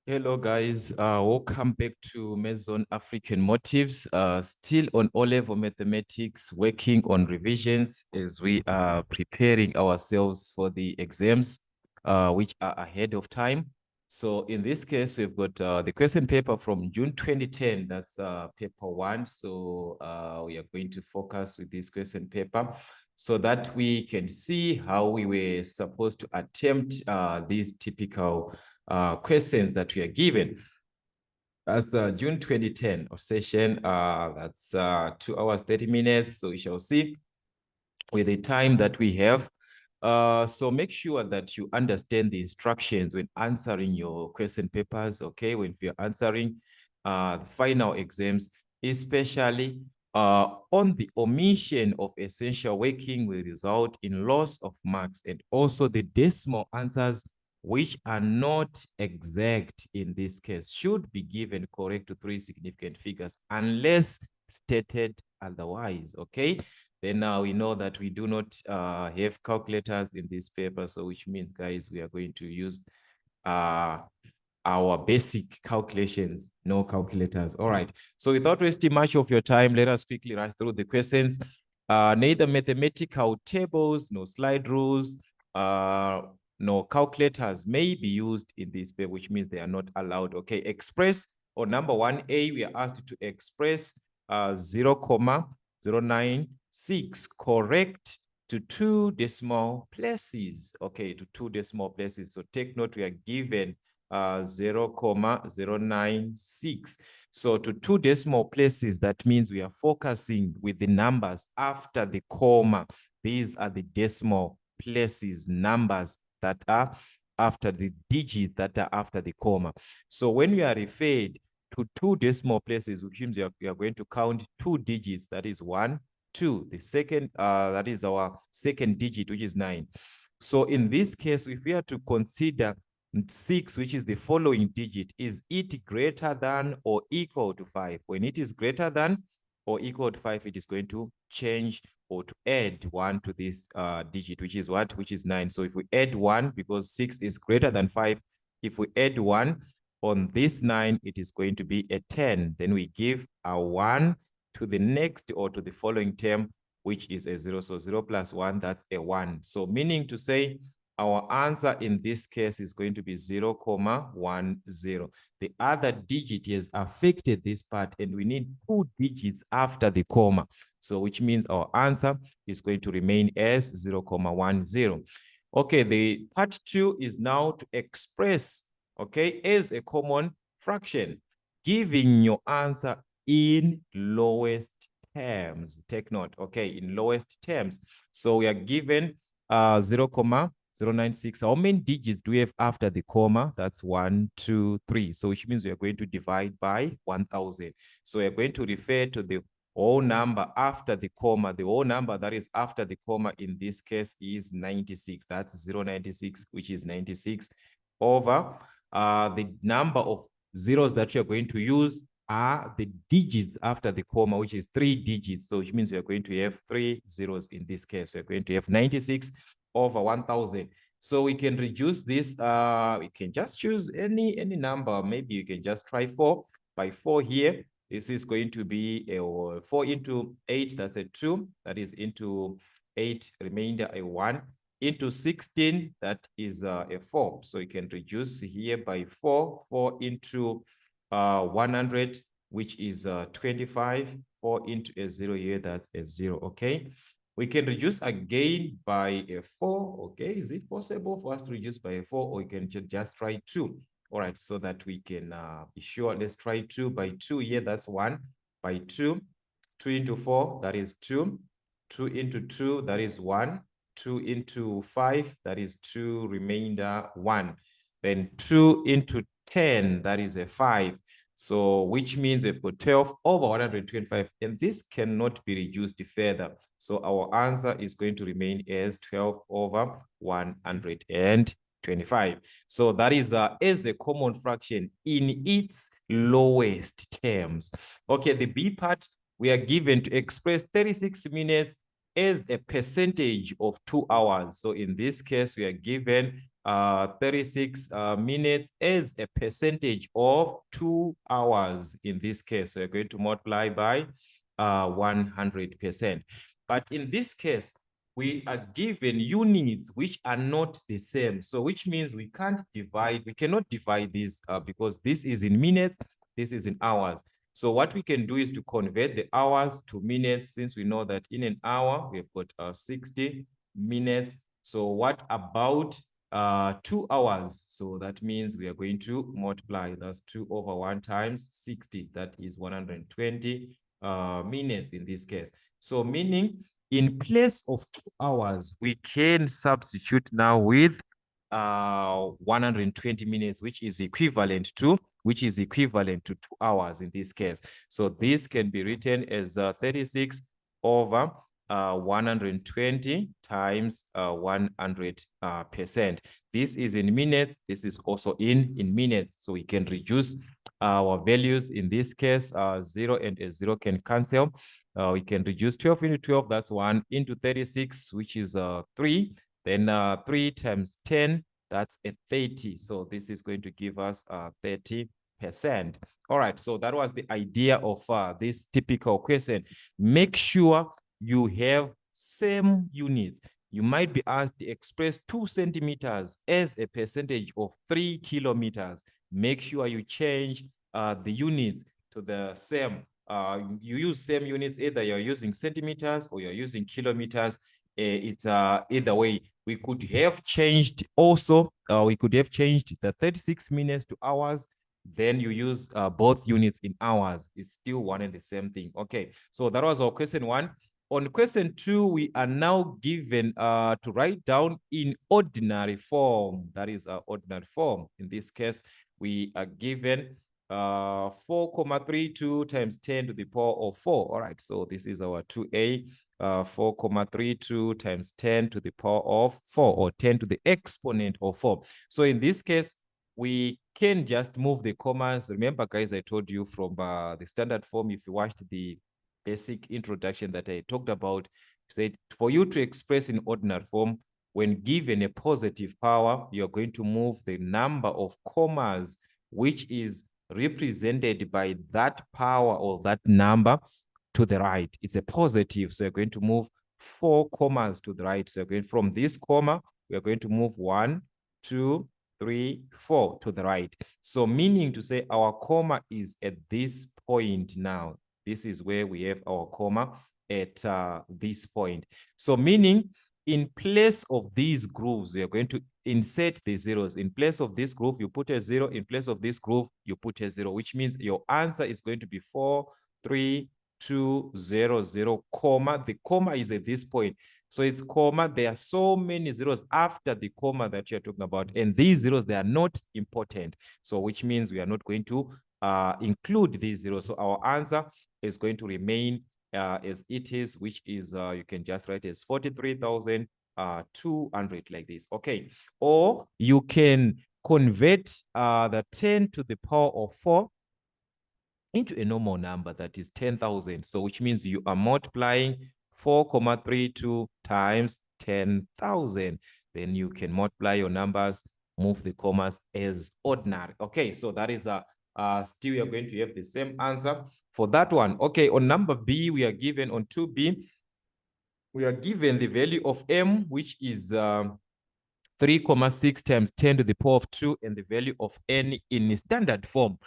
Hello guys, welcome back to Maison African Motives. Still on O-level mathematics, working on revisions as we are preparing ourselves for the exams, which are ahead of time. So in this case, we've got the question paper from June 2010. That's paper 1. So we are going to focus with this question paper so that we can see how we were supposed to attempt these typical questions that we are given. That's June 2010 of session. That's 2 hours, 30 minutes. So we shall see with the time that we have. So make sure that you understand the instructions when answering your question papers, okay? When you're answering the final exams, especially on the omission of essential working will result in loss of marks, and also the decimal answers which are not exact in this case should be given correct to 3 significant figures unless stated otherwise, okay? Then now we know that we do not have calculators in this paper, so which means, guys, we are going to use our basic calculations, no calculators. All right, so without wasting much of your time, let us quickly rush through the questions. Neither mathematical tables, no slide rules, no calculators may be used in this paper, which means they are not allowed. Okay, express, or number 1A, we are asked to express 0,096 correct to 2 decimal places. Okay, to 2 decimal places. So take note, we are given 0,096. So to 2 decimal places, that means we are focusing with the numbers after the comma. These are the decimal places, numbers that are after the digits that are after the comma. So when we are referred to 2 decimal places, which means we are going to count 2 digits, that is 1, 2. The second, that is our second digit, which is 9. So in this case, if we are to consider 6, which is the following digit, is it greater than or equal to 5? When it is greater than or equal to 5, it is going to change or to add 1 to this digit, which is what? Which is 9. So if we add 1, because 6 is greater than 5, if we add 1 on this 9, it is going to be a 10. Then we give a 1 to the next or to the following term, which is a 0. So 0 plus 1, that's a 1. So meaning to say, our answer in this case is going to be 0,10. The other digit has affected this part, and we need 2 digits after the comma. So which means our answer is going to remain as 0,10. Okay, the part 2 is now to express, okay, as a common fraction, giving your answer in lowest terms. Take note, okay, in lowest terms. So we are given 0,096. How many digits do we have after the comma? That's 1, 2, 3. So which means we are going to divide by 1,000. So we are going to refer to the whole number after the comma. The whole number that is after the comma in this case is 96. That's 0.96, which is 96 over the number of zeros that you're going to use are the digits after the comma, which is 3 digits. So which means we are going to have 3 zeros in this case. We're going to have 96 over 1,000. So we can reduce this. We can just choose any number. Maybe you can just try 4 by 4 here. This is going to be a 4 into 8. That's a 2. That is into 8 remainder a 1 into 16. That is a 4. So you can reduce here by 4. 4 into 100, which is 25. 4 into a 0 here. That's a 0. Okay. We can reduce again by a 4. Okay, is it possible for us to reduce by a 4, or we can just try 2? All right, so that we can be sure. Let's try 2 by 2 here. That's 1 by 2. 2 into 4, that is 2. 2 into 2, that is 1. 2 into 5, that is 2, remainder 1. Then 2 into 10, that is a 5. So which means we've got 12 over 125, and this cannot be reduced further. So our answer is going to remain as 12 over 125. So that is as a common fraction in its lowest terms. Okay, the B part, we are given to express 36 minutes as a percentage of 2 hours. So in this case, we are given 36 minutes as a percentage of 2 hours in this case. So we're going to multiply by 100%. But in this case, we are given units which are not the same. So which means we cannot divide these because this is in minutes, this is in hours. So what we can do is to convert the hours to minutes, since we know that in an hour, we've got 60 minutes. So what about 2 hours? So that means we are going to multiply. That's 2 over 1 times 60. That is 120 minutes in this case. So meaning in place of 2 hours, we can substitute now with 120 minutes, which is equivalent to 2 hours in this case. So this can be written as 36 over 120 times 100%. This is in minutes. This is also in minutes. So we can reduce our values in this case. 0 and a 0 can cancel. We can reduce 12 into 12. That's 1 into 36, which is 3. Then 3 times 10, that's a 30. So this is going to give us 30%. All right, so that was the idea of this typical question. Make sure you have same units. You might be asked to express 2 centimeters as a percentage of 3 kilometers. Make sure you change the units to the same. You use same units, either you're using centimeters or you're using kilometers. It's either way. We could have changed also, we could have changed the 36 minutes to hours. Then you use both units in hours. It's still one and the same thing. Okay, so that was our question 1. On question 2, we are now given to write down in ordinary form. That is ordinary form. In this case, we are given 4,32 times 10 to the power of 4. All right, so this is our 2a. 4,32 times 10 to the power of 4, or 10 to the exponent of 4. So in this case, we can just move the commas. Remember, guys, I told you from the standard form, if you watched the basic introduction that I talked about, said for you to express in ordinary form, when given a positive power, you're going to move the number of commas which is represented by that power or that number to the right. It's a positive, so you're going to move 4 commas to the right. So you're going from this comma, we're going to move 1, 2, 3, 4 to the right. So meaning to say our comma is at this point now. This is where we have our comma at this point. So meaning in place of these grooves, we are going to insert the zeros. In place of this groove, you put a 0. In place of this groove, you put a 0, which means your answer is going to be 4, 3, 2, 0, 0, comma. The comma is at this point. So it's comma. There are so many zeros after the comma that you're talking about. And these zeros, they are not important. So which means we are not going to include these zeros. So our answer is going to remain as it is, which is, you can just write as 43,200 like this. Okay. Or you can convert the 10 to the power of 4 into a normal number, that is 10,000. So which means you are multiplying 4,32 times 10,000. Then you can multiply your numbers, move the commas as ordinary. Okay, so that is still you're going to have the same answer for that one. Okay, on number B, we are given on 2B, we are given the value of M, which is 3,6 times 10 to the power of 2, and the value of N in standard form.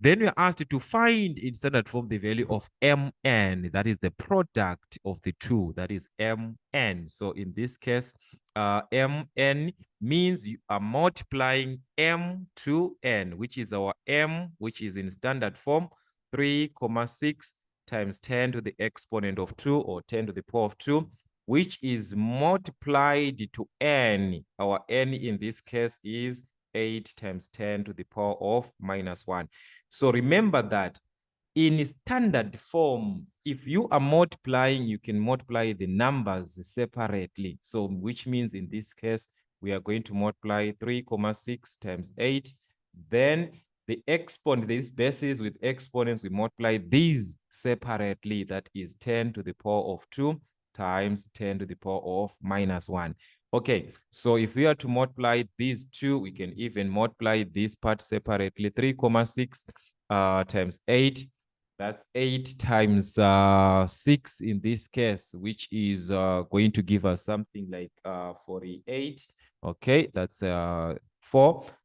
Then we are asked to find in standard form the value of Mn, that is the product of the two, that is Mn. So in this case, Mn means you are multiplying M to N, which is our M, which is in standard form, 3,6 times 10 to the exponent of 2, or 10 to the power of 2, which is multiplied to N. Our N in this case is 8 times 10 to the power of -1. So remember that in standard form, if you are multiplying, you can multiply the numbers separately. So which means in this case, we are going to multiply 3,6 times 8. Then the exponent, these bases with exponents, we multiply these separately. That is 10 to the power of 2 times 10 to the power of -1. Okay, so if we are to multiply these two, we can even multiply this part separately. 3,6 times 8. That's 8 times 6 in this case, which is going to give us something like 48. Okay, that's 4.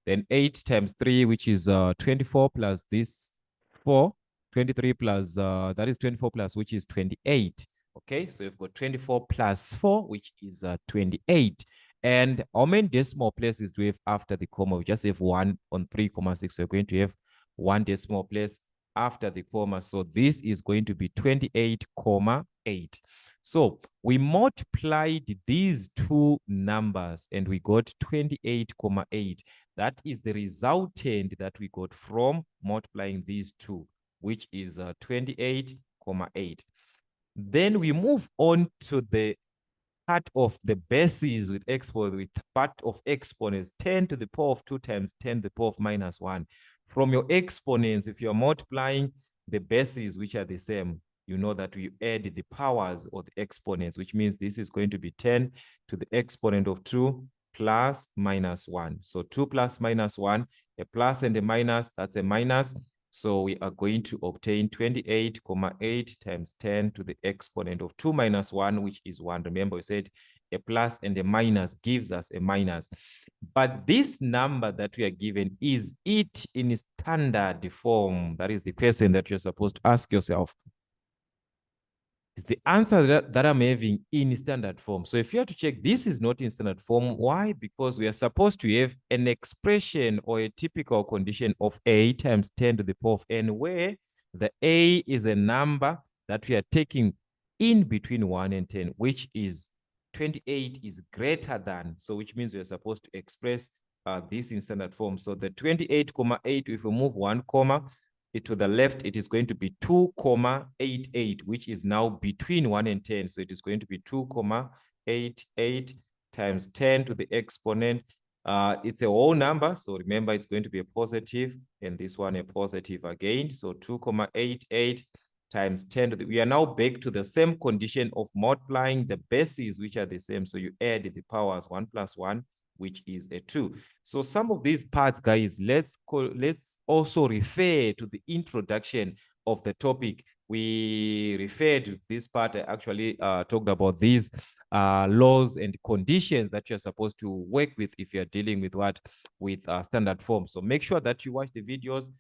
Then 8 times 3, which is 24 plus this 4. 23 plus, that is 24 plus, which is 28. Okay, so you've got 24 plus 4, which is 28. And how many decimal places do we have after the comma? We just have 1 on 3,6. So we're going to have 1 decimal place after the comma. So this is going to be 28,8. So we multiplied these two numbers and we got 28,8. That is the resultant that we got from multiplying these two, which is 28,8. Then we move on to the part of the bases with exponents, with part of exponents, 10 to the power of 2 times 10 to the power of minus 1. From your exponents, if you're multiplying the bases which are the same, you know that we add the powers or the exponents, which means this is going to be 10 to the exponent of 2 plus minus 1. So 2 plus minus 1, a plus and a minus, that's a minus. So we are going to obtain 28,8 times 10 to the exponent of 2 minus 1, which is 1. Remember, we said a plus and a minus gives us a minus. But this number that we are given, is it in standard form? That is the question that you're supposed to ask yourself. Is the answer that I'm having in standard form? So if you have to check, this is not in standard form. Why? Because we are supposed to have an expression or a typical condition of a times 10 to the power of n, where the a is a number that we are taking in between 1 and 10, which is 28 is greater than. So which means we are supposed to express this in standard form. So the 28,8, if we move 1 comma, to the left, it is going to be 2,88, which is now between 1 and 10. So it is going to be 2,88 times 10 to the exponent. It's a whole number. So remember, it's going to be a positive, and this one a positive again. So 2,88 times 10 to the, we are now back to the same condition of multiplying the bases, which are the same. So you add the powers, 1 plus 1, which is a 2. So some of these parts, guys, let's also refer to the introduction of the topic. We referred to this part. I actually talked about these laws and conditions that you're supposed to work with if you're dealing with what? With standard form. So make sure that you watch the videos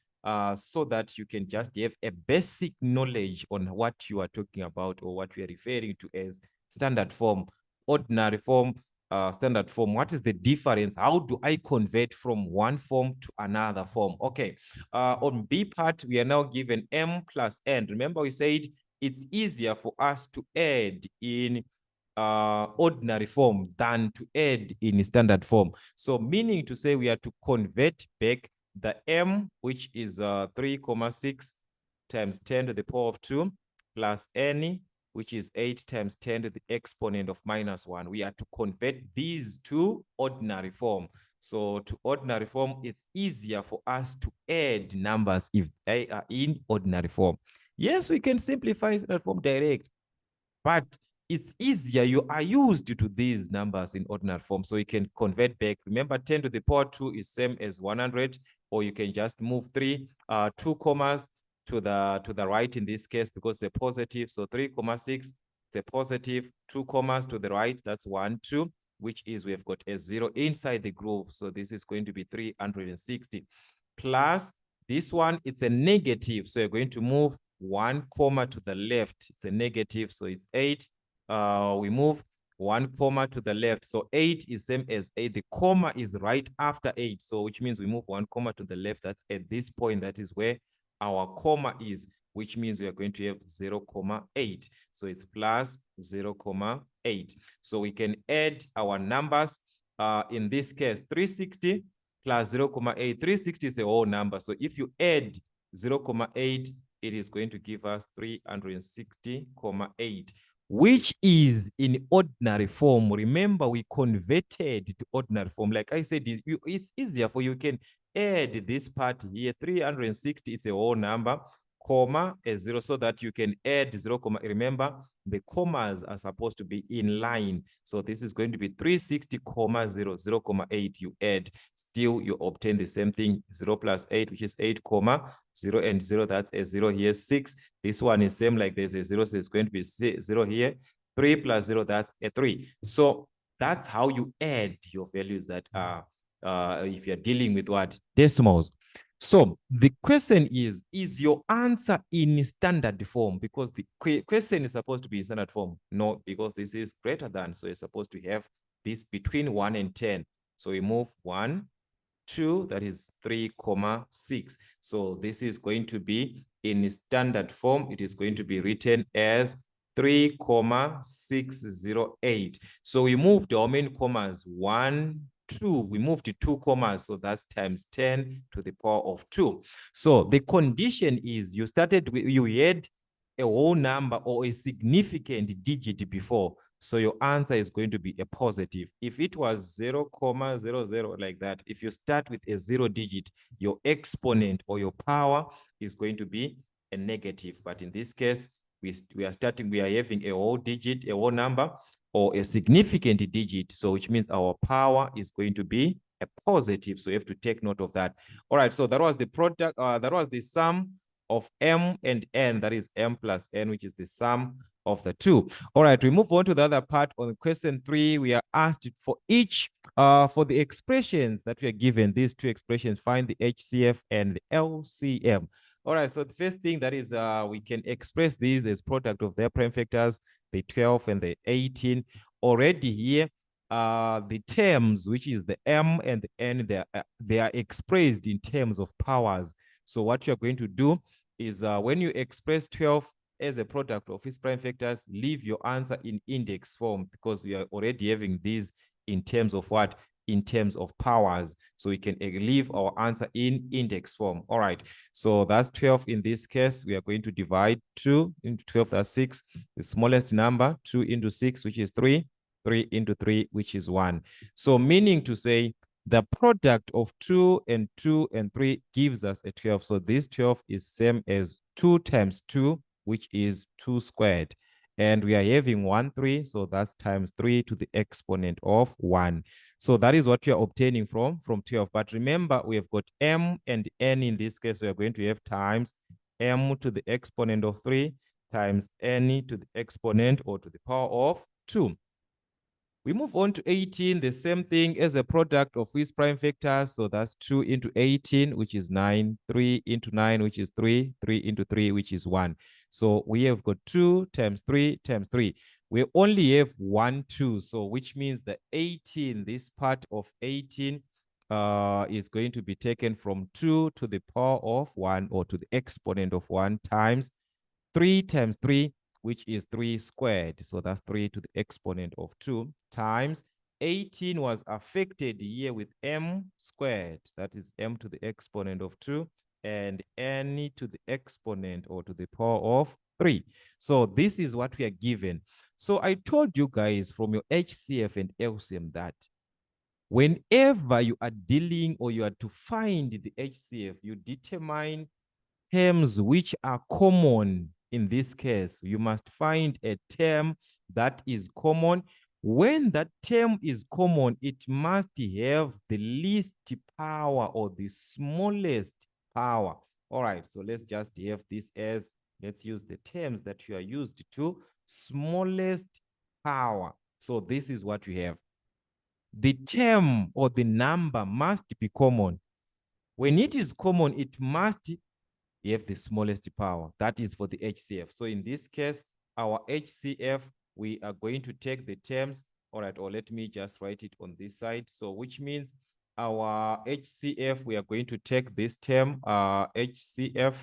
so that you can just have a basic knowledge on what you are talking about or what we are referring to as standard form, ordinary form, standard form. What is the difference? How do I convert from one form to another form? Okay, on B part, we are now given m plus n. Remember, we said it's easier for us to add in ordinary form than to add in standard form. So meaning to say we have to convert back the m, which is 3,6 times 10 to the power of 2 plus n, which is 8 times 10 to the exponent of minus 1. We have to convert these to ordinary form. So to ordinary form, it's easier for us to add numbers if they are in ordinary form. Yes, we can simplify standard form direct, but it's easier. You are used to these numbers in ordinary form, so you can convert back. Remember, 10 to the power 2 is same as 100, or you can just move 2 commas to the right in this case because they're positive. So 3,6, the positive, 2 commas to the right, that's 1, 2, which is we've got a 0 inside the groove. So this is going to be 360 plus this one, it's a negative. So you're going to move 1 comma to the left. It's a negative, so it's 8. We move 1 comma to the left. So 8 is same as 8. The comma is right after 8. So which means we move 1 comma to the left. That's at this point. That is where our comma is, which means we are going to have 0,8. So it's plus 0,8. So we can add our numbers. In this case, 360 plus 0,8. 360 is a whole number. So if you add 0,8, it is going to give us 360,8, which is in ordinary form. Remember, we converted to ordinary form. Like I said, it's easier for you. You can add this part here. 360, it's a whole number. comma, a 0, so that you can add 0, comma. Remember, the commas are supposed to be in line. So this is going to be 360, comma 0, 0, comma 8. You add, still you obtain the same thing, 0 plus 8, which is 8, comma 0 and 0. That's a 0 here, 6. This one is same, like there's a 0, so it's going to be 0 here. 3 plus 0, that's a 3. So that's how you add your values that are, if you're dealing with what? Decimals. So the question is your answer in standard form? Because the question is supposed to be in standard form. No, because this is greater than, so it's supposed to have this between 1 and 10. So we move 1, 2, that is 3, comma 6. So this is going to be in standard form. It is going to be written as 3, comma 608. So we moved how many commas? 1, 2. We moved to 2 commas, so that's times 10 to the power of 2. So the condition is you started with, you had a whole number or a significant digit before. So your answer is going to be a positive. If it was 0, 0, like that, if you start with a 0 digit, your exponent or your power is going to be a negative. But in this case, we are having a whole digit, a whole number, or a significant digit. So which means our power is going to be a positive. So you have to take note of that. All right, so that was the product, that was the sum of m and n, that is m plus n, which is the sum of the two. All right, we move on to the other part. On question 3, we are asked for each, for the expressions that we are given, these two expressions, find the HCF and the LCM. All right, so the first thing that is, we can express these as product of their prime factors, the 12 and the 18. Already here, the terms, which is the m and the n, they are expressed in terms of powers. So what you're going to do is, when you express 12 as a product of its prime factors, leave your answer in index form, because we are already having these in terms of what? In terms of powers. So we can leave our answer in index form. All right, so that's 12 in this case. We are going to divide 2 into 12, that's 6. The smallest number, 2 into 6, which is 3. 3 into 3, which is 1. So meaning to say, the product of 2 and 3 gives us a 12. So this 12 is same as 2 times 2, which is 2 squared. And we are having 1, 3, so that's times 3 to the exponent of 1. So that is what we are obtaining from 12. But remember, we have got m and n in this case. So we are going to have times m to the exponent of 3 times n to the exponent or to the power of 2. We move on to 18, the same thing as a product of its prime factors. So that's 2 into 18, which is 9, 3 into 9, which is 3, 3 into 3, which is 1. So we have got 2 times 3 times 3. We only have 1, 2. So which means the 18, this part of 18 is going to be taken from 2 to the power of 1 or to the exponent of 1 times 3 times 3, which is 3 squared. So that's 3 to the exponent of 2 times 18 was affected here with m squared. That is m to the exponent of 2 and n to the exponent or to the power of 3. So this is what we are given. So I told you guys from your HCF and LCM that whenever you are dealing or you are to find the HCF, you determine terms which are common. In this case, you must find a term that is common. When that term is common, it must have the least power or the smallest power. All right, so let's just have this as, let's use the terms that you are used to, smallest power. So this is what you have. The term or the must be common. When it is common, it must have the smallest power. That is for the HCF. So in this case, our HCF, we are going to take the terms. All right, or let me just write it on this side. So which means our HCF, we are going to take this term, HCF.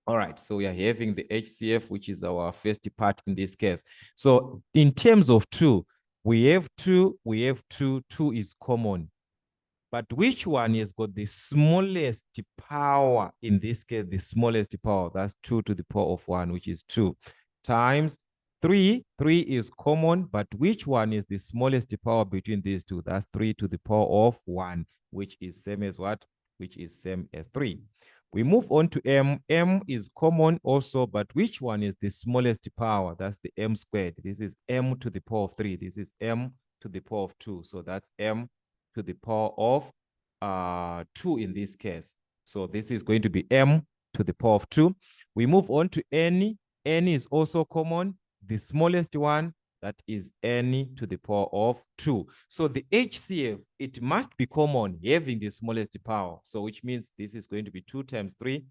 All right, so we are having the HCF, which is our first part in this case. So in terms of 2, we have 2, 2 is common. But which one has got the smallest power? In this case, the smallest power, that's 2 to the power of 1, which is 2, times 3. 3 is common, but which one is the smallest power between these two? That's 3 to the power of 1, which is same as what? Which is same as 3. We move on to m. M is common also, but which one is the smallest power? That's the m squared. This is m to the power of 3. This is m to the power of 2. So that's m to the power of 2 in this case. So this is going to be m to the power of 2. We move on to n. N is also common. The smallest one, that is n to the power of 2. So the HCF, it must be common, having the smallest power. So which means this is going to be 2 times 3,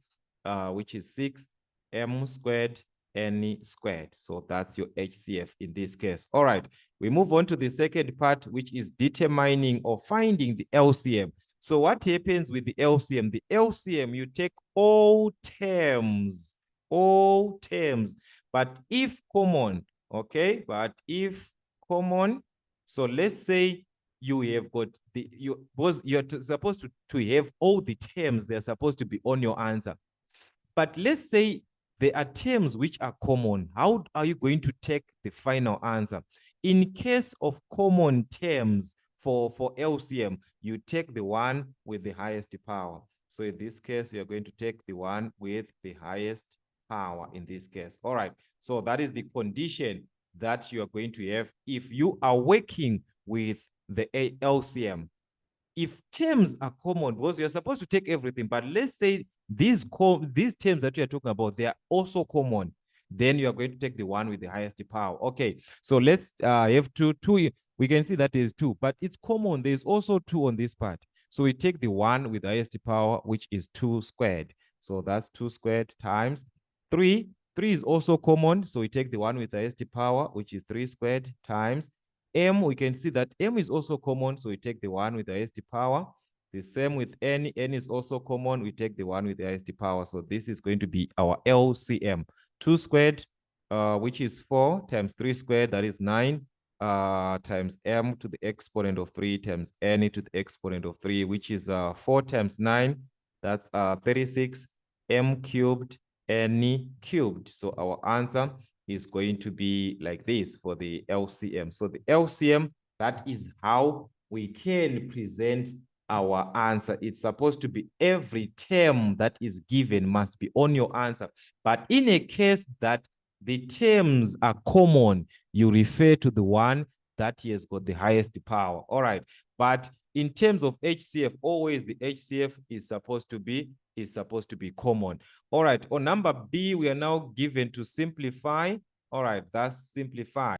which is 6, m squared, n squared. So that's your HCF in this case. All right, we move on to the second part, which is determining or finding the LCM. So what happens with the LCM? The LCM, you take all terms, but if common, okay, but if common, so let's say you have got you're supposed to have all the terms, they're supposed to be on your answer. But let's say there are terms which are common. How are you going to take the final answer? In case of common terms for LCM, you take the one with the highest power. So in this case, you're going to take the one with the highest power in this case. All right. So that is the condition that you are going to have if you are working with the LCM. If terms are common, because you're supposed to take everything, but let's say these terms that we are talking about, they are also common, then you are going to take the one with the highest power. Okay, so let's have two. We can see that is 2, but it's common. There's also 2 on this part. So we take the one with the highest power, which is 2 squared. So that's 2 squared times 3. 3 is also common. So we take the one with the highest power, which is 3 squared times m. We can see that m is also common. So we take the one with the highest power. The same with n. N is also common. We take the one with the highest power. So this is going to be our LCM. 2 squared, which is 4 times 3 squared, that is 9. Times m to the exponent of 3 times n to the exponent of 3, which is 4 times 9, that's 36, m cubed, n cubed. So our answer is going to be like this for the LCM. So the LCM, that is how we can present our answer. It's supposed to be every term that is given must be on your answer. But in a case that the terms are common, you refer to the one that has got the highest power. All right. But in terms of HCF, always the HCF is supposed to be common. All right. On number B, we are now given to simplify. All right, that's simplify.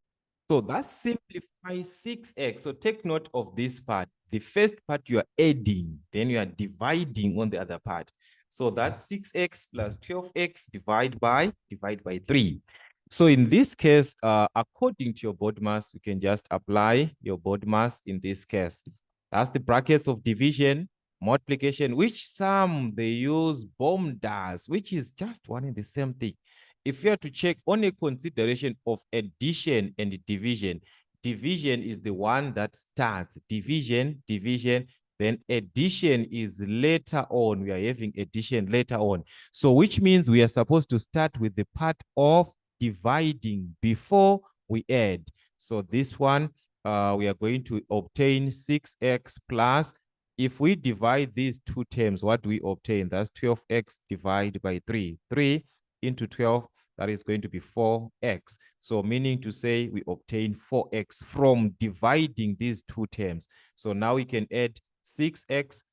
So that's simplify 6x. So take note of this part. The first part you are adding, then you are dividing on the other part. So that's 6x plus 12x divided by 3. So in this case, according to your board mass, you can just apply your board mass in this case. That's the brackets of division, multiplication, which some they use BOMDAS, which is just one and the same thing. If you are to check on a consideration of addition and division, division is the one that starts. Division, then addition is later on. We are having addition later on. So which means we are supposed to start with the part of dividing before we add. So this one, we are going to obtain 6x plus, if we divide these two terms, what do we obtain? That's 12x divided by 3. 3 into 12, that is going to be 4x. So meaning to say we obtain 4x from dividing these two terms. So now we can add 6x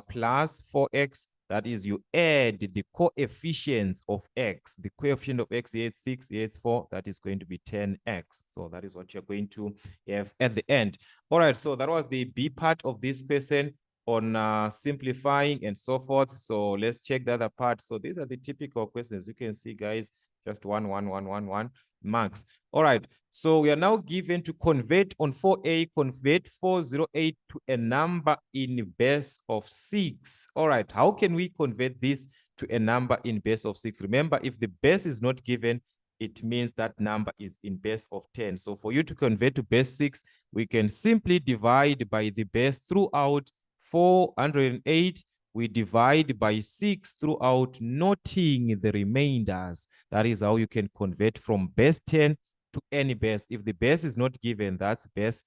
plus 4x. That is, you add the coefficients of x. The coefficient of x, here is 6, here is 4. That is going to be 10x. So that is what you're going to have at the end. All right, so that was the B part of this question on simplifying and so forth. So let's check the other part. So these are the typical questions. You can see, guys, just 1, 1, 1, 1, 1 marks. All right, so we are now given to convert on 4A, convert 408 to a number in base of 6. All right, how can we convert this to a number in base of 6? Remember, if the base is not given, it means that number is in base of 10. So for you to convert to base 6, we can simply divide by the base throughout 408. We divide by 6 throughout, noting the remainders. That is how you can convert from base 10 to any base. If the base is not given, that's base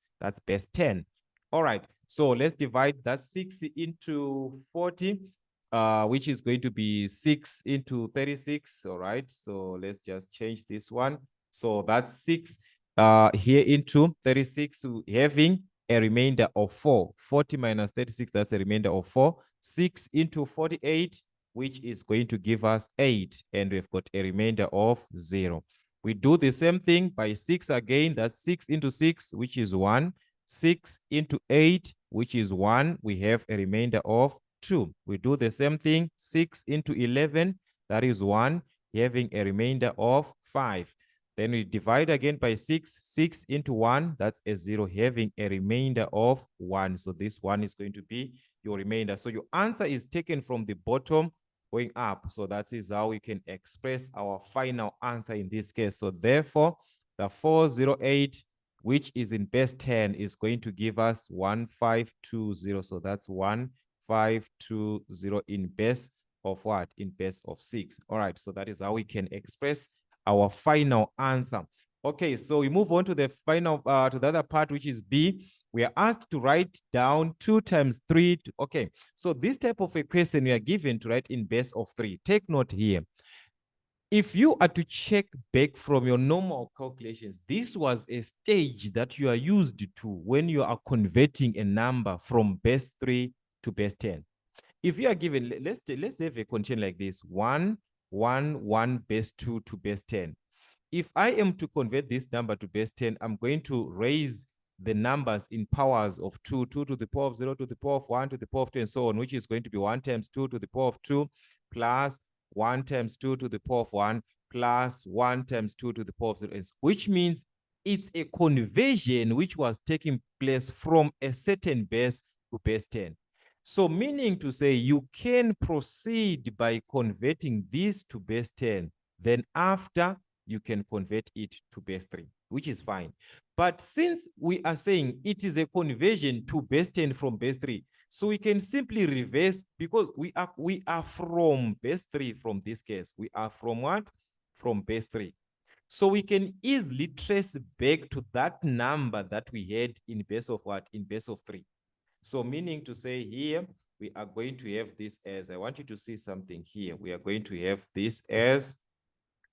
10. All right, so let's divide that 6 into 40. which is going to be 6 into 36. All right, so let's just change this one. So that's 6 here into 36, so having a remainder of 4. 40 minus 36, that's a remainder of 4. 6 into 48, which is going to give us 8, and we've got a remainder of 0. We do the same thing by 6 again. That's 6 into 6, which is 1. 6 into 8, which is 1. We have a remainder of 2. We do the same thing. 6 into 11, that is 1, having a remainder of 5. Then we divide again by 6. 6 into 1, that's a 0, having a remainder of 1. So this one is going to be your remainder. So your answer is taken from the bottom going up. So that is how we can express our final answer in this case. So therefore, the 408, which is in base 10, is going to give us 1520. So that's 1520 in base of what? In base of 6. All right, so that is how we can express our final answer. Okay, so we move on to the final, to the other part, which is B. We are asked to write down 2 times 3. Okay, so this type of equation we are given to write in base of 3. Take note here. If you are to check back from your normal calculations, this was a stage that you are used to when you are converting a number from base 3 to base 10. If you are given, let's have a condition like this: 1, 1, 1, base 2 to base 10. If I am to convert this number to base 10, I'm going to raise the numbers in powers of 2, 2 to the power of 0 to the power of 1 to the power of 2, and so on, which is going to be 1 times 2 to the power of 2 plus 1 times 2 to the power of 1 plus 1 times 2 to the power of 0, which means it's a conversion which was taking place from a certain base to base 10. So meaning to say you can proceed by converting this to base 10, then after you can convert it to base 3, which is fine. But since we are saying it is a conversion to base 10 from base 3, so we can simply reverse, because we are from base 3 from this case. We are from what? From base 3. So we can easily trace back to that number that we had in base of what? In base of 3. So meaning to say here, we are going to have this as, I want you to see something here. We are going to have this as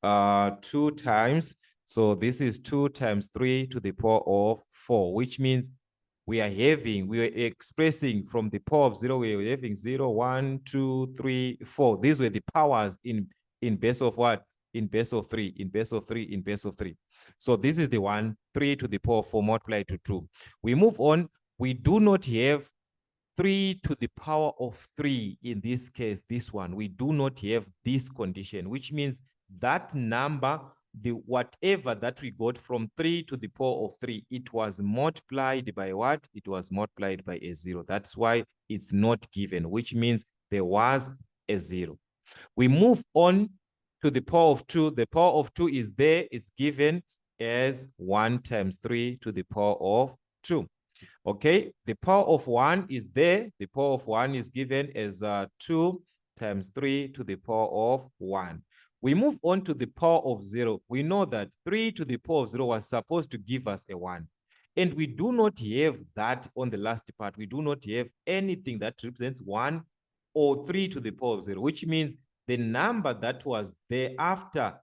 2 times. So this is 2 times 3 to the power of 4, which means we are expressing from the power of 0, we are having 0, 1, 2, 3, 4. These were the powers in base of what? In base of 3, in base of 3, in base of 3. So this is the one, 3 to the power of 4 multiplied to 2. We move on. We do not have 3 to the power of 3 in this case, this one. We do not have this condition, which means that number, the whatever that we got from 3 to the power of 3, it was multiplied by what? It was multiplied by a 0. That's why it's not given, which means there was a 0. We move on to the power of 2. The power of 2 is there. It's given as 1 times 3 to the power of 2. Okay, the power of 1 is there. The power of 1 is given as 2 times 3 to the power of 1. We move on to the power of 0. We know that 3 to the power of 0 was supposed to give us a 1. And we do not have that on the last part. We do not have anything that represents 1 or 3 to the power of 0, which means the number that was there after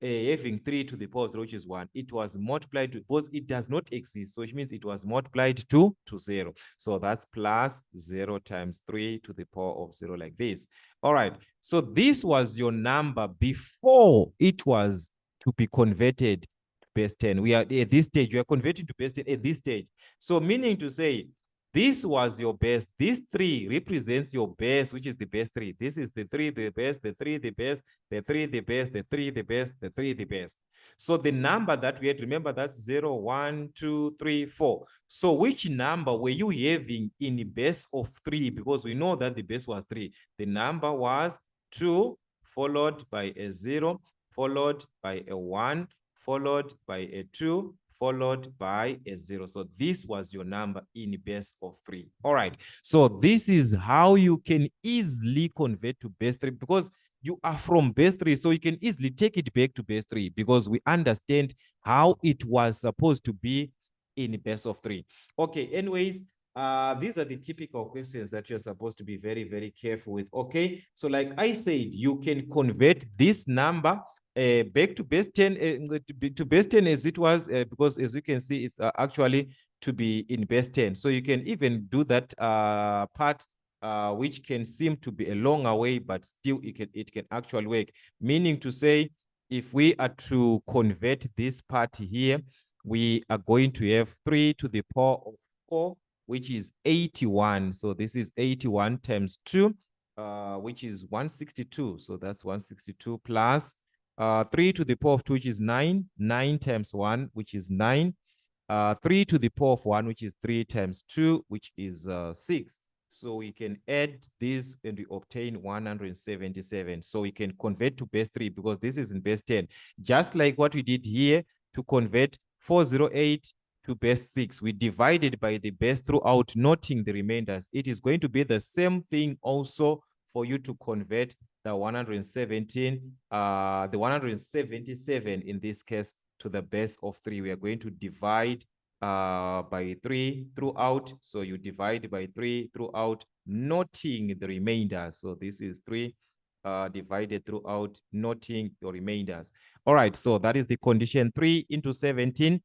having 3 to the power of 0, which is 1, it was multiplied to, because it does not exist, so which means it was multiplied to 0. So that's plus 0 times 3 to the power of 0, like this. All right, so this was your number before it was to be converted to base 10. We are at this stage, we are converting to base 10 at this stage. So meaning to say, this was your base. This 3 represents your base, which is the base 3. This is the 3, the base, the 3, the base, the 3, the base, the 3, the base, the 3, the base. So the number that we had, remember, that's 0, 1, 2, 3, 4. So which number were you having in the base of 3? Because we know that the base was 3. The number was 2, followed by a 0, followed by a 1, followed by a 2, followed by a 0. So this was your number in base of 3. All right. So this is how you can easily convert to base 3, because you are from base 3. So you can easily take it back to base 3, because we understand how it was supposed to be in base of 3. Okay. Anyways, these are the typical questions that you're supposed to be very, very careful with. Okay, so like I said, you can convert this number back to base 10 to base 10 as it was, because as you can see, it's actually to be in base 10. So you can even do that part, which can seem to be a longer way, but still it can actually work. Meaning to say, if we are to convert this part here, we are going to have 3 to the power of 4, which is 81. So this is 81 times 2, which is 162. So that's 162 plus 3 to the power of 2, which is 9. 9 times 1, which is 9. 3 to the power of 1, which is 3 times 2, which is 6. So we can add this and we obtain 177. So we can convert to base 3 because this is in base 10. Just like what we did here to convert 408 to base 6. We divided by the base throughout, noting the remainders. It is going to be the same thing also for you to convert the 177 in this case to the base of 3. We are going to divide by 3 throughout. So you divide by 3 throughout, noting the remainder. So this is 3 divided throughout, noting your remainders. All right, so that is the condition. 3 into 17.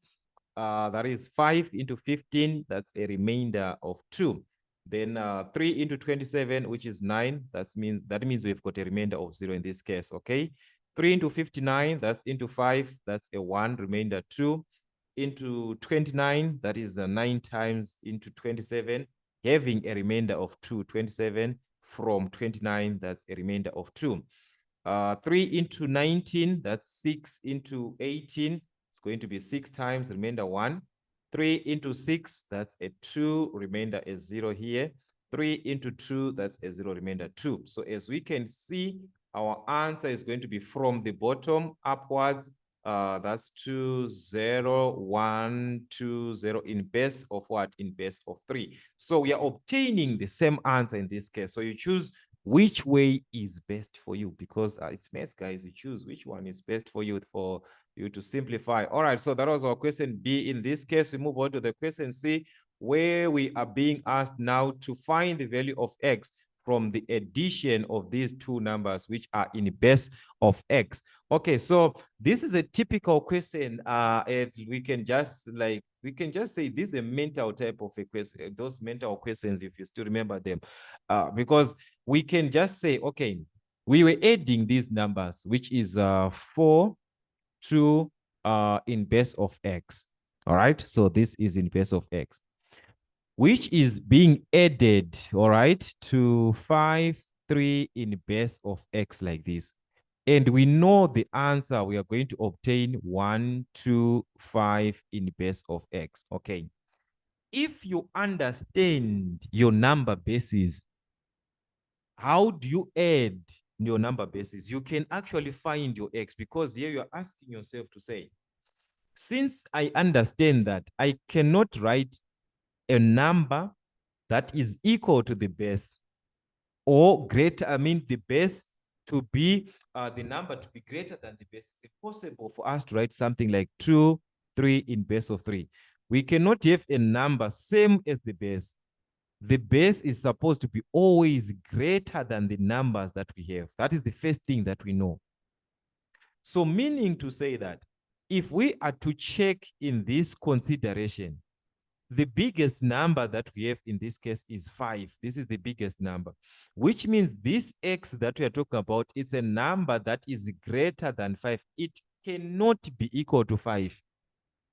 That is 5 into 15. That's a remainder of 2. Then 3 into 27, which is 9. That means we've got a remainder of 0 in this case. Okay. 3 into 59, that's into 5. That's a 1, remainder 2. Into 29, that is 9 times into 27, having a remainder of 2. 27 from 29, that's a remainder of 2. 3 into 19, that's 6 into 18. It's going to be 6 times, remainder 1. 3 into 6, that's a 2, remainder is 0 here. 3 into 2, that's a 0, remainder 2. So as we can see, our answer is going to be from the bottom upwards. That's 2, 0, 1, 2, 0 in base of what? In base of 3. So we are obtaining the same answer in this case. So you choose which way is best for you, because it's maths, guys. You choose which one is best for you to simplify. All right, so that was our question B. In this case, we move on to the question C, where we are being asked now to find the value of x from the addition of these two numbers, which are in base of x. Okay, so this is a typical question. And we can just say this is a mental type of a question. Those mental questions, if you still remember them, because we can just say, okay, we were adding these numbers, which is 4 to in base of x. All right, so this is in base of x, which is being added, all right, to 5, 3 in base of x like this. And we know the answer, we are going to obtain 1, 2, 5 in base of x. Okay. If you understand your number bases, how do you add your number bases? You can actually find your x, because here you are asking yourself to say, since I understand that I cannot write a number that is equal to the base or greater, the base to be the number to be greater than the base, it's impossible for us to write something like 2, 3 in base of 3. We cannot have a number same as the base. The base is supposed to be always greater than the numbers that we have. That is the first thing that we know. So meaning to say that if we are to check in this consideration, the biggest number that we have in this case is 5. This is the biggest number, which means this x that we are talking about, it's a number that is greater than 5. It cannot be equal to 5.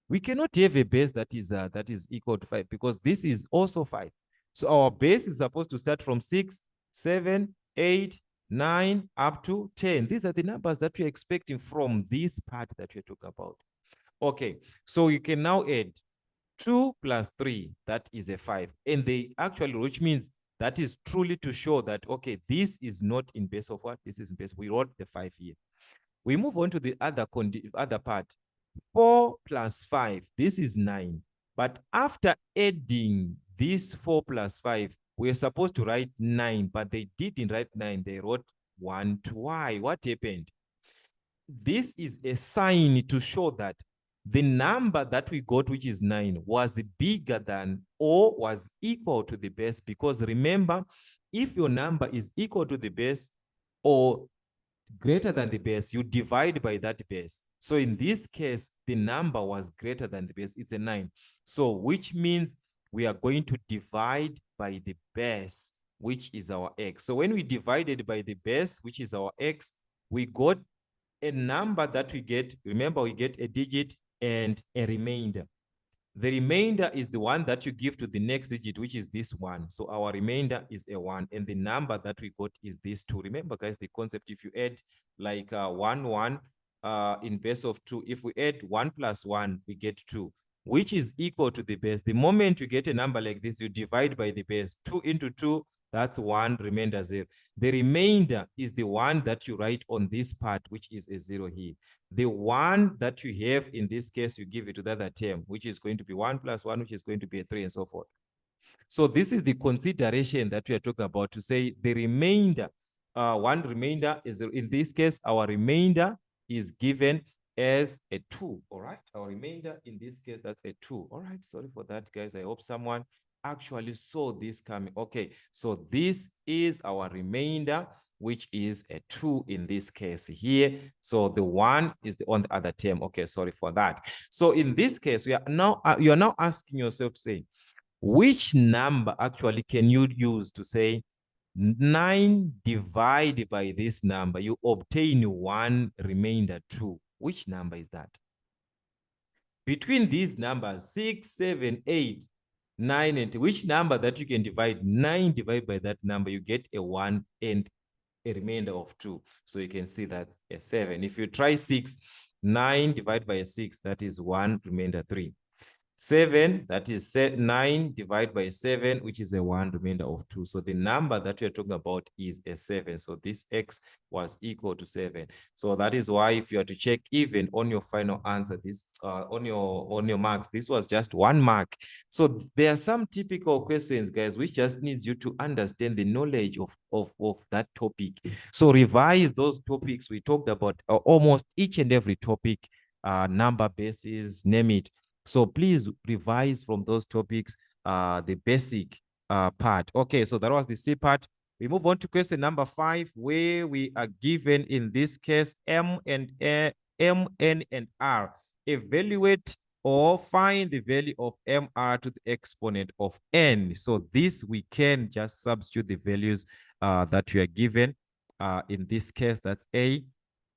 We cannot have a base that is equal to 5, because this is also 5. So our base is supposed to start from 6, 7, 8, 9, up to 10. These are the numbers that we're expecting from this part that we're talking about. Okay, so you can now add 2 plus 3, that is a 5. And they actually, which means that is truly to show that, okay, this is not in base of what? This is in base. We wrote the 5 here. We move on to the other part. 4 plus 5, this is 9. But after adding this 4 plus 5, we're supposed to write 9, but they didn't write 9. They wrote 1 to y. What happened? This is a sign to show that the number that we got, which is 9, was bigger than or was equal to the base. Because remember, if your number is equal to the base or greater than the base, you divide by that base. So in this case, the number was greater than the base. It's a 9. So which means we are going to divide by the base, which is our x. So when we divided by the base, which is our x, we got a number that we get. Remember, we get a digit and a remainder. The remainder is the one that you give to the next digit, which is this one. So our remainder is a 1, and the number that we got is this 2. Remember, guys, the concept, if you add like 1 in base of 2, if we add 1 plus 1, we get 2, which is equal to the base. The moment you get a number like this, you divide by the base. 2 into 2, that's 1, remainder 0. The remainder is the one that you write on this part, which is a 0 here. The one that you have in this case, you give it to the other term, which is going to be 1 plus 1, which is going to be a 3, and so forth. So this is the consideration that we are talking about, to say the remainder, one remainder is, in this case, our remainder is given as a 2, all right? Our remainder in this case, that's a 2, all right? Sorry for that, guys. I hope someone actually saw this coming. Okay, so this is our remainder, which is a 2 in this case here. So the 1 is on the other term. Okay, sorry for that. So in this case, we are now you are now asking yourself, say, which number actually can you use to say 9 divided by this number, you obtain 1 remainder 2? Which number is that? Between these numbers, 6, 7, 8, 9, and which number that you can divide 9 divided by that number, you get a 1 and a remainder of 2. So you can see that's a 7. If you try 6, 9 divided by a 6, that is 1, remainder 3. 7, that is 9 divided by 7, which is a 1, remainder of 2. So the number that we're talking about is a 7. So this x was equal to 7. So that is why, if you are to check even on your final answer, this on your marks, this was just 1 mark. So there are some typical questions, guys, which just needs you to understand the knowledge of that topic. So revise those topics we talked about, almost each and every topic, number bases, name it. So please revise from those topics, the basic part. Okay, so that was the C part. We move on to question number 5, where we are given, in this case, M, N, and R. Evaluate or find the value of MR to the exponent of N. So this, we can just substitute the values that we are given. In this case, that's A.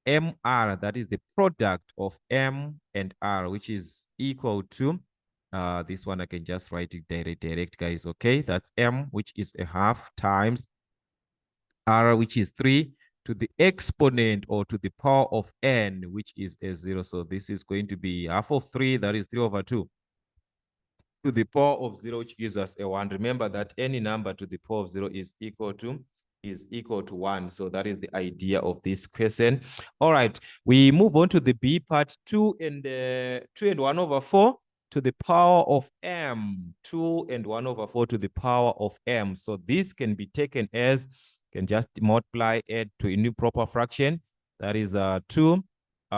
MR, that is the product of M and R, which is equal to, this one I can just write it direct, guys. Okay, that's M, which is a half, times R, which is 3, to the exponent or to the power of N, which is a 0. So this is going to be half of 3, that is 3 over 2, to the power of 0, which gives us a 1. Remember that any number to the power of 0 is equal to 1. So that is the idea of this question. All right, we move on to the B part. 2 and 1 over 4 to the power of M. 2 and 1 over 4 to the power of M. So this can be taken as, can just multiply, add to a new proper fraction. That is 2.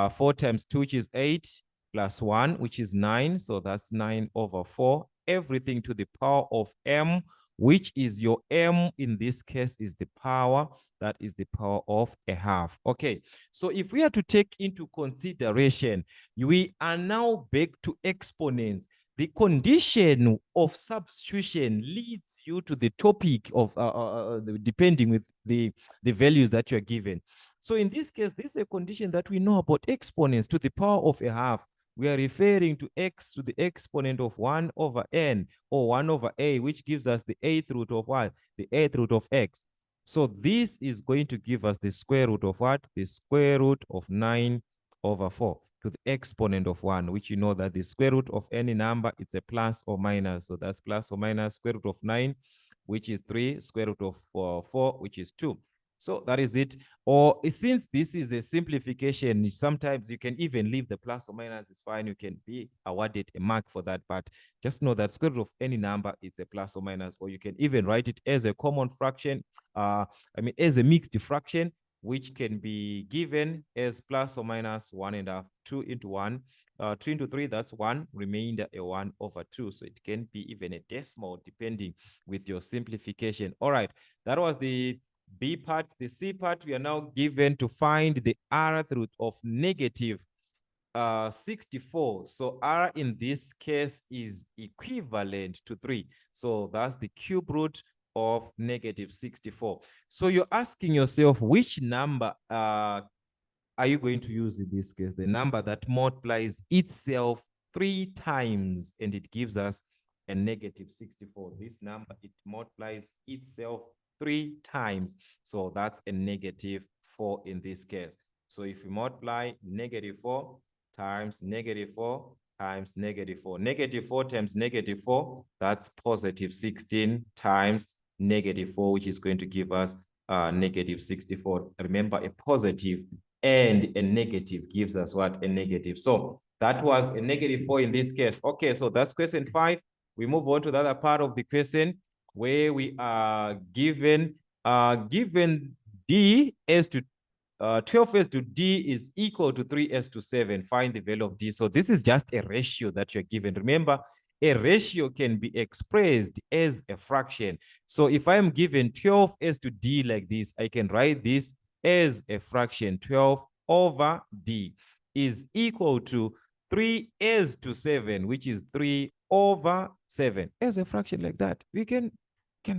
4 times 2, which is 8, plus 1, which is 9. So that's 9 over 4. Everything to the power of M, which is your M in this case is the power, that is the power of a half. Okay, so if we are to take into consideration, we are now back to exponents. The condition of substitution leads you to the topic of depending with the values that you are given. So in this case, this is a condition that we know about. Exponents to the power of a half, we are referring to x to the exponent of 1 over n, or 1 over a, which gives us the 8th root of what? The 8th root of x. So this is going to give us the square root of what? The square root of 9 over 4 to the exponent of 1, which you know that the square root of any number, it's a plus or minus. So that's plus or minus square root of 9, which is 3, square root of 4, which is 2. So that is it. Or since this is a simplification, sometimes you can even leave the plus or minus, is fine. You can be awarded a mark for that, but just know that square root of any number, it's a plus or minus, or you can even write it as a common fraction, as a mixed fraction, which can be given as plus or minus 1 and a half, 2 into 1, 2 into 3, that's 1, remainder a 1 over 2. So it can be even a decimal depending with your simplification. All right, that was the B part. The C part, we are now given to find the rth root of negative 64. So r in this case is equivalent to 3. So that's the cube root of negative 64. So you're asking yourself, which number are you going to use in this case? The number that multiplies itself 3 times and it gives us a negative 64. This number, it multiplies itself 3 times. So that's a negative 4 in this case. So if we multiply negative 4 times negative 4 times negative 4, negative 4 times negative 4, that's positive 16 times negative 4, which is going to give us negative 64. Remember, a positive and a negative gives us what? A negative. So that was a negative 4 in this case. Okay, so that's question 5. We move on to the other part of the question where we are given D as to 12s to D is equal to 3s to 7. Find the value of D. So this is just a ratio that you're given. Remember, a ratio can be expressed as a fraction. So if I am given 12s to D like this, I can write this as a fraction. 12 over D is equal to 3s to 7, which is 3 over 7. As a fraction like that, we can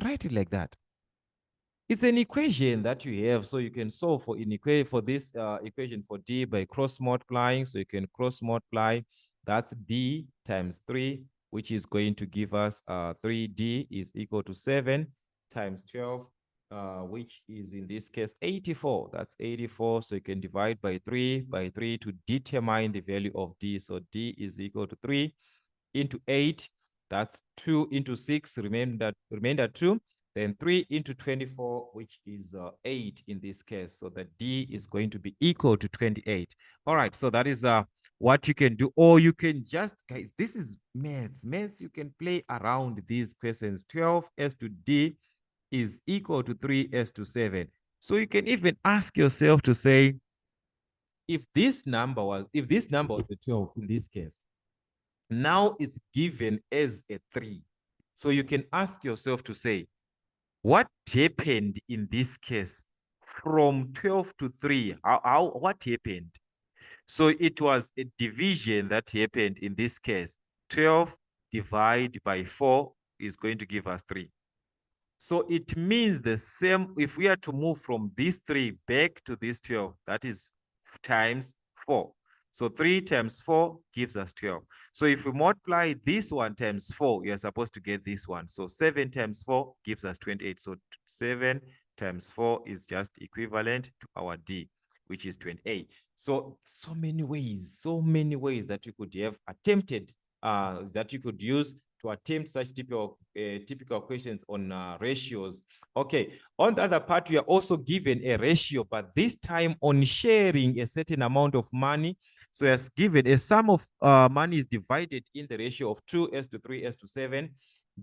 write it like that. It's an equation that you have, so you can solve for this equation for D by cross multiplying. So you can cross multiply. That's D times 3, which is going to give us 3D is equal to 7 times 12, which is in this case 84. That's 84. So you can divide by 3 to determine the value of D. So D is equal to 3 into 8. That's 2 into 6, remainder 2. Then 3 into 24, which is 8 in this case. So that D is going to be equal to 28. All right, so that is what you can do. Or you can just, guys, this is maths. Maths, you can play around these questions. 12s to D is equal to 3s to 7. So you can even ask yourself to say, if this number was the 12 in this case, now it's given as a 3. So you can ask yourself to say, what happened in this case from 12 to 3? What happened? So it was a division that happened in this case. 12 divided by 4 is going to give us 3. So it means the same. If we are to move from this 3 back to this 12, that is times 4. So 3 times 4 gives us 12. So if we multiply this one times 4, you are supposed to get this one. So 7 times 4 gives us 28. So 7 times 4 is just equivalent to our D, which is 28. So many ways that you could have attempted, that you could use to attempt such typical questions on ratios. Okay, on the other part, we are also given a ratio, but this time on sharing a certain amount of money. So as given, a sum of money is divided in the ratio of 2s to 3s to 7,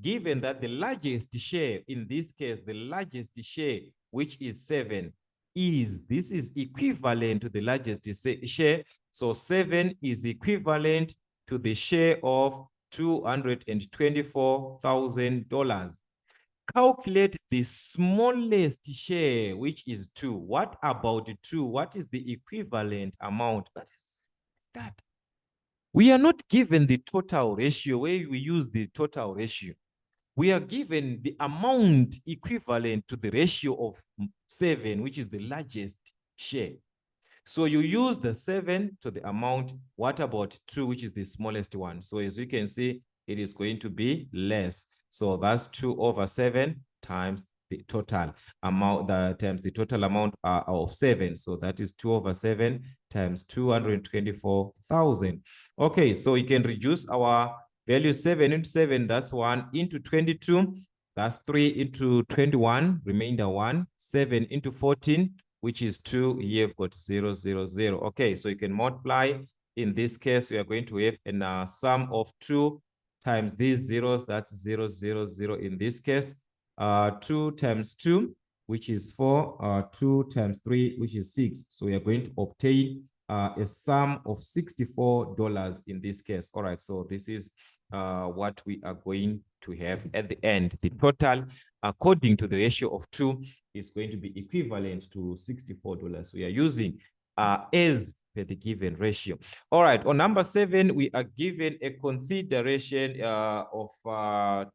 given that the largest share, in this case, the largest share, which is 7, this is equivalent to the largest share. So 7 is equivalent to the share of $224,000. Calculate the smallest share, which is 2. What about 2? What is the equivalent amount? That is that. We are not given the total ratio where we use the total ratio. We are given the amount equivalent to the ratio of 7, which is the largest share. So you use the 7 to the amount. What about 2, which is the smallest one? So as you can see, it is going to be less. So that's 2 over 7 times the total amount, times the total amount of 7. So that is 2 over 7 times 224,000. Okay, so you can reduce our value. 7 into 7, that's 1, into 22, that's 3, into 21, remainder 1, 7 into 14, which is 2, here you've got 0, 0, 0. Okay, so you can multiply. In this case, we are going to have a sum of 2 times these zeros, that's 0, 0, 0 in this case. 2 times 2, which is 4, 2 times 3, which is 6. So we are going to obtain a sum of $64 in this case. All right, so this is what we are going to have at the end. The total, according to the ratio of 2, is going to be equivalent to $64. We are using as per the given ratio. All right, on number 7, we are given a consideration of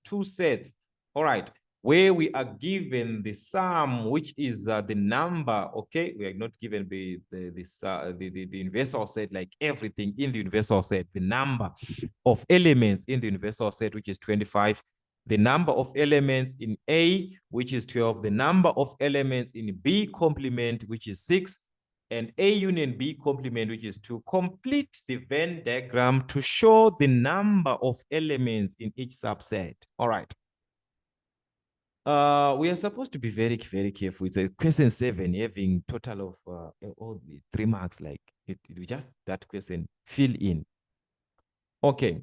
2 sets. All right, where we are given the sum, which is the number. Okay, we are not given the universal set, like everything in the universal set, the number of elements in the universal set, which is 25, the number of elements in A, which is 12, the number of elements in B complement, which is 6, and A union B complement, which is 2. Complete the Venn diagram to show the number of elements in each subset. All right. We are supposed to be very, very careful. It's a question 7 having total of all the 3 marks. Like it just that question fill in. Okay.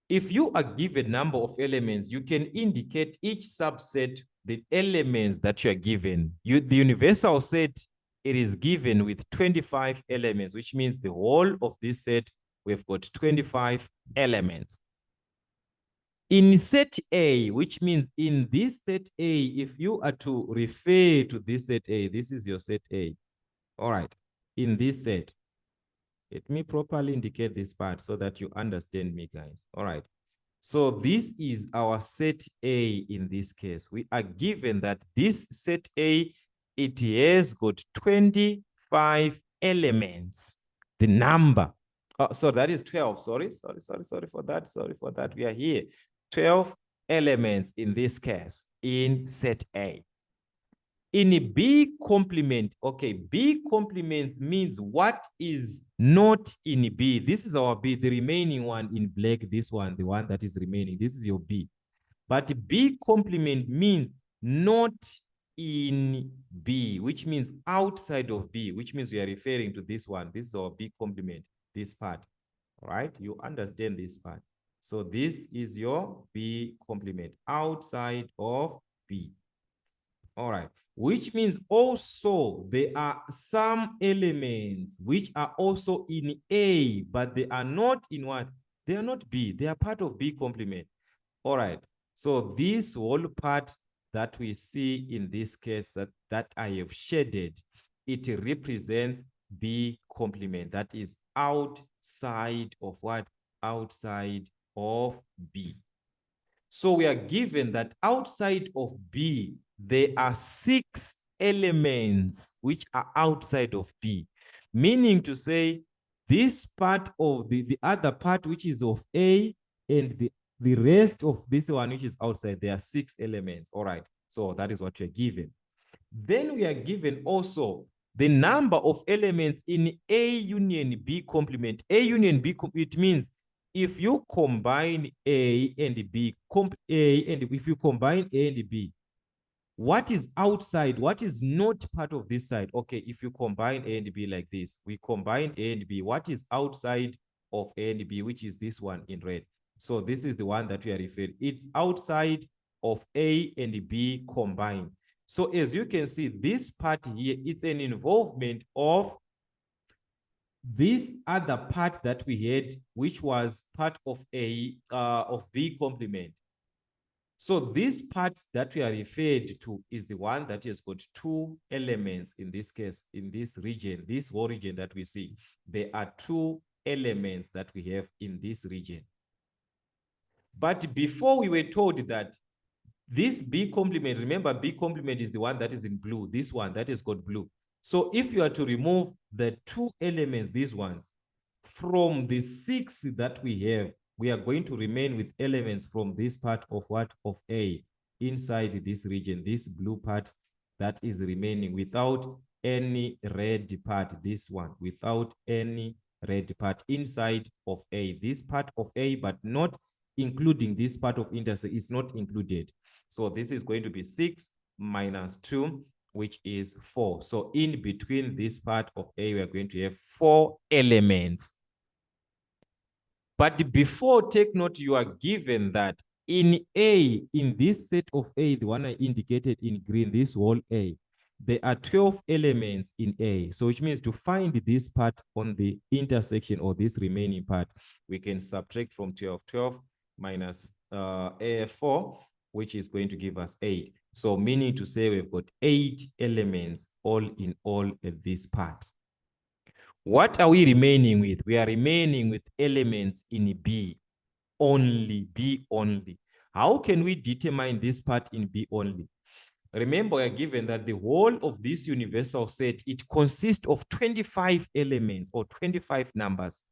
If you are given number of elements, you can indicate each subset the elements that you are given. The universal set, it is given with 25 elements, which means the whole of this set, we've got 25 elements. In set A, which means in this set A, if you are to refer to this set A, this is your set A. All right. In this set, let me properly indicate this part so that you understand me, guys. All right. So this is our set A in this case. We are given that this set A, it has got 25 elements. The number. Oh, so that is 12. Sorry for that. Sorry for that. We are here. 12 elements in this case in set A. In B complement, okay, B complements means what is not in B. This is our B, the remaining one in black, this one, the one that is remaining. This is your B. But B complement means not in B, which means outside of B, which means we are referring to this one. This is our B complement, this part. All right, you understand this part. So this is your B complement, outside of B. All right, which means also there are some elements which are also in A, but they are not in what? They are not B. They are part of B complement. All right, so this whole part that we see in this case that I have shaded, it represents B complement. That is outside of what? Outside of B. So we are given that outside of B, there are 6 elements which are outside of B, meaning to say this part of the other part which is of A and the rest of this one which is outside, there are 6 elements. All right, so that is what you're given. Then we are given also the number of elements in A union B complement. A union B, it means if you combine A and B, if you combine A and B, what is outside, what is not part of this side? Okay, if you combine A and B like this, we combine A and B, what is outside of A and B, which is this one in red. So this is the one that we are referring. It's outside of A and B combined. So as you can see, this part here, it's an involvement of this other part that we had, which was part of B complement. So this part that we are referred to is the one that has got 2 elements in this case, in this region, this whole region that we see. There are 2 elements that we have in this region. But before we were told that this B complement, remember B complement is the one that is in blue, this one that has got blue. So if you are to remove the 2 elements, these ones, from the 6 that we have, we are going to remain with elements from this part of what? Of A, inside this region, this blue part that is remaining without any red part, this one, without any red part inside of A. This part of A, but not including this part of intercept, is not included. So this is going to be 6 minus 2, which is 4. So in between this part of A, we are going to have 4 elements. But before, take note, you are given that in A, in this set of A, the one I indicated in green, this whole A, there are 12 elements in A. So which means to find this part on the intersection or this remaining part, we can subtract from 12. 12 minus 4, which is going to give us 8. So meaning to say we've got 8 elements all in all at this part. What are we remaining with? We are remaining with elements in B only, B only. How can we determine this part in B only? Remember, we are given that the whole of this universal set, it consists of 25 elements or 25 numbers.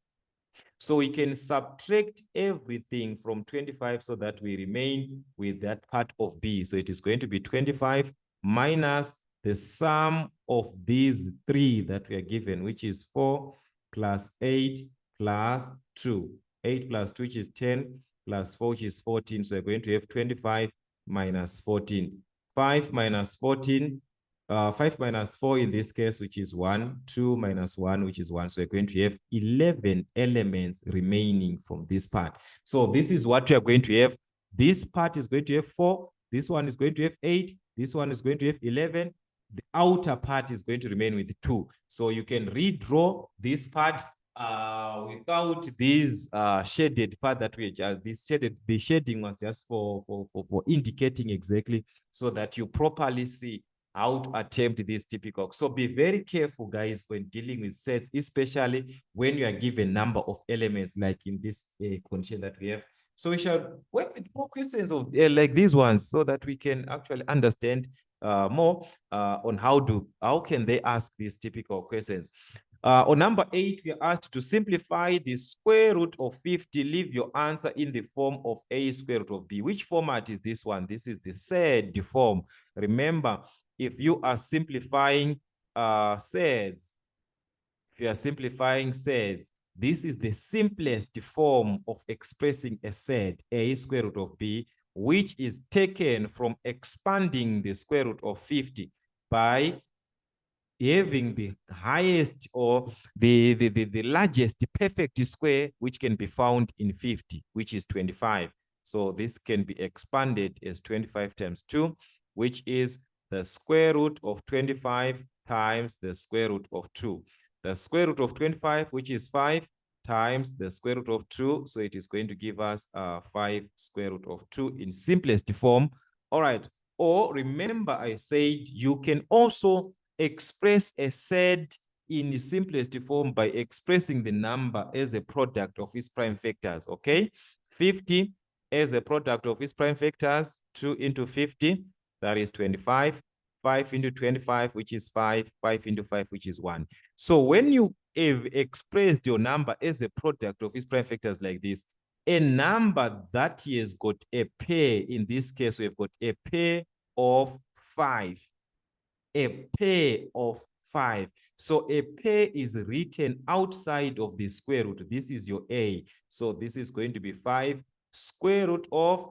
So we can subtract everything from 25 so that we remain with that part of B. So it is going to be 25 minus the sum of these 3 that we are given, which is 4 plus 8 plus 2. 8 plus 2, which is 10, plus 4, which is 14. So we're going to have 25 minus 14. 5 minus 14, 5 minus 4 in this case, which is 1, 2 minus 1, which is 1. So we're going to have 11 elements remaining from this part. So this is what we are going to have. This part is going to have 4. This one is going to have 8. This one is going to have 11. The outer part is going to remain with 2. So you can redraw this part without this shaded part that we just, the shading was just for indicating exactly so that you properly see how to attempt this typical. So be very careful, guys, when dealing with sets, especially when you are given number of elements like in this condition that we have. So we shall work with more questions of like these ones so that we can actually understand more on how can they ask these typical questions. On number 8, we are asked to simplify the square root of 50. Leave your answer in the form of a square root of b. Which format is this one? This is the said form. Remember, if you are simplifying sets, this is the simplest form of expressing a set, a square root of b, which is taken from expanding the square root of 50 by having the highest or the largest perfect square which can be found in 50, which is 25. So this can be expanded as 25 times 2, which is the square root of 25 times the square root of 2. The square root of 25, which is 5, times the square root of 2. So it is going to give us 5 square root of 2 in simplest form. All right. Or remember, I said you can also express a set in the simplest form by expressing the number as a product of its prime factors, okay? 50 as a product of its prime factors, 2 into 50, that is 25. 5 into 25, which is 5. 5 into 5, which is 1. So when you have expressed your number as a product of its prime factors like this, a number that has got a pair, in this case, we've got a pair of 5. A pair of 5. So a pair is written outside of the square root. This is your A. So this is going to be 5. Square root of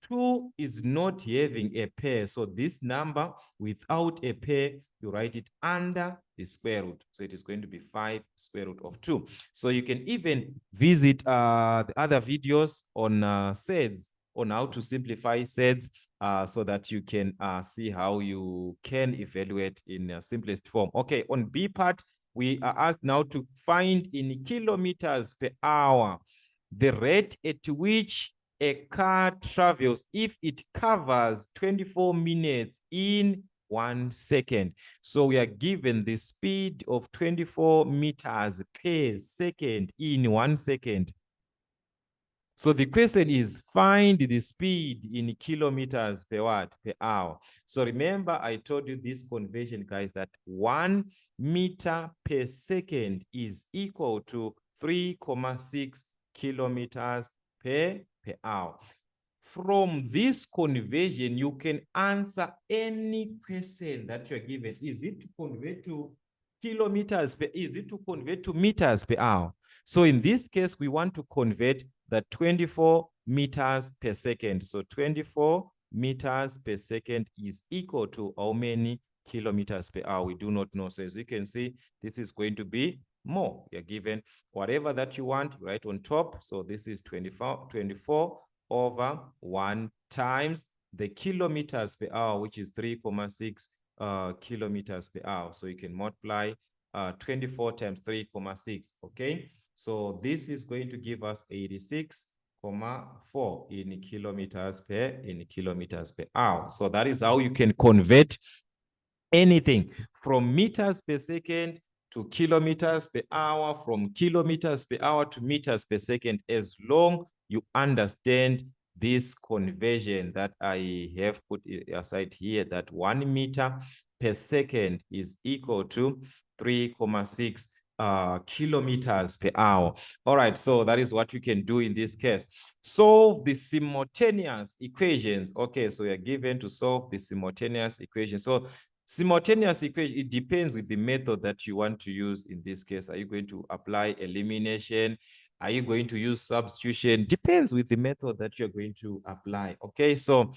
2 is not having a pair. So this number without a pair, you write it under the square root. So it is going to be 5 square root of 2. So you can even visit the other videos on sets, on how to simplify sets, so that you can see how you can evaluate in simplest form. Okay, on B part, we are asked now to find in kilometers per hour the rate at which a car travels if it covers 24 minutes in 1 second. So we are given the speed of 24 meters per second in 1 second. So the question is, find the speed in kilometers per what? Per hour. So remember, I told you this conversion, guys, that 1 meter per second is equal to 3,6 kilometers per hour. From this conversion, you can answer any question that you're given. Is it to convert to kilometers per, is it to convert to meters per hour? So in this case, we want to convert the 24 meters per second. So 24 meters per second is equal to how many kilometers per hour? We do not know. So as you can see, this is going to be more. You're given whatever that you want right on top. So this is 24 over 1 times the kilometers per hour, which is 3,6 kilometers per hour. So you can multiply 24 times 3,6. Okay, so this is going to give us 86,4 in kilometers per hour. So that is how you can convert anything from meters per second to kilometers per hour, from kilometers per hour to meters per second, as long you understand this conversion that I have put aside here, that 1 meter per second is equal to 3,6 kilometers per hour. All right, so that is what you can do in this case. Solve the simultaneous equations. Okay, so you're given to solve the simultaneous equation. So simultaneous equation, it depends with the method that you want to use in this case. Are you going to apply elimination? Are you going to use substitution? Depends with the method that you're going to apply. Okay, so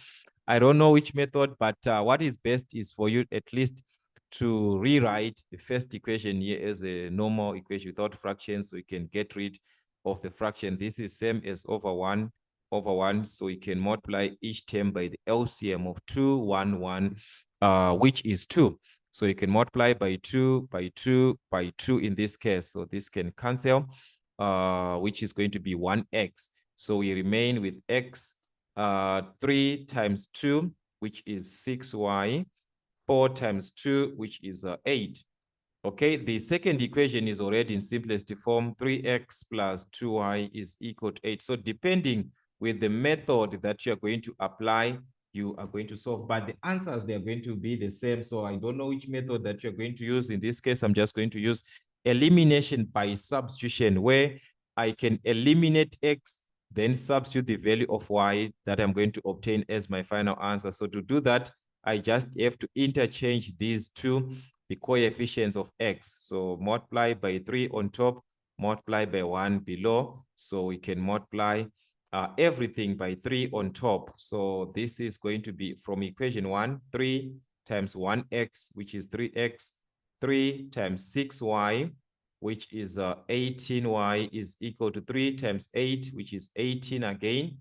I don't know which method, but what is best is for you at least to rewrite the first equation here as a normal equation without fractions, so you can get rid of the fraction. This is same as over 1 over 1, so you can multiply each term by the LCM of 2, 1, 1, which is 2. So you can multiply by 2, by 2, by 2 in this case. So this can cancel, which is going to be 1x. So we remain with x, 3 times 2, which is 6y, 4 times 2, which is 8. Okay, the second equation is already in simplest form. 3x plus 2y is equal to 8. So depending with the method that you are going to apply, you are going to solve, but the answers, they are going to be the same. So I don't know which method that you're going to use. In this case, I'm just going to use elimination by substitution, where I can eliminate x, then substitute the value of y that I'm going to obtain as my final answer. So to do that, I just have to interchange these two, the coefficients of x. So multiply by 3 on top, multiply by 1 below. So we can multiply everything by 3 on top. So this is going to be from equation 1, 3 times 1x, which is 3x, 3 times 6y, which is 18y, is equal to 3 times 8, which is 18 again.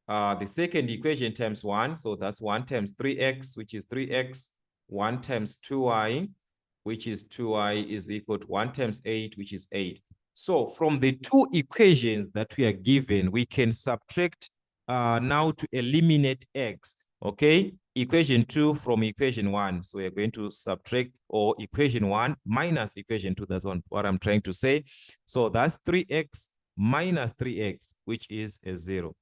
The second equation times 1, so that's 1 times 3x, which is 3x, 1 times 2y, which is 2y, is equal to 1 times 8, which is 8. So from the two equations that we are given, we can subtract now to eliminate x, okay? Equation 2 from equation 1. So we are going to subtract, or equation 1 minus equation 2. That's what I'm trying to say. So that's 3x minus 3x, which is a 0.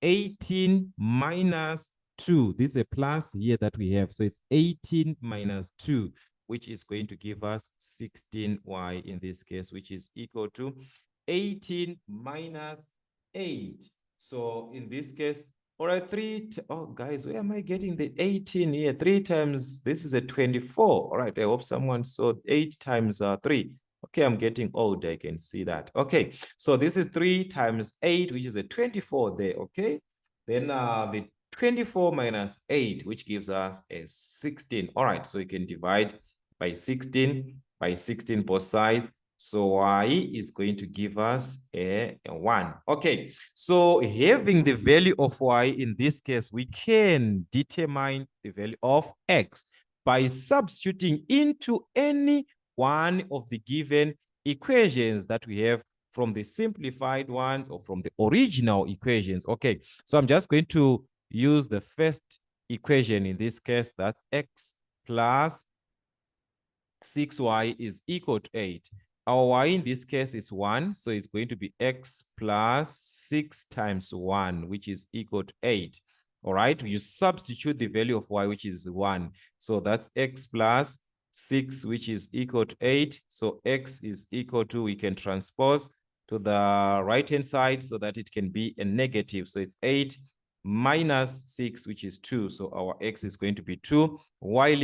18 minus 2. This is a plus here that we have. So it's 18 minus 2, which is going to give us 16y in this case, which is equal to 18 minus 8. So in this case, all right, oh guys, where am I getting the 18 here? 3 times, this is a 24. All right, I hope someone saw 8 times 3. Okay, I'm getting old, I can see that. Okay, so this is 3 times 8, which is a 24 there, okay? Then the 24 minus 8, which gives us a 16. All right, so you can divide by 16 both sides. So y is going to give us a 1. Okay, so having the value of y in this case, we can determine the value of x by substituting into any one of the given equations that we have from the simplified ones or from the original equations. Okay, so I'm just going to use the first equation in this case. That's x plus 6y is equal to 8. Our y in this case is 1, so it's going to be x plus 6 times 1, which is equal to 8. All right, you substitute the value of y, which is 1. So that's x plus 6, which is equal to 8. So x is equal to, we can transpose to the right-hand side so that it can be a negative. So it's 8 minus 6, which is 2. So our x is going to be 2, while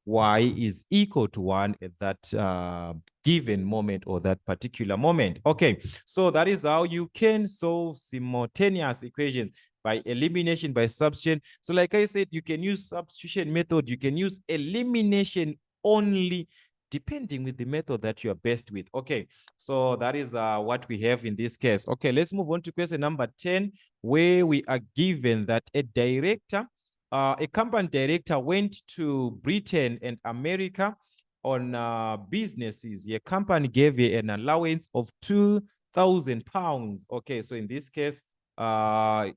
y is equal to 1 at that given moment, or that particular moment. Okay, so that is how you can solve simultaneous equations, by elimination, by substitution. So like I said, you can use substitution method, you can use elimination only, depending with the method that you are best with. Okay, so that is what we have in this case. Okay, let's move on to question number 10, where we are given that a director a company director went to Britain and America on businesses. Your company gave you an allowance of £2,000. Okay, so in this case, the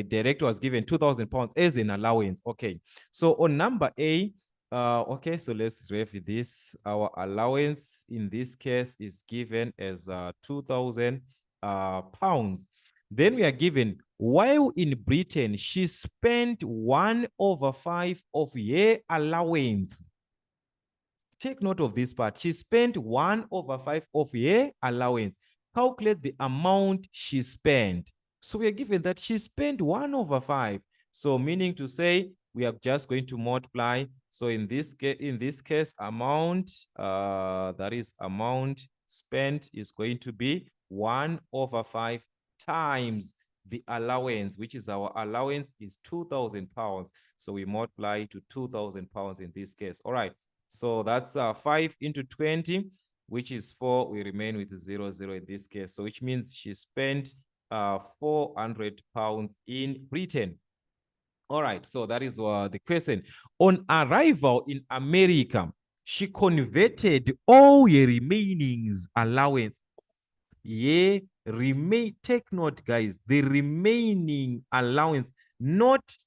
director was given £2,000 as an allowance. Okay, so on number A, okay, so let's review this. Our allowance in this case is given as £2,000 pounds. Then we are given, while in Britain, she spent 1/5 of her allowance. Take note of this part. She spent 1/5 of her allowance. Calculate the amount she spent. So we are given that she spent 1/5. So meaning to say, we are just going to multiply. So in this case, amount, that is amount spent is going to be 1/5 times the allowance, which is our allowance is £2,000. So we multiply to £2,000 in this case. All right. So that's 5 into 20, which is 4. We remain with 0, 0 in this case. So which means she spent £400 in Britain. All right, so that is the question. On arrival in America, she converted all her remaining allowance. Yeah, take note, guys, the remaining allowance, not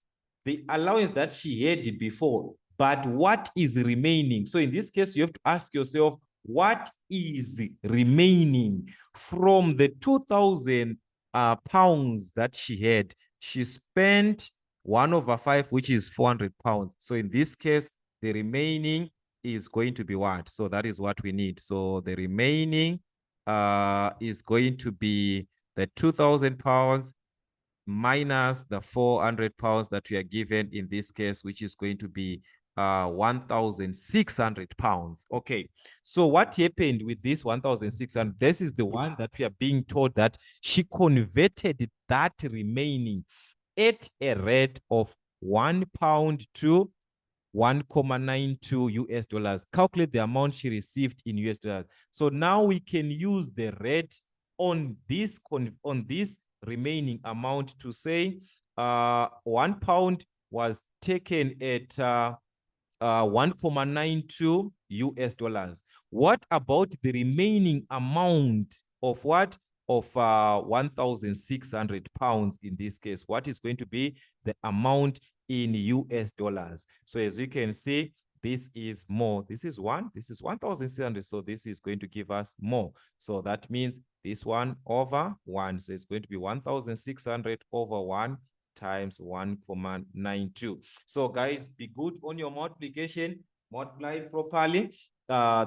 the allowance that she had before, but what is remaining. So in this case, you have to ask yourself, what is remaining from the £2,000 pounds that she had? She spent 1/5, which is £400. So in this case, the remaining is going to be what? So that is what we need. So the remaining is going to be the £2,000 minus the £400 that we are given in this case, which is going to be £1,600. Okay, so what happened with this 1,600? This is the one that we are being told that she converted that remaining at a rate of £1 to 1.92 US dollars. Calculate the amount she received in US dollars. So now we can use the rate on this remaining amount to say £1 was taken at 1.92 US dollars. What about the remaining amount of what? Of £1,600 in this case? What is going to be the amount in US dollars? So as you can see, this is more. This is 1,600. So this is going to give us more. So that means this 1 over 1. So it's going to be 1,600 over 1 times 1.92. So guys, be good on your multiplication. Multiply properly.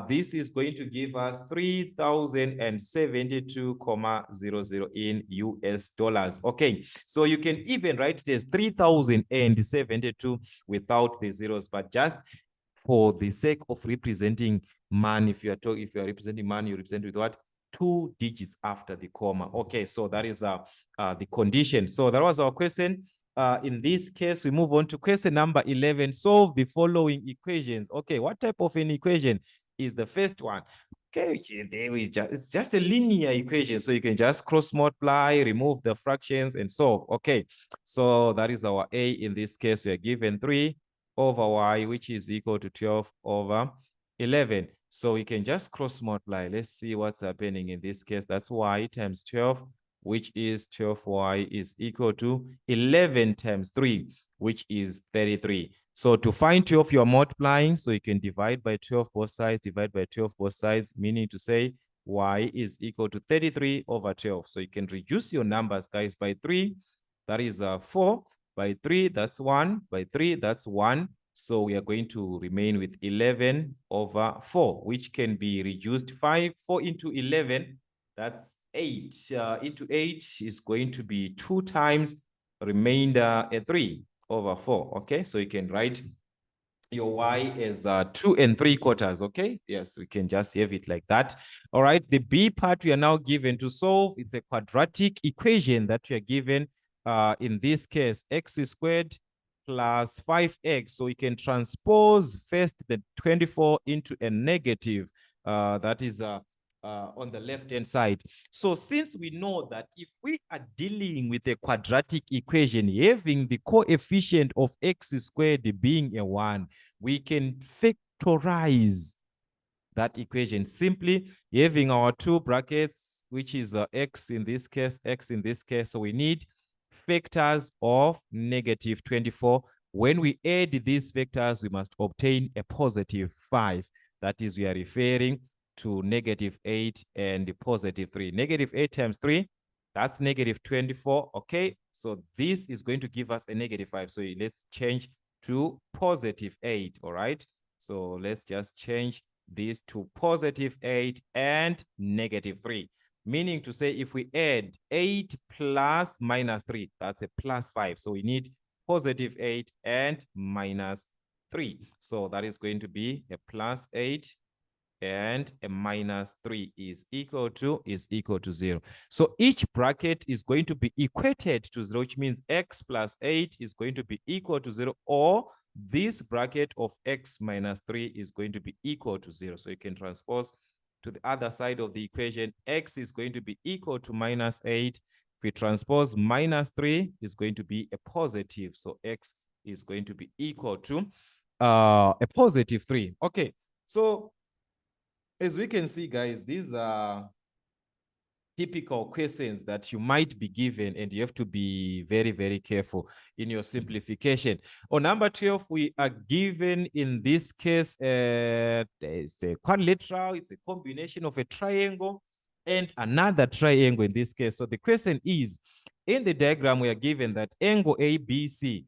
This is going to give us 3,072.00 in US dollars. Okay, so you can even write it as 3,072 without the zeros, but just for the sake of representing man, if you are representing man, you represent with what? 2 digits after the comma. Okay, so that is the condition. So that was our question. In this case, we move on to question number 11. Solve the following equations. Okay, what type of an equation is the first one? Okay, it's just a linear equation. So you can just cross multiply, remove the fractions, and solve. Okay, so that is our A. In this case, we are given 3 over y, which is equal to 12 over 11. So we can just cross multiply. Let's see what's happening in this case. That's y times 12, which is 12y is equal to 11 times 3, which is 33. So to find 12, you're multiplying. So you can divide by 12 both sides, divide by 12 both sides, meaning to say y is equal to 33 over 12. So you can reduce your numbers, guys, by 3. That is 4. By 3, that's 1. By 3, that's 1. So we are going to remain with 11 over 4, which can be reduced 4 into 11. That's 8. Into 8 is going to be 2 times remainder 3 over 4. Okay, so you can write your y as 2 3/4. Okay, yes, we can just have it like that. All right, the B part we are now given to solve. It's a quadratic equation that we are given. In this case, x squared plus 5x. So we can transpose first the 24 into a negative. That is on the left-hand side. So since we know that if we are dealing with a quadratic equation, having the coefficient of x squared being a 1, we can factorize that equation simply having our two brackets, which is x in this case, x in this case. So we need factors of -24. When we add these vectors, we must obtain a +5. That is, we are referring to -8 and +3. -8 times 3, that's -24. Okay, so this is going to give us a -5. So let's change to +8. All right, so let's just change this to +8 and -3. Meaning to say, if we add 8 plus -3, that's a +5. So we need +8 and -3. So that is going to be a +8 and a -3 is equal to 0. So each bracket is going to be equated to 0, which means x plus 8 is going to be equal to 0, or this bracket of x minus 3 is going to be equal to 0. So you can transpose to the other side of the equation. X is going to be equal to -8. If we transpose -3, is going to be a positive. So x is going to be equal to a +3. Okay, so as we can see, guys, these are typical questions that you might be given, and you have to be very, very careful in your simplification. On number 12, we are given, in this case, it's a quadrilateral. It's a combination of a triangle and another triangle in this case. So the question is, in the diagram, we are given that angle ABC,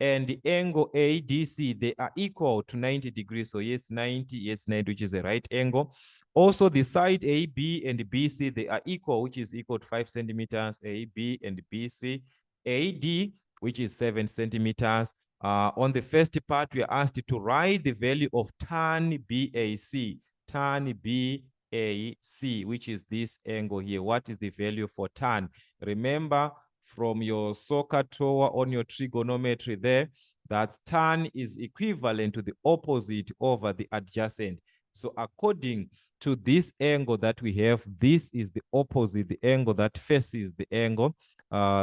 and the angle ADC, they are equal to 90 degrees. So yes, 90, which is a right angle. Also, the side AB and BC, they are equal, which is equal to 5 centimeters, AB and BC. AD, which is 7 centimeters. On the first part, we are asked to write the value of tan BAC. Tan BAC, which is this angle here. What is the value for tan? Remember, from your soccer tour on your trigonometry there, that tan is equivalent to the opposite over the adjacent. So according to this angle that we have, this is the opposite, the angle that faces the angle.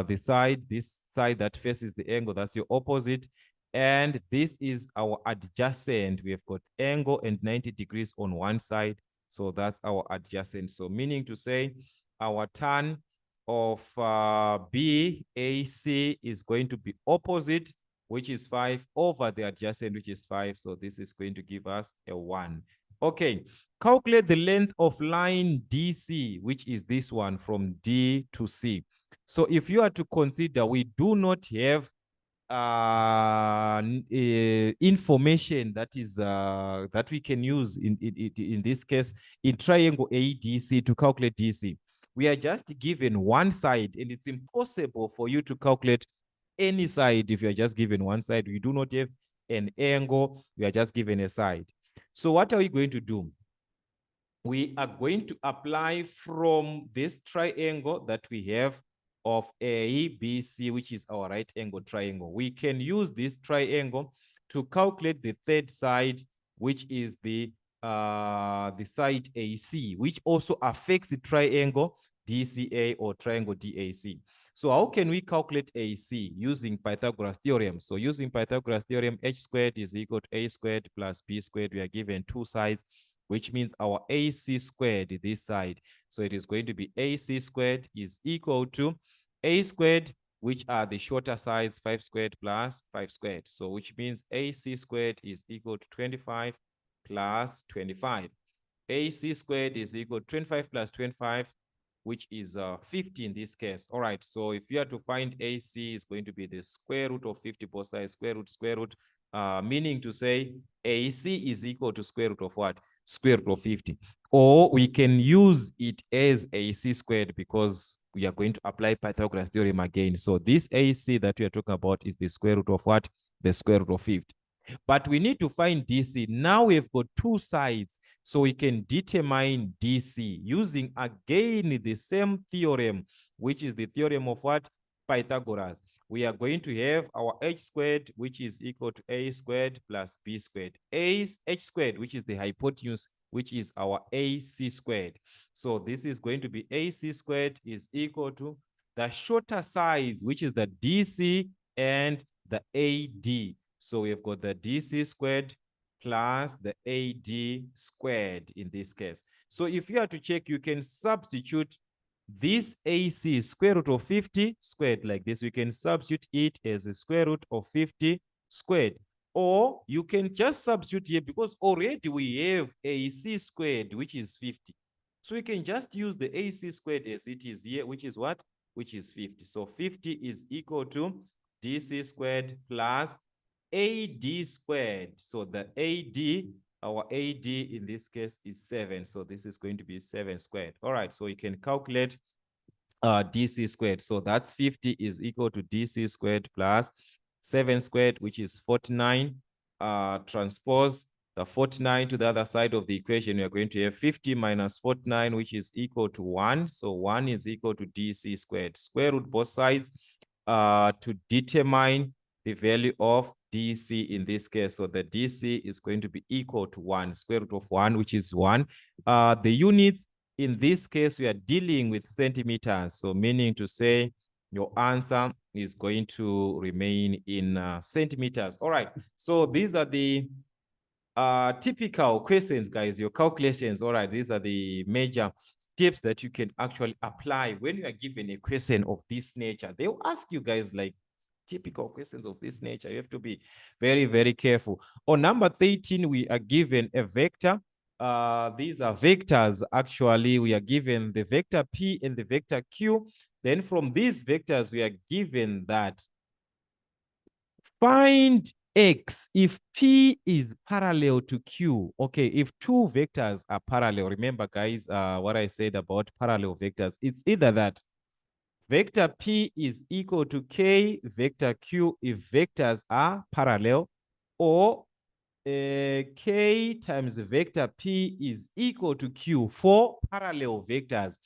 This side that faces the angle, that's your opposite. And this is our adjacent. We have got angle and 90 degrees on one side. So that's our adjacent. So meaning to say, our tan of BAC is going to be opposite, which is 5, over the adjacent, which is 5. So this is going to give us a 1. Okay, calculate the length of line DC, which is this one from D to C. So if you are to consider, we do not have information that is that we can use in this case in triangle ADC to calculate DC. We are just given one side, and it's impossible for you to calculate any side if you are just given one side. We do not have an angle, we are just given a side. So what are we going to do? We are going to apply from this triangle that we have of ABC, which is our right angle triangle. We can use this triangle to calculate the third side, which is the side AC, which also affects the triangle DCA or triangle DAC. So how can we calculate AC? Using Pythagoras theorem. So using Pythagoras theorem, h squared is equal to a squared plus b squared. We are given two sides, which means our AC squared, this side. So it is going to be AC squared is equal to a squared, which are the shorter sides, 5 squared plus 5 squared. So which means AC squared is equal to 25 plus 25. AC squared is equal to 25 plus 25, which is 50 in this case. All right, so if you are to find AC, is going to be the square root of 50 both sides, square root, meaning to say AC is equal to square root of what? Square root of 50. Or we can use it as AC squared because we are going to apply Pythagoras theorem again. So this AC that we are talking about is the square root of what? The square root of 50. But we need to find DC. Now we've got two sides, so we can determine DC using again the same theorem, which is the theorem of what? Pythagoras, we are going to have our h squared, which is equal to a squared plus b squared. H squared, which is the hypotenuse, which is our ac squared. So this is going to be ac squared is equal to the shorter sides, which is the DC and the AD. So we have got the DC squared plus the AD squared in this case. So if you are to check, you can substitute this AC square root of 50 squared like this. We can substitute it as a square root of 50 squared. Or you can just substitute here because already we have AC squared, which is 50. So we can just use the AC squared as it is here, which is what? Which is 50. So 50 is equal to DC squared plus AD squared. So the AD, our AD in this case is 7. So this is going to be 7 squared. All right, so you can calculate DC squared. So that's 50 is equal to DC squared plus 7 squared, which is 49. Transpose the 49 to the other side of the equation. We are going to have 50 minus 49, which is equal to 1. So 1 is equal to DC squared. Square root both sides to determine the value of DC in this case. So the DC is going to be equal to 1, square root of 1, which is 1. The units in this case, we are dealing with centimeters. So meaning to say your answer is going to remain in centimeters. All right. So these are the typical questions, guys, your calculations. All right. These are the major steps that you can actually apply when you are given a question of this nature. They will ask you guys like typical questions of this nature. You have to be very, very careful. On number 13, we are given a vector. These are vectors. Actually, we are given the vector P and the vector Q. Then from these vectors, we are given that find X if P is parallel to Q. Okay, if two vectors are parallel, remember guys, what I said about parallel vectors, it's either that vector P is equal to K vector Q if vectors are parallel, or K times vector P is equal to Q for parallel vectors.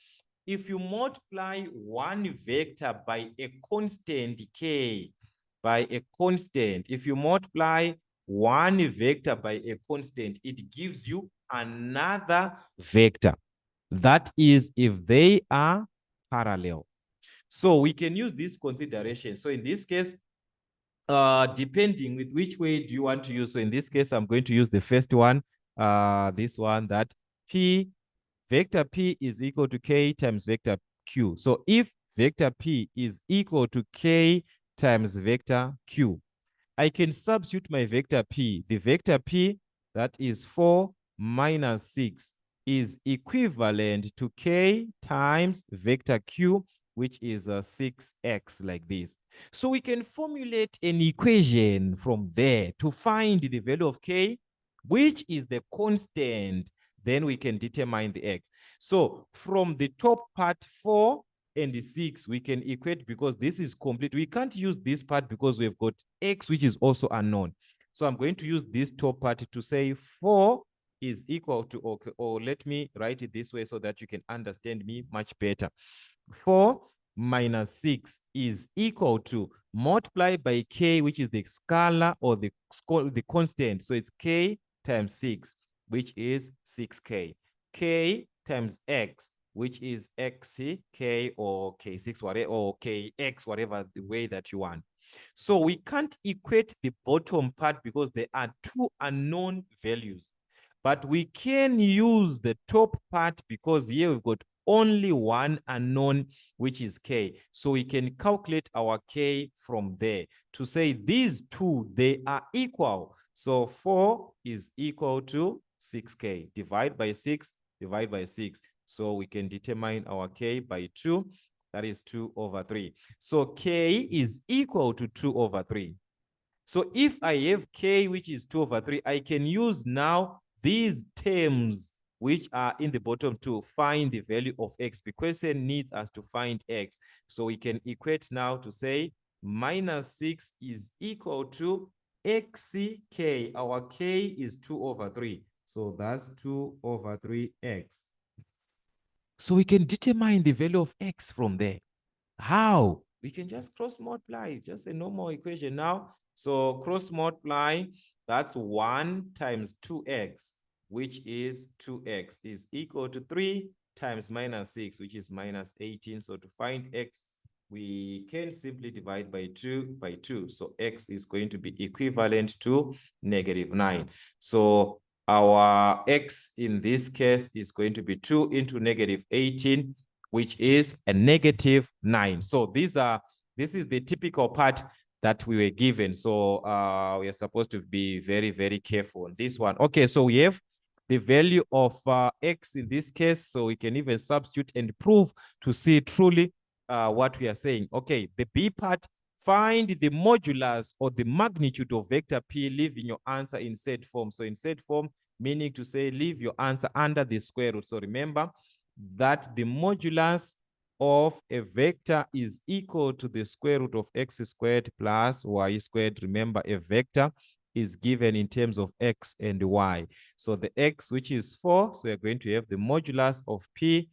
If you multiply one vector by a constant K, if you multiply one vector by a constant, it gives you another vector. That is if they are parallel. So we can use this consideration. So in this case, depending with which way do you want to use. So in this case, I'm going to use the first one, this one, that P, vector P is equal to K times vector Q. So if vector P is equal to K times vector Q, I can substitute my vector P. The vector P, that is 4 minus 6, is equivalent to K times vector Q, which is 6x like this. So we can formulate an equation from there to find the value of K, which is the constant. Then we can determine the X. So from the top part 4 and the 6, we can equate because this is complete. We can't use this part because we've got X, which is also unknown. So I'm going to use this top part to say 4 is equal to, okay, or let me write it this way so that you can understand me much better. 4 minus 6 is equal to multiply by K, which is the scalar or the constant. So it's K times 6, which is 6K. K times X, which is XK or K6, whatever, or KX, whatever the way that you want. So we can't equate the bottom part because there are two unknown values. But we can use the top part because here we've got only one unknown, which is K. So we can calculate our K from there to say these two, they are equal. So 4 is equal to 6K. Divide by 6, divide by 6. So we can determine our K by 2. That is 2 over 3. So K is equal to 2 over 3. So if I have K, which is 2 over 3, I can use now these terms which are in the bottom to find the value of X. The question needs us to find X. So we can equate now to say minus 6 is equal to XK. Our K is 2 over 3. So that's 2 over 3X. So we can determine the value of X from there. How? we can just cross multiply, just a normal equation now. So cross multiply, that's 1 times 2x, which is 2x, is equal to 3 times minus 6, which is minus 18. So to find x, we can simply divide by 2 by 2. So x is going to be equivalent to -9. So our x in this case is going to be 2 into -18, which is a -9. So this is the typical part that we were given. So we are supposed to be very, very careful on this one. Okay, so we have the value of x in this case. So we can even substitute and prove to see truly what we are saying. Okay, the B part, find the modulus or the magnitude of vector P, leaving your answer in set form. So in set form, meaning to say leave your answer under the square root. So remember that the modulus of a vector is equal to the square root of x squared plus y squared. Remember, a vector is given in terms of x and y. So the x, which is 4, so we're going to have the modulus of P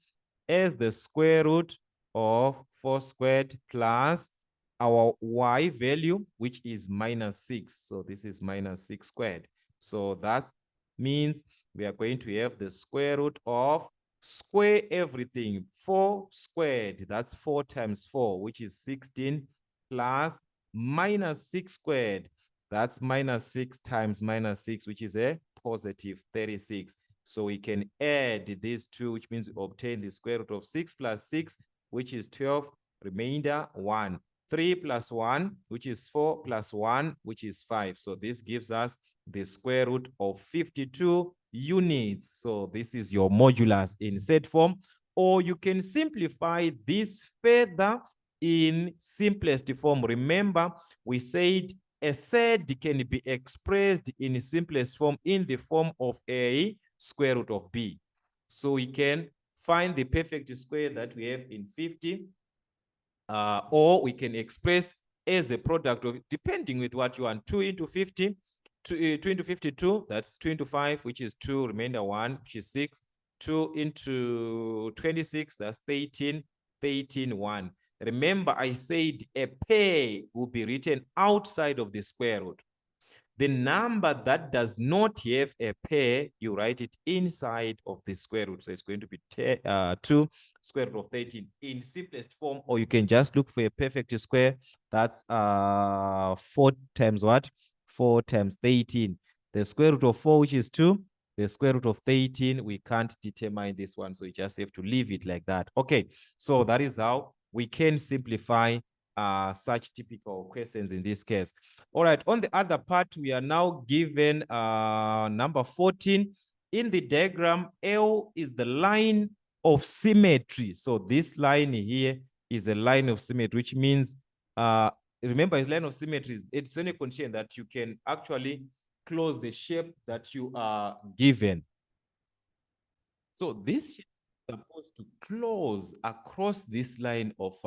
as the square root of 4 squared plus our y value, which is -6. So this is -6 squared. So that means we are going to have the square root of square everything, 4 squared, that's 4 times 4, which is 16, plus -6 squared, that's -6 times -6, which is a positive 36. So we can add these two, which means we obtain the square root of 6 plus 6, which is 12, remainder 1. 3 plus 1, which is 4, plus 1, which is 5. So this gives us the square root of 52 units. So this is your modulus in set form. Or you can simplify this further in simplest form. Remember, we said a set can be expressed in simplest form in the form of a square root of b. So we can find the perfect square that we have in 50, or we can express as a product of, depending with what you want, 2 into 50, 2 into 52, that's 2 into 5, which is 2, remainder 1, which is 6, 2 into 26, that's 13, 13, 1. Remember, I said a pair will be written outside of the square root. The number that does not have a pair, you write it inside of the square root. So it's going to be 2 square root of 13 in simplest form, or you can just look for a perfect square. That's 4 times what? 4 times 13. The square root of 4, which is 2. The square root of 13, we can't determine this one, so you just have to leave it like that. Okay, so that is how we can simplify such typical questions in this case. All right, on the other part, we are now given number 14. In the diagram, L is the line of symmetry. So this line here is a line of symmetry, which means, remember, it's line of symmetry. It's only condition that you can actually close the shape that you are given. So this is supposed to close across this line of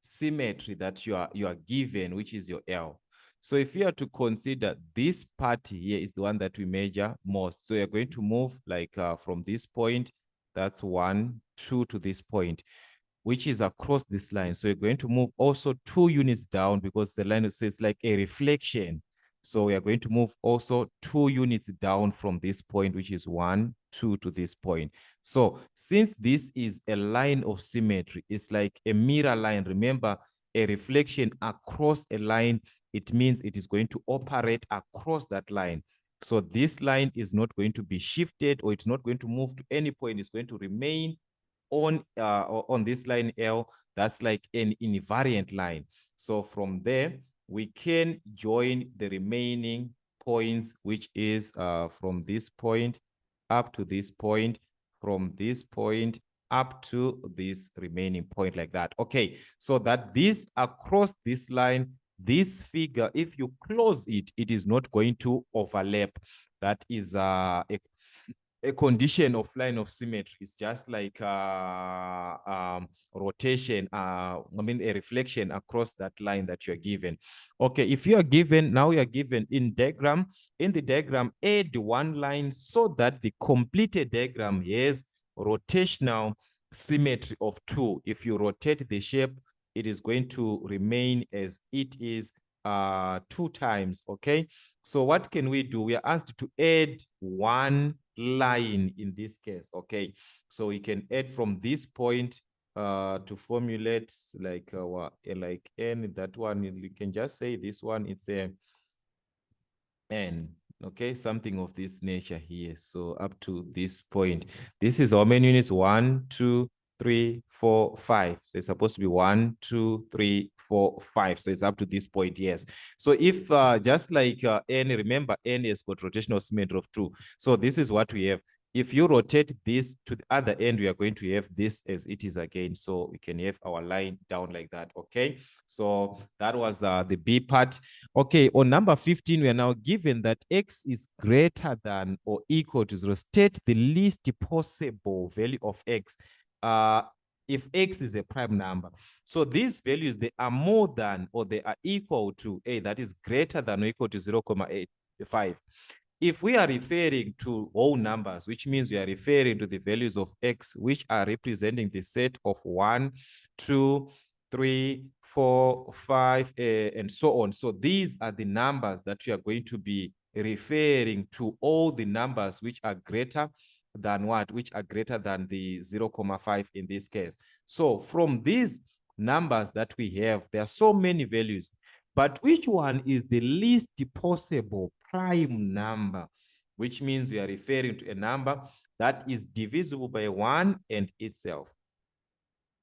symmetry that you are given, which is your L. So if you are to consider this part here is the one that we measure most. So you're going to move like from this point, that's 1, 2 to this point, which is across this line. So you're going to move also 2 units down because the line says like a reflection. So we are going to move also 2 units down from this point, which is 1, 2 to this point. So since this is a line of symmetry, it's like a mirror line. Remember, a reflection across a line, it means it is going to operate across that line. So this line is not going to be shifted, or it's not going to move to any point. It's going to remain on this line L. That's like an invariant line. So from there, we can join the remaining points, which is from this point up to this point, from this point up to this remaining point, like that. Okay, so that this across this line, this figure, if you close it, it is not going to overlap. That is a condition of line of symmetry. Is just like rotation, I mean a reflection across that line that you're given. Okay, if you are given, now you are given in diagram, in the diagram, add one line so that the completed diagram has rotational symmetry of 2. If you rotate the shape, it is going to remain as it is 2 times, okay? So what can we do? We are asked to add one line in this case, okay? So we can add from this point to formulate like our like n, that one, you can just say this one, it's a n, okay, something of this nature here. So up to this point, this is how many units? 1, 2, 3, 4, 5. So it's supposed to be 1, 2, 3, 4, 5. So it's up to this point, yes. So if just like n, remember n has got rotational symmetry of 2. So this is what we have. If you rotate this to the other end, we are going to have this as it is again. So we can have our line down like that, okay? So that was the B part. Okay, on number 15, we are now given that x is greater than or equal to 0. State the least possible value of x if x is a prime number. So these values, they are more than or they are equal to a, that is greater than or equal to 0.85. If we are referring to whole numbers, which means we are referring to the values of x, which are representing the set of 1, 2, 3, 4, 5, and so on. So these are the numbers that we are going to be referring to, all the numbers which are greater than what? Which are greater than the 0.5 in this case. So from these numbers that we have, there are so many values. But which one is the least possible prime number? Which means we are referring to a number that is divisible by 1 and itself.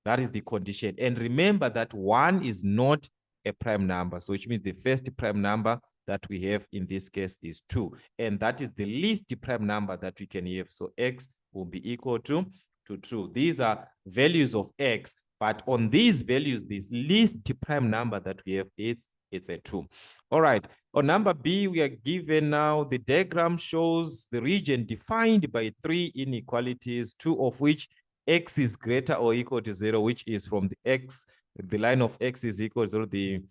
That is the condition. And remember that 1 is not a prime number. So which means the first prime number that we have in this case is 2. And that is the least prime number that we can have. So x will be equal to 2. These are values of x. But on these values, this least prime number that we have, it's a 2. All right. On number B, we are given now the diagram shows the region defined by 3 inequalities, 2 of which x is greater or equal to 0, which is from the x, the line of x is equal to 0, the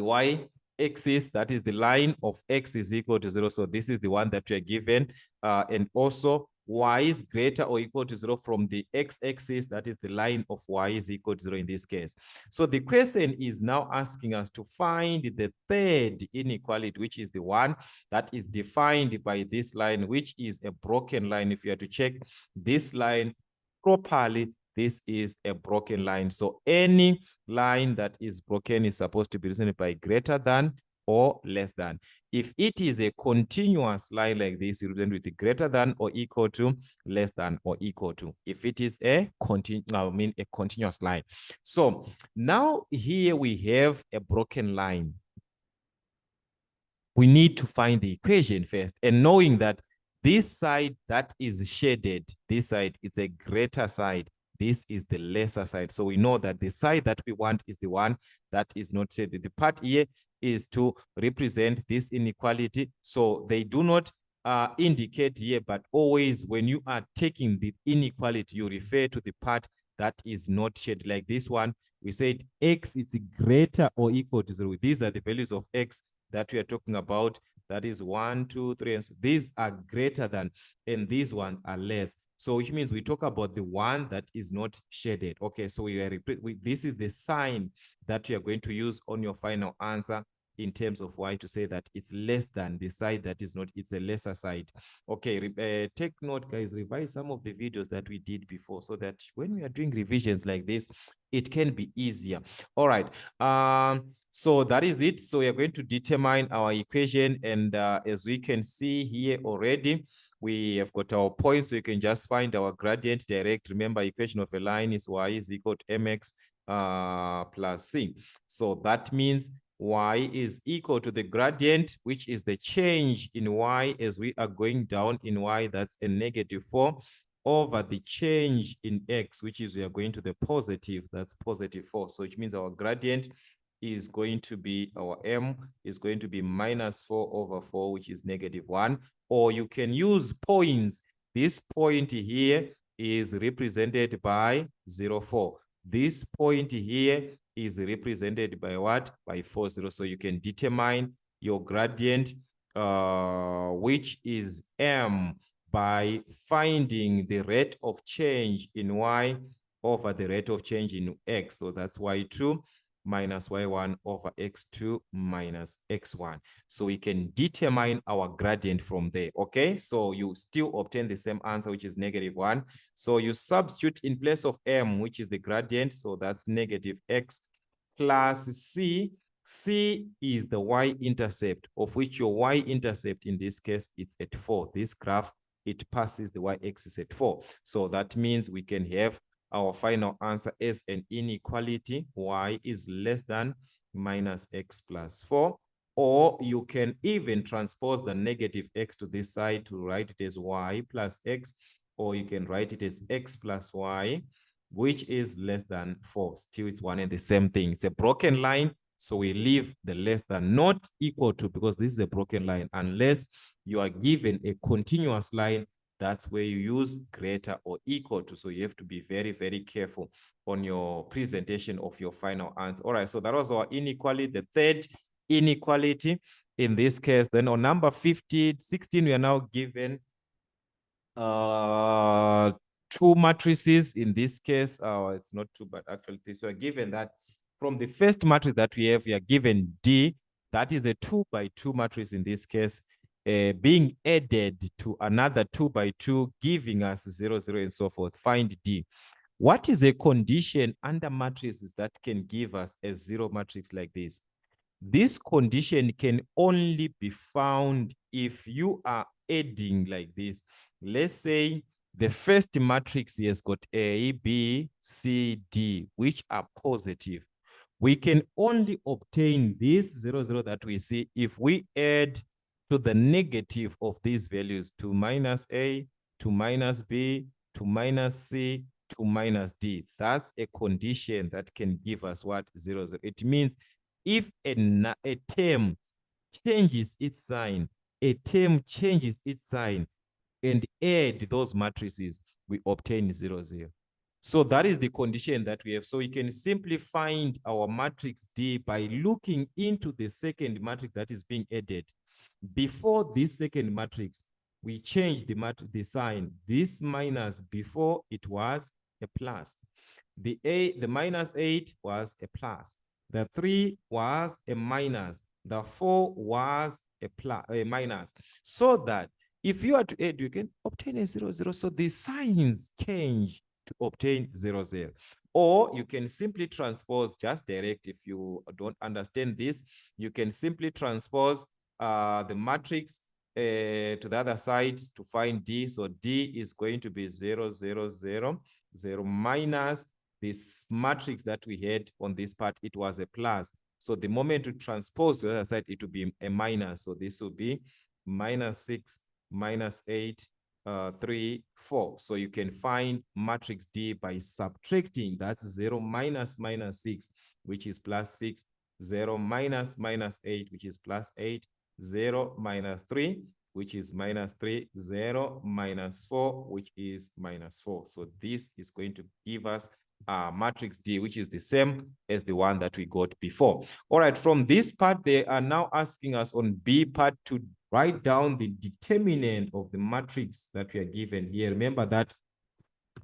y axis, that is the line of x is equal to 0. So this is the one that we are given. And also y is greater or equal to 0 from the x-axis, that is the line of y is equal to 0 in this case. So the question is now asking us to find the third inequality, which is the one that is defined by this line, which is a broken line. If you are to check this line properly, this is a broken line. So any line that is broken is supposed to be represented by greater than or less than. If it is a continuous line like this, you represent with the greater than or equal to, less than or equal to. If it is a continuous line. So now here we have a broken line. We need to find the equation first, and knowing that this side that is shaded, this side is a greater side, this is the lesser side. So we know that the side that we want is the one that is not shaded. The part here is to represent this inequality. So they do not indicate here, but always when you are taking the inequality, you refer to the part that is not shaded. Like this one, we said x is greater or equal to 0. These are the values of x that we are talking about. That is 1, 2, 3, and so these are greater than, and these ones are less. So which means we talk about the one that is not shaded. Okay, so this is the sign that you are going to use on your final answer in terms of why to say that it's less than the side that is not, it's a lesser side. Okay, take note, guys, revise some of the videos that we did before so that when we are doing revisions like this, it can be easier. All right. So that is it. So we are going to determine our equation, and as we can see here already, we have got our points. So you can just find our gradient direct. Remember, equation of a line is y is equal to mx plus c. So that means y is equal to the gradient, which is the change in y as we are going down in y, that's a -4, over the change in x, which is we are going to the positive, that's +4. So which means our gradient is going to be, our m is going to be -4 over 4, which is -1. Or you can use points. This point here is represented by 0, 4. This point here is represented by what? By 4, 0. So you can determine your gradient, which is m, by finding the rate of change in y over the rate of change in x. So that's y2 minus y1 over x2 minus x1. So we can determine our gradient from there, okay? So you still obtain the same answer, which is -1. So you substitute in place of m, which is the gradient. So that's -x plus c. C is the y-intercept, of which your y-intercept in this case, it's at 4. This graph, it passes the y-axis at 4. So that means we can have our final answer as an inequality. Y is less than minus x plus 4. Or you can even transpose the -x to this side to write it as y plus x, or you can write it as x plus y, which is less than 4. Still, it's one and the same thing. It's a broken line. So we leave the less than, not equal to, because this is a broken line. Unless you are given a continuous line, that's where you use greater or equal to. So you have to be very, very careful on your presentation of your final answer. All right, so that was our inequality, the third inequality in this case. Then on number 16, we are now given two matrices. In this case, it's not two, but actually three. So we're given that from the first matrix that we are given D, that is a 2 by 2 matrix in this case, being added to another 2 by 2, giving us 0, 0, and so forth. Find D. What is a condition under matrices that can give us a 0 matrix like this? This condition can only be found if you are adding like this. Let's say the first matrix has got A, B, C, D, which are positive. We can only obtain this 0, 0 that we see if we add to the negative of these values, to minus A, to minus B, to minus C, to minus D. That's a condition that can give us what? 0, 0. It means if a term changes its sign, a term changes its sign, and add those matrices, we obtain 0, 0. So that is the condition that we have. So we can simply find our matrix D by looking into the second matrix that is being added. Before this second matrix, we change the sign. This minus, before it was a plus. The minus 8 was a plus. The 3 was a minus. The 4 was a minus. So that if you are to add, you can obtain a 0, 0. So the signs change to obtain 0, 0. Or you can simply transpose, just direct. If you don't understand this, you can simply transpose the matrix to the other side to find D. So D is going to be 0, 0, 0, 0 minus this matrix that we had on this part. It was a plus. So the moment you transpose to the other side, it will be a minus. So this will be minus 6, minus 8, 3, 4. So you can find matrix D by subtracting. That's 0 minus minus 6, which is plus 6, 0 minus minus 8, which is plus 8, 0 minus 3, which is minus 3, 0 minus 4, which is minus 4. So this is going to give us matrix D, which is the same as the one that we got before. All right, from this part, they are now asking us on B part to write down the determinant of the matrix that we are given here. Remember that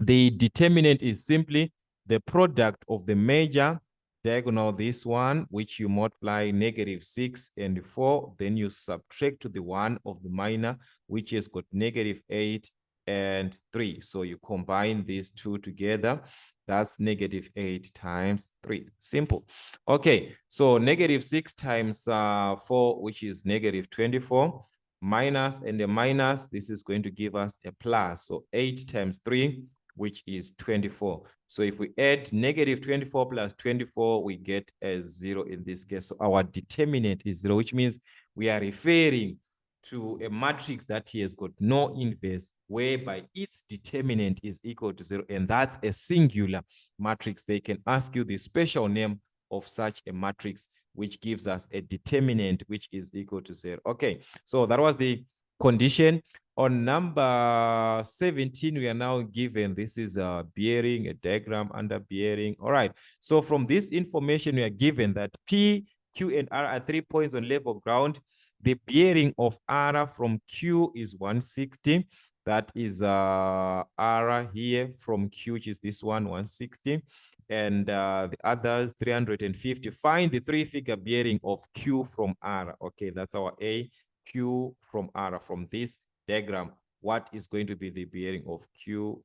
the determinant is simply the product of the major diagonal, this one, which you multiply -6 and 4, then you subtract to the one of the minor, which has got -8 and 3. So you combine these two together. That's -8 times 3. Simple. Okay, so -6 times 4, which is -24, minus and the minus, this is going to give us a plus. So 8 times 3, which is 24. So if we add -24 plus 24, we get a 0 in this case. So our determinant is 0, which means we are referring to a matrix that has got no inverse, whereby its determinant is equal to 0, and that's a singular matrix. They can ask you the special name of such a matrix, which gives us a determinant which is equal to 0. Okay, so that was the condition. On number 17, we are now given, this is a bearing, a diagram under bearing. All right, so from this information, we are given that P, Q, and R are 3 points on level ground. The bearing of R from Q is 160. That is R here from Q, which is this one, 160. And the others, 350. Find the three-figure bearing of Q from R. Okay, that's our A. Q from R. From this diagram, what is going to be the bearing of Q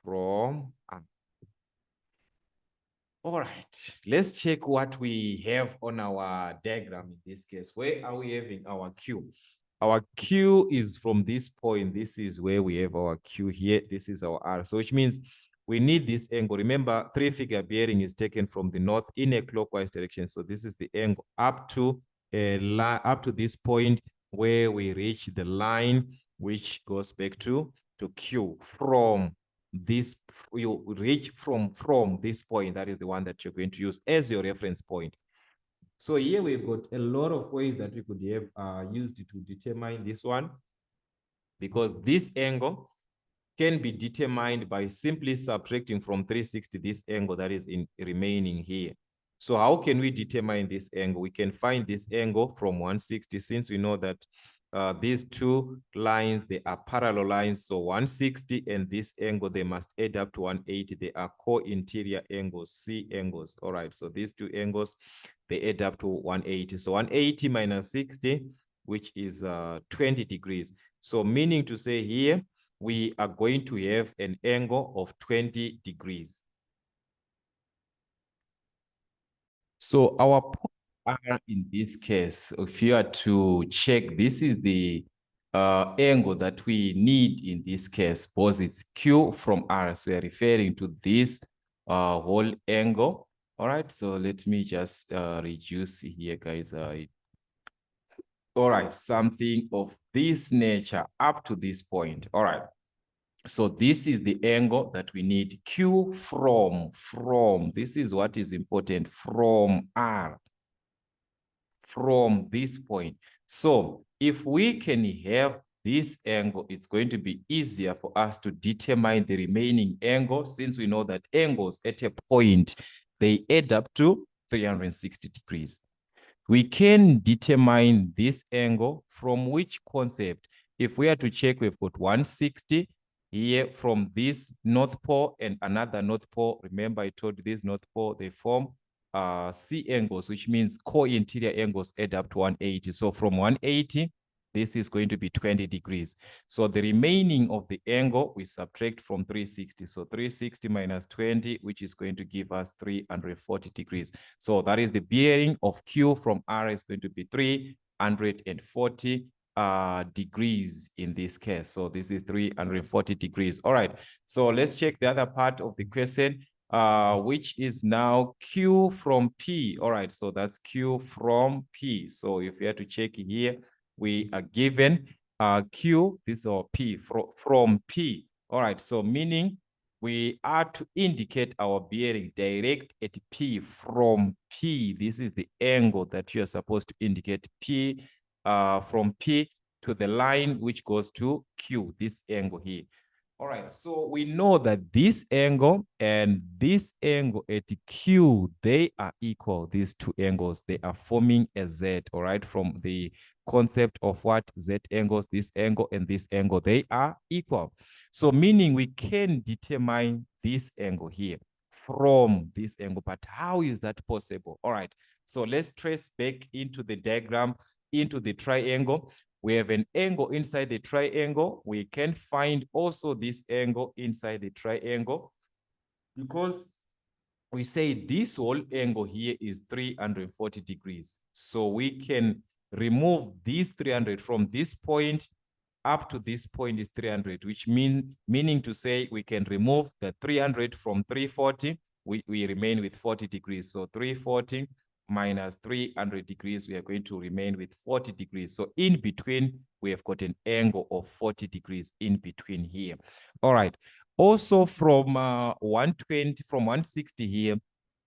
from R? All right, let's check what we have on our diagram in this case. Where are we having our Q? Our Q is from this point. This is where we have our Q here. This is our R. So which means we need this angle. Remember, three-figure bearing is taken from the north in a clockwise direction. So this is the angle up to this point where we reach the line which goes back to Q. From this, you reach from this point. That is the one that you're going to use as your reference point. So here we've got a lot of ways that we could have used to determine this one, because this angle can be determined by simply subtracting from 360 this angle that is in remaining here. So how can we determine this angle? We can find this angle from 160, since we know that these two lines, they are parallel lines. So 160 and this angle, they must add up to 180. They are co-interior angles, C angles. All right, so these two angles, they add up to 180. So 180 minus 60, which is 20 degrees. So meaning to say here, we are going to have an angle of 20 degrees. So our point R in this case, if you are to check, this is the angle that we need in this case, because it's Q from R. So we are referring to this whole angle. All right, so let me just reduce here, guys. All right, something of this nature up to this point. All right. So this is the angle that we need. Q from, this is what is important, from R, from this point. So if we can have this angle, it's going to be easier for us to determine the remaining angle, since we know that angles at a point, they add up to 360 degrees. We can determine this angle from which concept? If we are to check, we've got 160 here from this north pole and another north pole. Remember, I told you this north pole, they form C angles, which means co-interior angles add up to 180. So from 180, this is going to be 20 degrees. So the remaining of the angle, we subtract from 360. So 360 minus 20, which is going to give us 340 degrees. So that is the bearing of Q from R is going to be 340 degrees in this case. So this is 340 degrees. All right. So let's check the other part of the question, which is now Q from P. All right. So that's Q from P. So if you have to check here, we are given Q, this is our P from P. All right. So meaning we are to indicate our bearing direct at P from P. This is the angle that you are supposed to indicate, P from P to the line which goes to Q, this angle here. All right, so we know that this angle and this angle at Q, they are equal. These two angles, they are forming a Z, all right, from the concept of what Z angles, this angle and this angle, they are equal. So meaning we can determine this angle here from this angle, but how is that possible? All right, so let's trace back into the diagram, into the triangle. We have an angle inside the triangle. We can find also this angle inside the triangle, because we say this whole angle here is 340 degrees. So we can remove this 300 from this point up to this point is 300, which meaning to say we can remove the 300 from 340. We remain with 40 degrees. So 340 minus 300 degrees, we are going to remain with 40 degrees. So in between, we have got an angle of 40 degrees in between here. All right. Also from 120, from 160 here,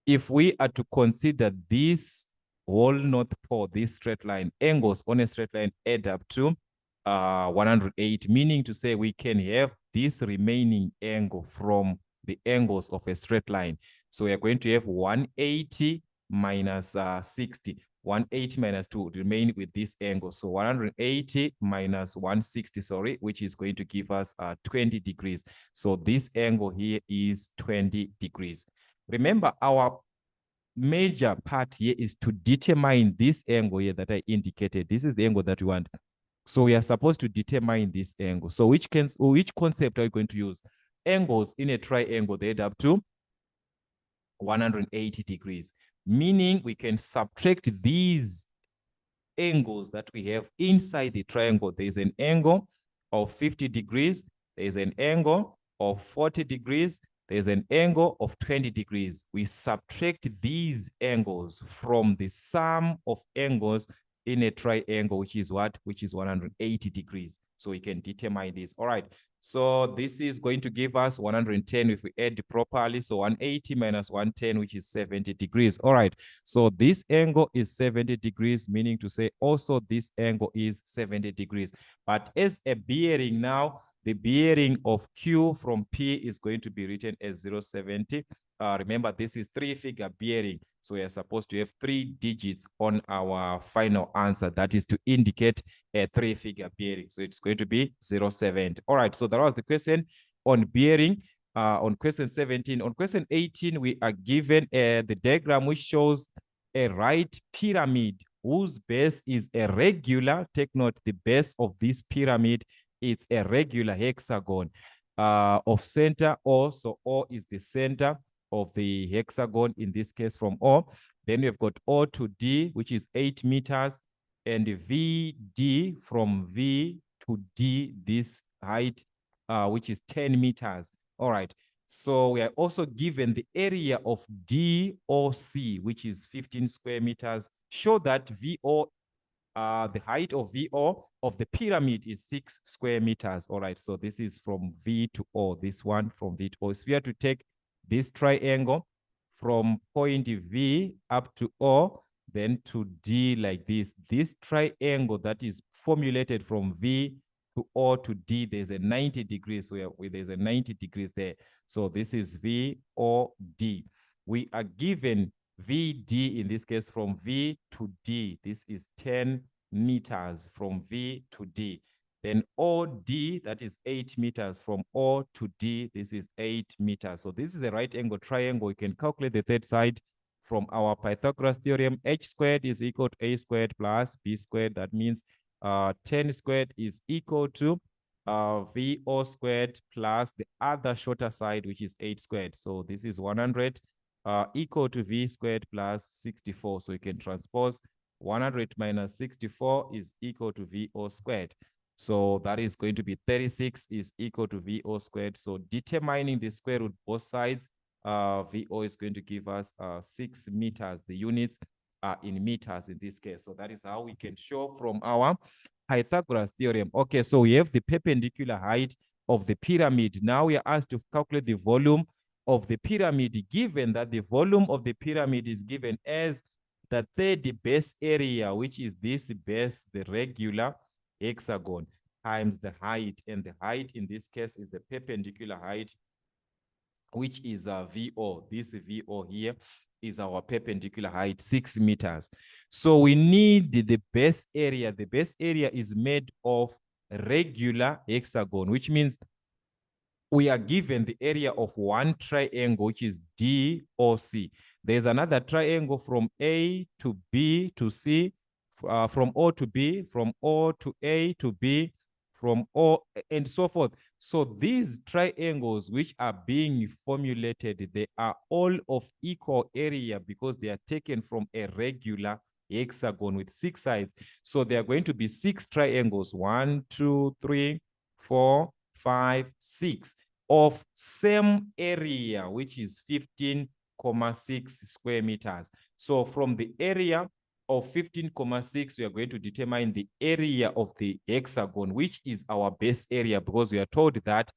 if we are to consider this whole north pole, this straight line, angles on a straight line add up to 108, meaning to say we can have this remaining angle from the angles of a straight line. So we are going to have 180 minus 60. 180 minus 2 remain with this angle. So 180 minus 160, sorry, which is going to give us 20 degrees. So this angle here is 20 degrees. Remember, our major part here is to determine this angle here that I indicated. This is the angle that we want. So we are supposed to determine this angle. So which concept are we going to use? Angles in a triangle, they add up to 180 degrees, meaning we can subtract these angles that we have inside the triangle. There's an angle of 50 degrees. There's an angle of 40 degrees. There's an angle of 20 degrees. We subtract these angles from the sum of angles in a triangle, which is what? Which is 180 degrees. So we can determine this. All right. So this is going to give us 110 if we add properly. So 180 minus 110, which is 70 degrees. All right. So this angle is 70 degrees, meaning to say also this angle is 70 degrees. But as a bearing now, the bearing of Q from P is going to be written as 0.70. Remember, this is three-figure bearing. So we are supposed to have 3 digits on our final answer. That is to indicate a three-figure bearing. So it's going to be 0.70. All right, so that was the question on bearing. On question 17. On question 18, we are given the diagram which shows a right pyramid whose base is a regular. Take note, the base of this pyramid, it's a regular hexagon of center O. So O is the center of the hexagon, in this case from O. Then we've got O to D, which is 8 meters, and VD from V to D, this height, which is 10 meters. All right. So we are also given the area of DOC, which is 15 square meters. Show that VO, the height of VO of the pyramid is 6 square meters. All right. So this is from V to O, this one from V to O. So we have to take this triangle from point V up to O, then to D like this. This triangle that is formulated from V to O to D, there's a 90 degrees where there's a 90 degrees there. So this is VOD. We are given VD in this case from V to D. This is 10 meters from V to D. Then OD, that is 8 meters from O to D. This is 8 meters. So this is a right angle triangle. We can calculate the third side from our Pythagoras theorem. H squared is equal to A squared plus B squared. That means 10 squared is equal to VO squared plus the other shorter side, which is 8 squared. So this is 100 equal to V squared plus 64. So you can transpose 100 minus 64 is equal to VO squared. So that is going to be 36 is equal to VO squared. So determining the square root both sides, VO is going to give us 6 meters. The units are in meters in this case. So that is how we can show from our Pythagoras theorem. Okay, so we have the perpendicular height of the pyramid. Now we are asked to calculate the volume of the pyramid, given that the volume of the pyramid is given as the third base area, which is this base, the regular hexagon, times the height. And the height in this case is the perpendicular height, which is VO. This VO here is our perpendicular height, 6 meters. So we need the base area. The base area is made of regular hexagon, which means we are given the area of one triangle, which is DOC. There's another triangle from A to B to C, from O to B, from O to A to B, from O, and so forth. So these triangles which are being formulated, they are all of equal area because they are taken from a regular hexagon with 6 sides. So there are going to be 6 triangles, 1, 2, 3, 4, 5, 6 of same area, which is 15.6 square meters. So from the area of 15.6, we are going to determine the area of the hexagon, which is our base area, because we are told that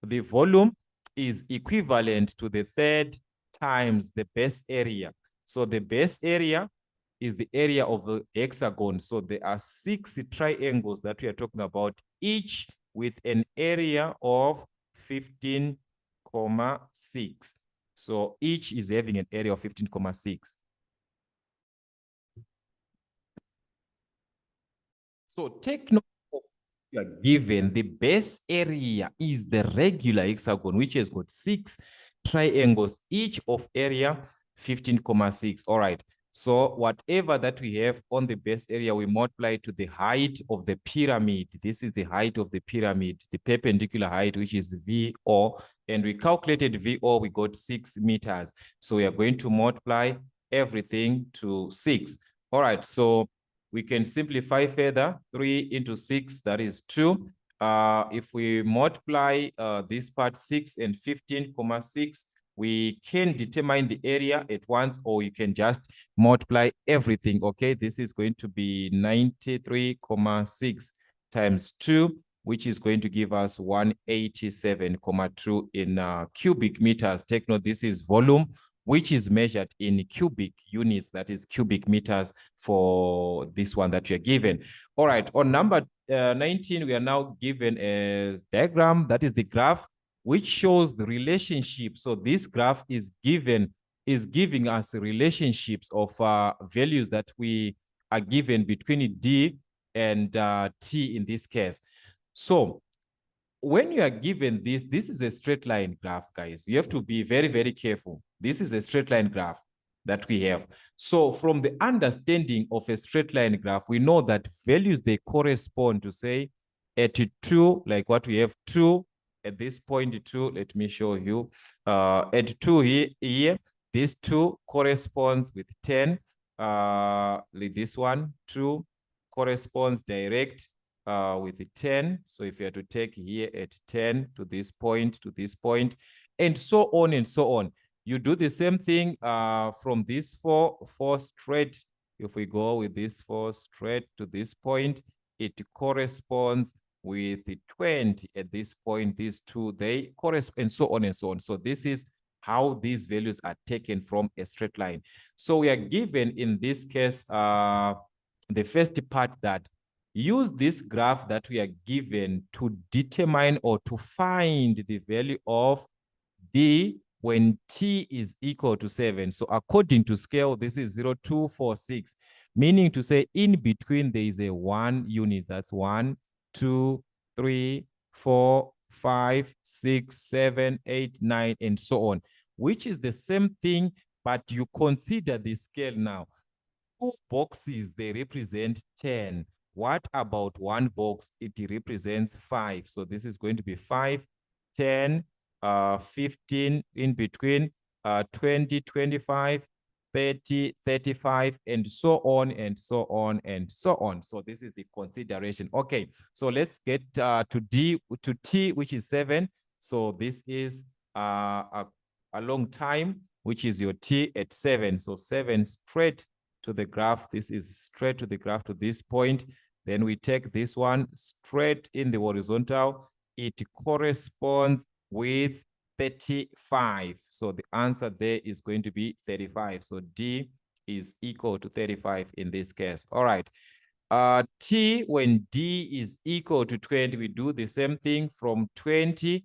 the volume is equivalent to the third times the base area. So the base area is the area of the hexagon. So there are 6 triangles that we are talking about, each with an area of 15.6. So each is having an area of 15.6. So take note of you are given the base area is the regular hexagon, which has got 6 triangles, each of area 15,6. All right. So whatever that we have on the base area, we multiply to the height of the pyramid. This is the height of the pyramid, the perpendicular height, which is the VO. And we calculated VO, we got 6 meters. So we are going to multiply everything to 6. All right. So we can simplify further. 3 into 6, that is 2. If we multiply this part 6 and 15,6, we can determine the area at once, or you can just multiply everything. Okay, this is going to be 93,6 times 2, which is going to give us 187,2 in cubic meters. Take note, this is volume, which is measured in cubic units, that is cubic meters for this one that we are given. All right, on number 19, we are now given a diagram, that is the graph, which shows the relationship. So this graph is giving us relationships of values that we are given between D and T in this case. So when you are given this is a straight line graph, guys. You have to be very, very careful. This is a straight line graph that we have. So from the understanding of a straight line graph, we know that values, they correspond to, say, at 2, like what we have 2 at this point, 2. Let me show you. At 2 here, this 2 corresponds with 10. Like this one, 2 corresponds direct with the 10. So if you are to take here at 10 to this point, and so on and so on. You do the same thing from this 4 straight. If we go with this 4 straight to this point, it corresponds with the 20 at this point. These 2, they correspond, and so on and so on. So this is how these values are taken from a straight line. So we are given in this case the first part, that use this graph that we are given to determine or to find the value of D when T is equal to 7. So according to scale, this is 0, 2, 4, 6, meaning to say in between there is a 1 unit. That's 1, 2, 3, 4, 5, 6, 7, 8, 9, and so on, which is the same thing, but you consider the scale now. 2 boxes, they represent 10. What about 1 box? It represents 5. So this is going to be 5, 10, 15 in between, 20, 25, 30, 35, and so on, and so on, and so on. So this is the consideration. Okay, so let's get to T, which is 7. So this is a long time, which is your T at 7. So 7 straight to the graph. This is straight to the graph to this point. Then we take this one straight in the horizontal. It corresponds with 35. So the answer there is going to be 35. So D is equal to 35 in this case. All right. T, when D is equal to 20, we do the same thing from 20.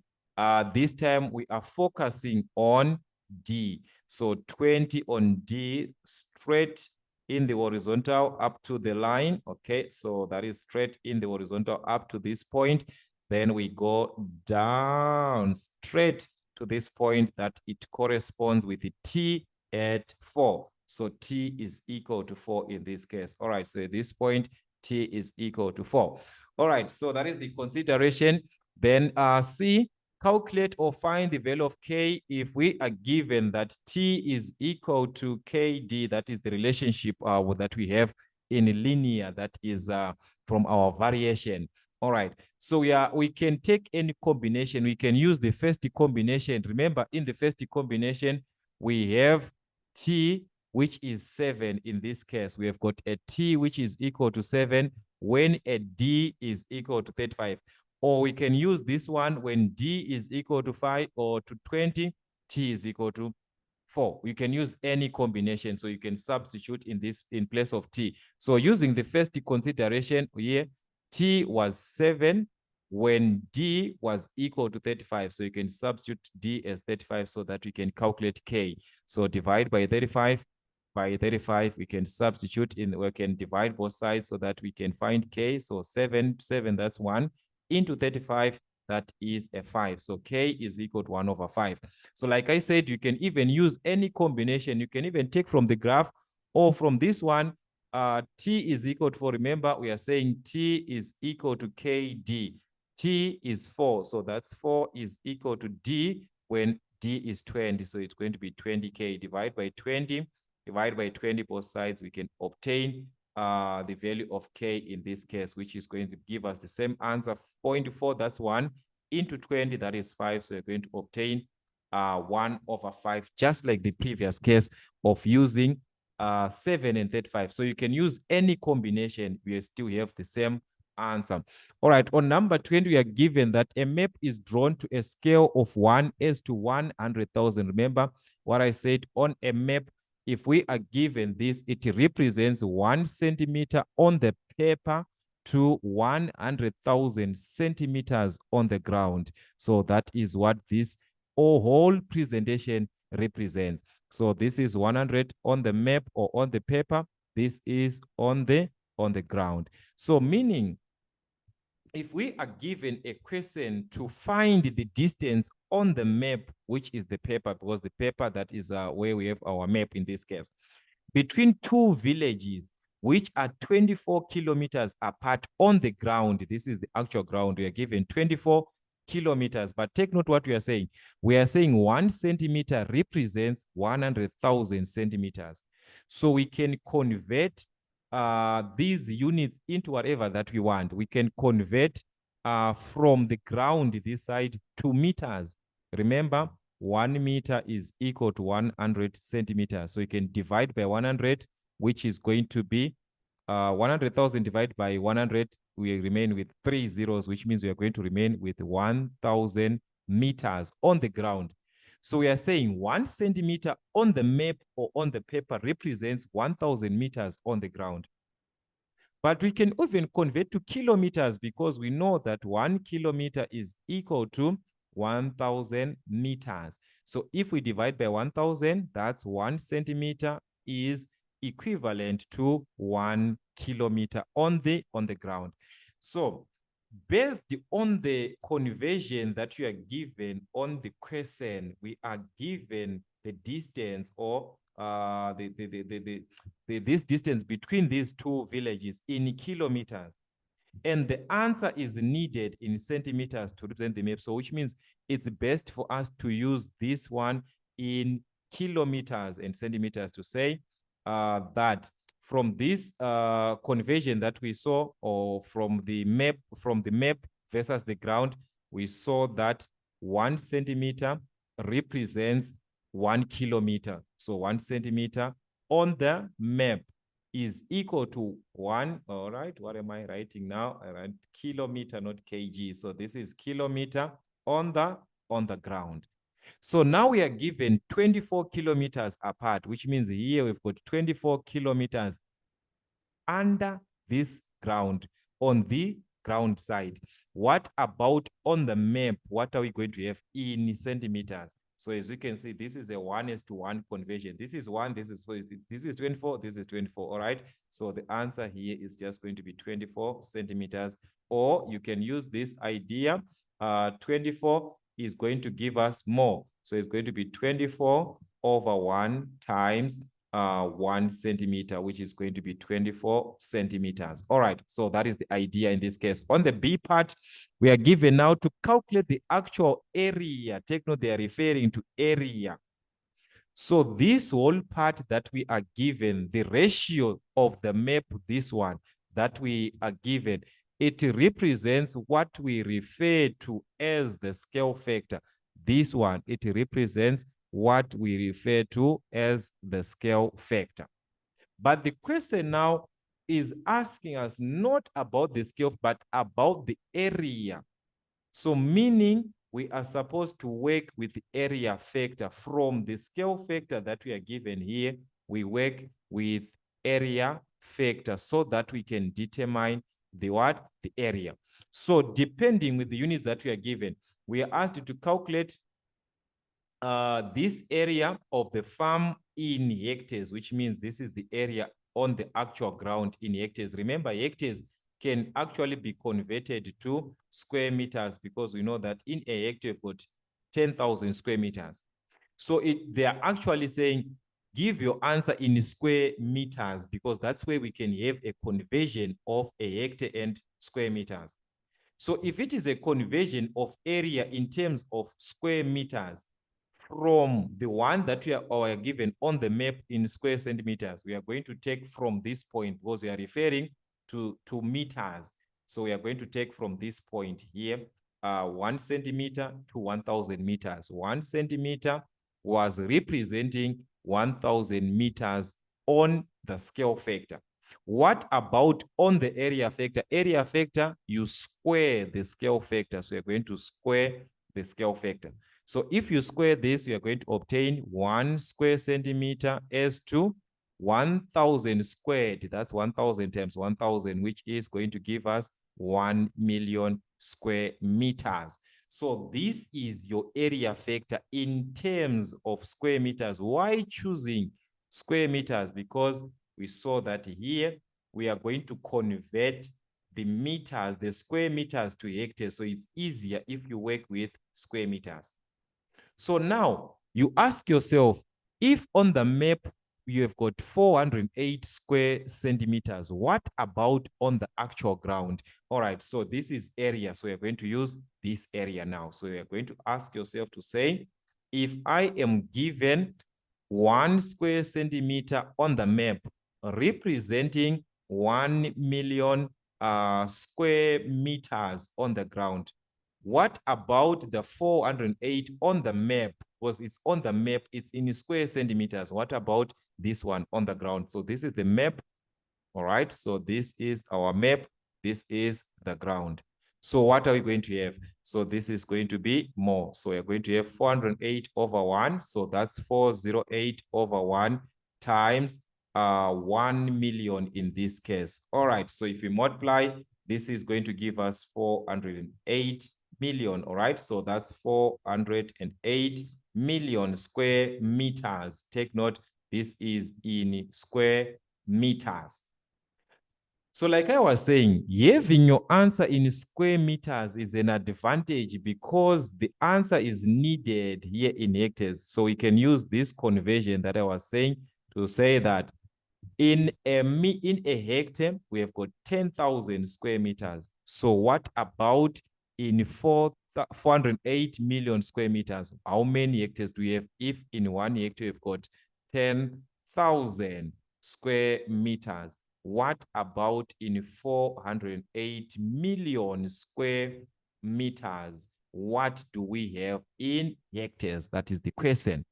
This time we are focusing on D. So 20 on D, straight in the horizontal up to the line. Okay, so that is straight in the horizontal up to this point. Then we go down straight to this point that it corresponds with the T at 4. So T is equal to 4 in this case. All right, so at this point, T is equal to 4. All right, so that is the consideration. Then C, calculate or find the value of K if we are given that T is equal to KD. That is the relationship that we have in linear, that is from our variation. All right, so we can take any combination. We can use the first combination. Remember, in the first combination, we have T, which is 7 in this case. We have got a T which is equal to 7 when a D is equal to 35. Or we can use this one when D is equal to 5 or to 20, T is equal to 4. You can use any combination. So you can substitute in this in place of T. So using the first consideration here, T was 7 when D was equal to 35. So you can substitute D as 35 so that we can calculate K. So divide by 35. by 35, we can substitute in, we can divide both sides so that we can find k. So 7, that's 1 into 35, that is a 5. So k is equal to 1 over 5. So like I said, you can even use any combination. You can even take from the graph or from this one. T is equal to 4. Remember, we are saying T is equal to KD. T is 4. So that's 4 is equal to D when D is 20. So it's going to be 20K. Divide by 20. Divide by 20 both sides. We can obtain the value of K in this case, which is going to give us the same answer. 0.4, that's 1. Into 20, that is 5. So we're going to obtain 1 over 5, just like the previous case of using 7 and 35. So you can use any combination. We still have the same answer. All right, on number 20, we are given that a map is drawn to a scale of 1:100,000. Remember what I said on a map. If we are given this, it represents 1 centimeter on the paper to 100,000 centimeters on the ground. So that is what this whole presentation represents. So this is 100 on the map or on the paper. This is on the ground. So meaning, if we are given a question to find the distance on the map, which is the paper, because the paper, that is where we have our map in this case, between two villages which are 24 kilometers apart on the ground. This is the actual ground. We are given 24 kilometers, but take note what we are saying. We are saying 1 centimeter represents 100,000 centimeters. So we can convert these units into whatever that we want. We can convert from the ground this side to meters. Remember, 1 meter is equal to 100 centimeters. So you can divide by 100, which is going to be 100,000 divided by 100. We remain with 3 zeros, which means we are going to remain with 1,000 meters on the ground. So we are saying 1 centimeter on the map or on the paper represents 1,000 meters on the ground. But we can even convert to kilometers, because we know that 1 kilometer is equal to 1,000 meters. So if we divide by 1,000, that's 1 centimeter is equivalent to 1 kilometer on the ground. So based on the conversion that you are given on the question, we are given the distance, or this distance between these two villages in kilometers. And the answer is needed in centimeters to represent the map. So which means it's best for us to use this one in kilometers and centimeters to say that from this conversion that we saw, or from the map versus the ground, we saw that 1 centimeter represents 1 kilometer. So 1 centimeter on the map is equal to 1. All right, what am I writing now? I write kilometer, not kg. So this is kilometer on the ground. So now we are given 24 kilometers apart, which means here we've got 24 kilometers under this ground, on the ground side. What about on the map? What are we going to have in centimeters? So as you can see, this is a 1:1 conversion. This is 1, this is 24, this is 24, all right? So the answer here is just going to be 24 centimeters, or you can use this idea. 24 is going to give us more. So it's going to be 24 over 1 times 1 centimeter, which is going to be 24 centimeters. All right, so that is the idea in this case. On the B part, we are given now to calculate the actual area. Take note, they are referring to area. So this whole part that we are given, the ratio of the map, this one that we are given, it represents what we refer to as the scale factor. This one, it represents what we refer to as the scale factor. But the question now is asking us not about the scale, but about the area. So meaning we are supposed to work with the area factor. From the scale factor that we are given here, we work with area factor so that we can determine the what? The area. So depending with the units that we are given, we are asked to calculate this area of the farm in hectares, which means this is the area on the actual ground in hectares. Remember, hectares can actually be converted to square meters because we know that in a hectare you've got 10,000 square meters. So they are actually saying, give your answer in square meters because that's where we can have a conversion of a hectare and square meters. So if it is a conversion of area in terms of square meters from the one that we are given on the map in square centimeters, we are going to take from this point because we are referring to meters. So we are going to take from this point here, 1 centimeter to 1,000 meters. 1 centimeter was representing 1,000 meters on the scale factor. What about on the area factor? Area factor, you square the scale factor. So you're going to square the scale factor. So if you square this, you are going to obtain 1 square centimeter as to 1,000 squared. That's 1,000 times 1,000, which is going to give us 1 million square meters. So this is your area factor in terms of square meters. Why choosing square meters? Because we saw that here we are going to convert the meters, the square meters to hectares. So it's easier if you work with square meters. So now you ask yourself, if on the map you have got 408 square centimeters, what about on the actual ground? All right, so this is area. So you're going to use this area now. So you're going to ask yourself to say, if I am given 1 square centimeter on the map representing 1 million square meters on the ground, what about the 408 on the map? Because it's on the map, it's in square centimeters. What about this one on the ground? So this is the map. All right. So this is our map. This is the ground. So what are we going to have? So this is going to be more. So we're going to have 408 over 1. So that's 408 over 1 times 1 million in this case. All right. So if we multiply, this is going to give us 408 million. All right. So that's 408 million square meters. Take note, this is in square meters. So like I was saying, having your answer in square meters is an advantage because the answer is needed here in hectares. So we can use this conversion that I was saying to say that in a hectare, we have got 10,000 square meters. So what about in 408 million square meters? How many hectares do we have if in 1 hectare we've got 10,000 square meters? What about in 408 million square meters? What do we have in hectares? That is the question.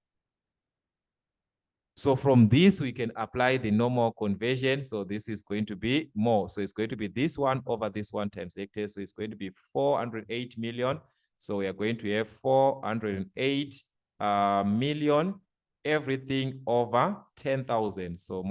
So from this, we can apply the normal conversion. So this is going to be more. So it's going to be this one over this one times hectares. So it's going to be 408 million. So we are going to have 408 million, everything over 10,000. So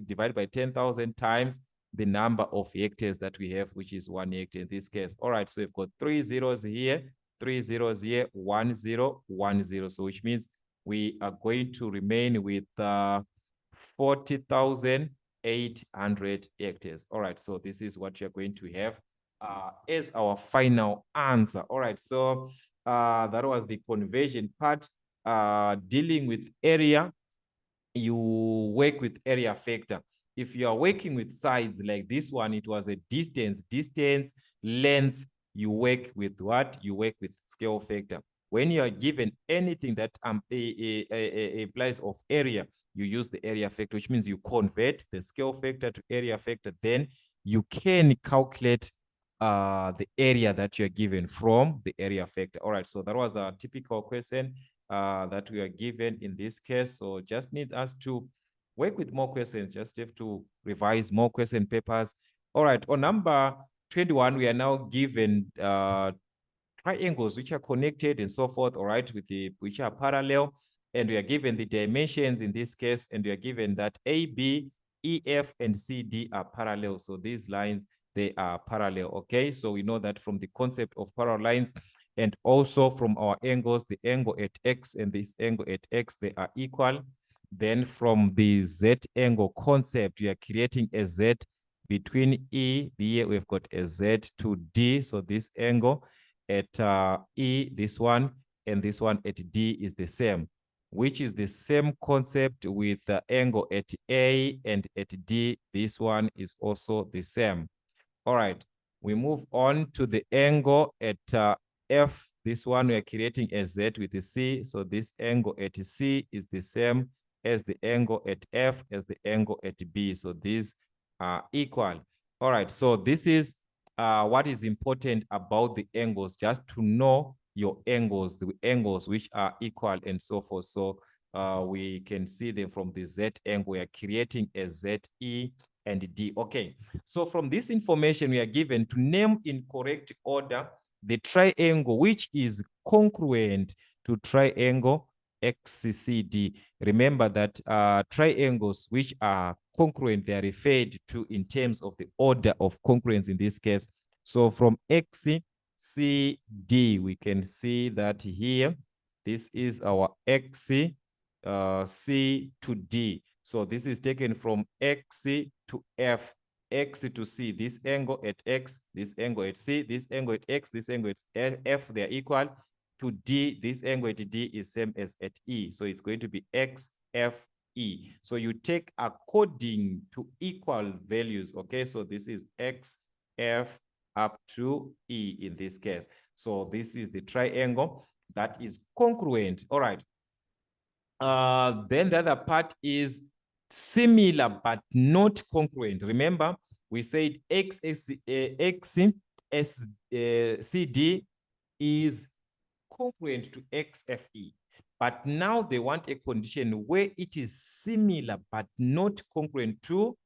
divide by 10,000 times the number of hectares that we have, which is 1 hectare in this case. All right, so we've got 3 zeros here, 3 zeros here, 1 0, 1 0. So which means we are going to remain with 40,800 hectares. All right, so this is what you're going to have as our final answer. All right, so that was the conversion part. Dealing with area, you work with area factor. If you are working with sides like this one, it was a distance, length, you work with what? You work with scale factor. When you are given anything that implies of area, you use the area factor, which means you convert the scale factor to area factor. Then you can calculate the area that you're given from the area factor. All right, so that was the typical question that we are given in this case. So just need us to work with more questions, just have to revise more question papers. All right, on number 21, we are now given triangles which are connected and so forth, all right, which are parallel, and we are given the dimensions in this case, and we are given that AB, EF, and CD are parallel. So these lines, they are parallel, okay? So we know that from the concept of parallel lines, and also from our angles, the angle at X and this angle at X, they are equal. Then from the Z angle concept, we are creating a Z between E, here we've got a Z to D. So this angle at E, this one, and this one at D is the same, which is the same concept with the angle at A and at D. This one is also the same. All right, we move on to the angle at F. This one we are creating a Z with the C. So this angle at C is the same as the angle at F as the angle at B. So these are equal. All right, so this is what is important about the angles, just to know your angles, the angles which are equal and so forth. So we can see them from the Z angle. We are creating a ZE and D. Okay, so from this information, we are given to name in correct order the triangle which is congruent to triangle XCD. Remember that triangles which are congruent, they are referred to in terms of the order of congruence in this case. So from XCD, we can see that here, this is our XC to D. So this is taken from XC to F, X to C, this angle at X, this angle at C, this angle at X, this angle at F, they are equal to D. This angle at D is same as at E. So it's going to be X, F, E. So you take according to equal values, okay? So this is X, F, up to E in this case. So this is the triangle that is congruent. All right. Then the other part is similar but not congruent. Remember, we said XCD is congruent to XFE. But now they want a condition where it is similar but not congruent to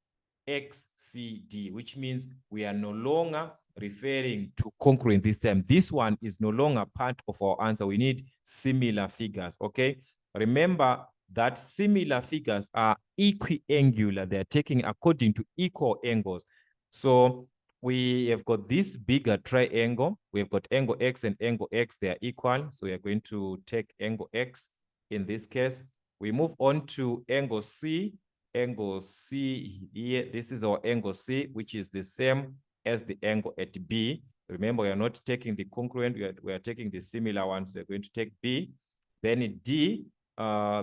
XCD, which means we are no longer referring to congruent this time. This one is no longer part of our answer. We need similar figures, okay? Remember that similar figures are equiangular. They are taken according to equal angles. So we have got this bigger triangle. We have got angle X and angle X. They are equal. So we are going to take angle X in this case. We move on to angle C. Angle C here, this is our angle C, which is the same as the angle at B. Remember, we are not taking the congruent, we are taking the similar ones. So we're going to take B. Then D,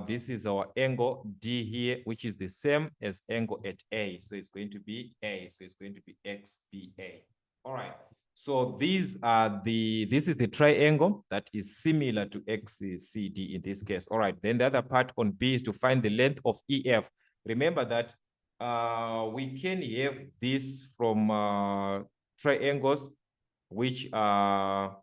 this is our angle D here, which is the same as angle at A. So it's going to be A. So it's going to be XBA. All right. So these are this is the triangle that is similar to XCD in this case. All right. Then the other part on B is to find the length of EF. Remember that we can have this from triangles which are,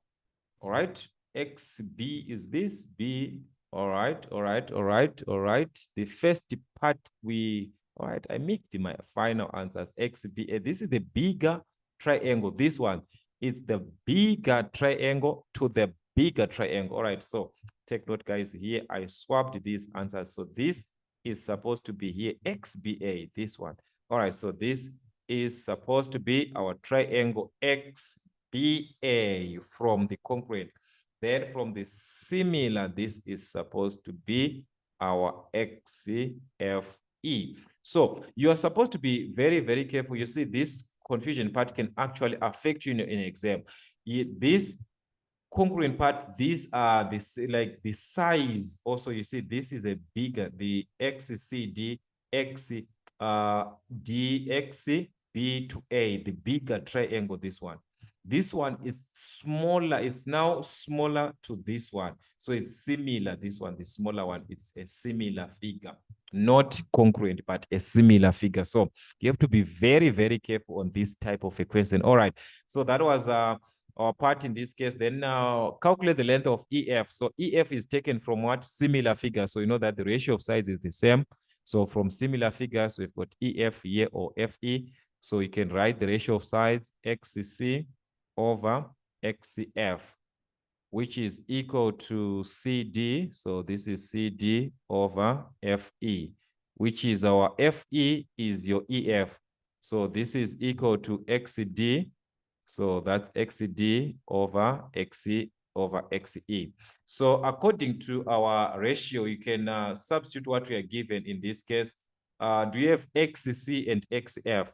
all right, XB is this, B, all right. The first part all right, I mixed my final answers, XB. This is the bigger triangle. This one is the bigger triangle to the bigger triangle. All right, so take note, guys. Here I swapped these answers. So this is supposed to be here XBA, this one. All right, so this is supposed to be our triangle XBA from the congruent. Then from the similar, this is supposed to be our XCFE. So you are supposed to be very, very careful. You see, this confusion part can actually affect you in an exam. This congruent part, these are this like the size. Also, you see, this is a bigger, the XCD, B to A, the bigger triangle, this one. This one is smaller. It's now smaller to this one. So it's similar, this one, the smaller one, it's a similar figure. Not congruent, but a similar figure. So you have to be very, very careful on this type of equation. All right. So that was our part in this case. Then now calculate the length of EF. So EF is taken from what? Similar figure. So you know that the ratio of sides is the same. So from similar figures, we've got EF here or FE. So you can write the ratio of sides XC over XCF, which is equal to CD. So this is CD over FE, which is our FE is your EF. So this is equal to XD. So that's XD over XC over XE. So according to our ratio, you can substitute what we are given in this case. Do you have XC and XF?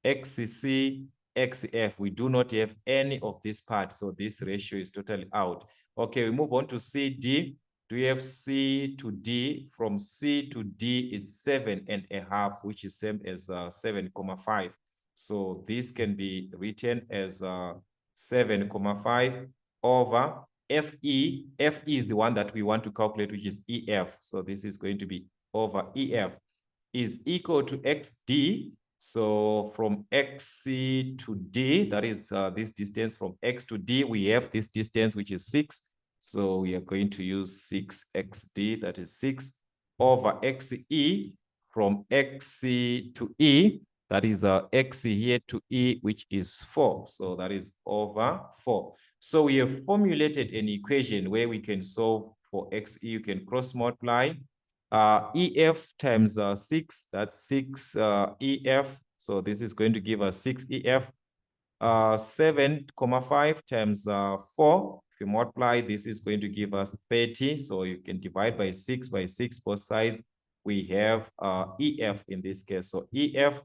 XC, XF. We do not have any of this part, so this ratio is totally out. Okay, we move on to CD. Do we have C to D? From C to D, it's 7.5, which is same as 7.5. So this can be written as 7.5 over FE. FE is the one that we want to calculate, which is EF. So this is going to be over EF is equal to XD. So from XC to D, that is this distance from X to D, we have this distance, which is 6. So we are going to use 6XD, that is 6, over XE from XC to E, that is XC here to E, which is 4. So that is over 4. So we have formulated an equation where we can solve for XE. You can cross multiply. EF times 6, that's 6 EF. So this is going to give us 6 EF. 7.5 times 4. If you multiply, this is going to give us 30. So you can divide by 6 both sides. We have EF in this case. So EF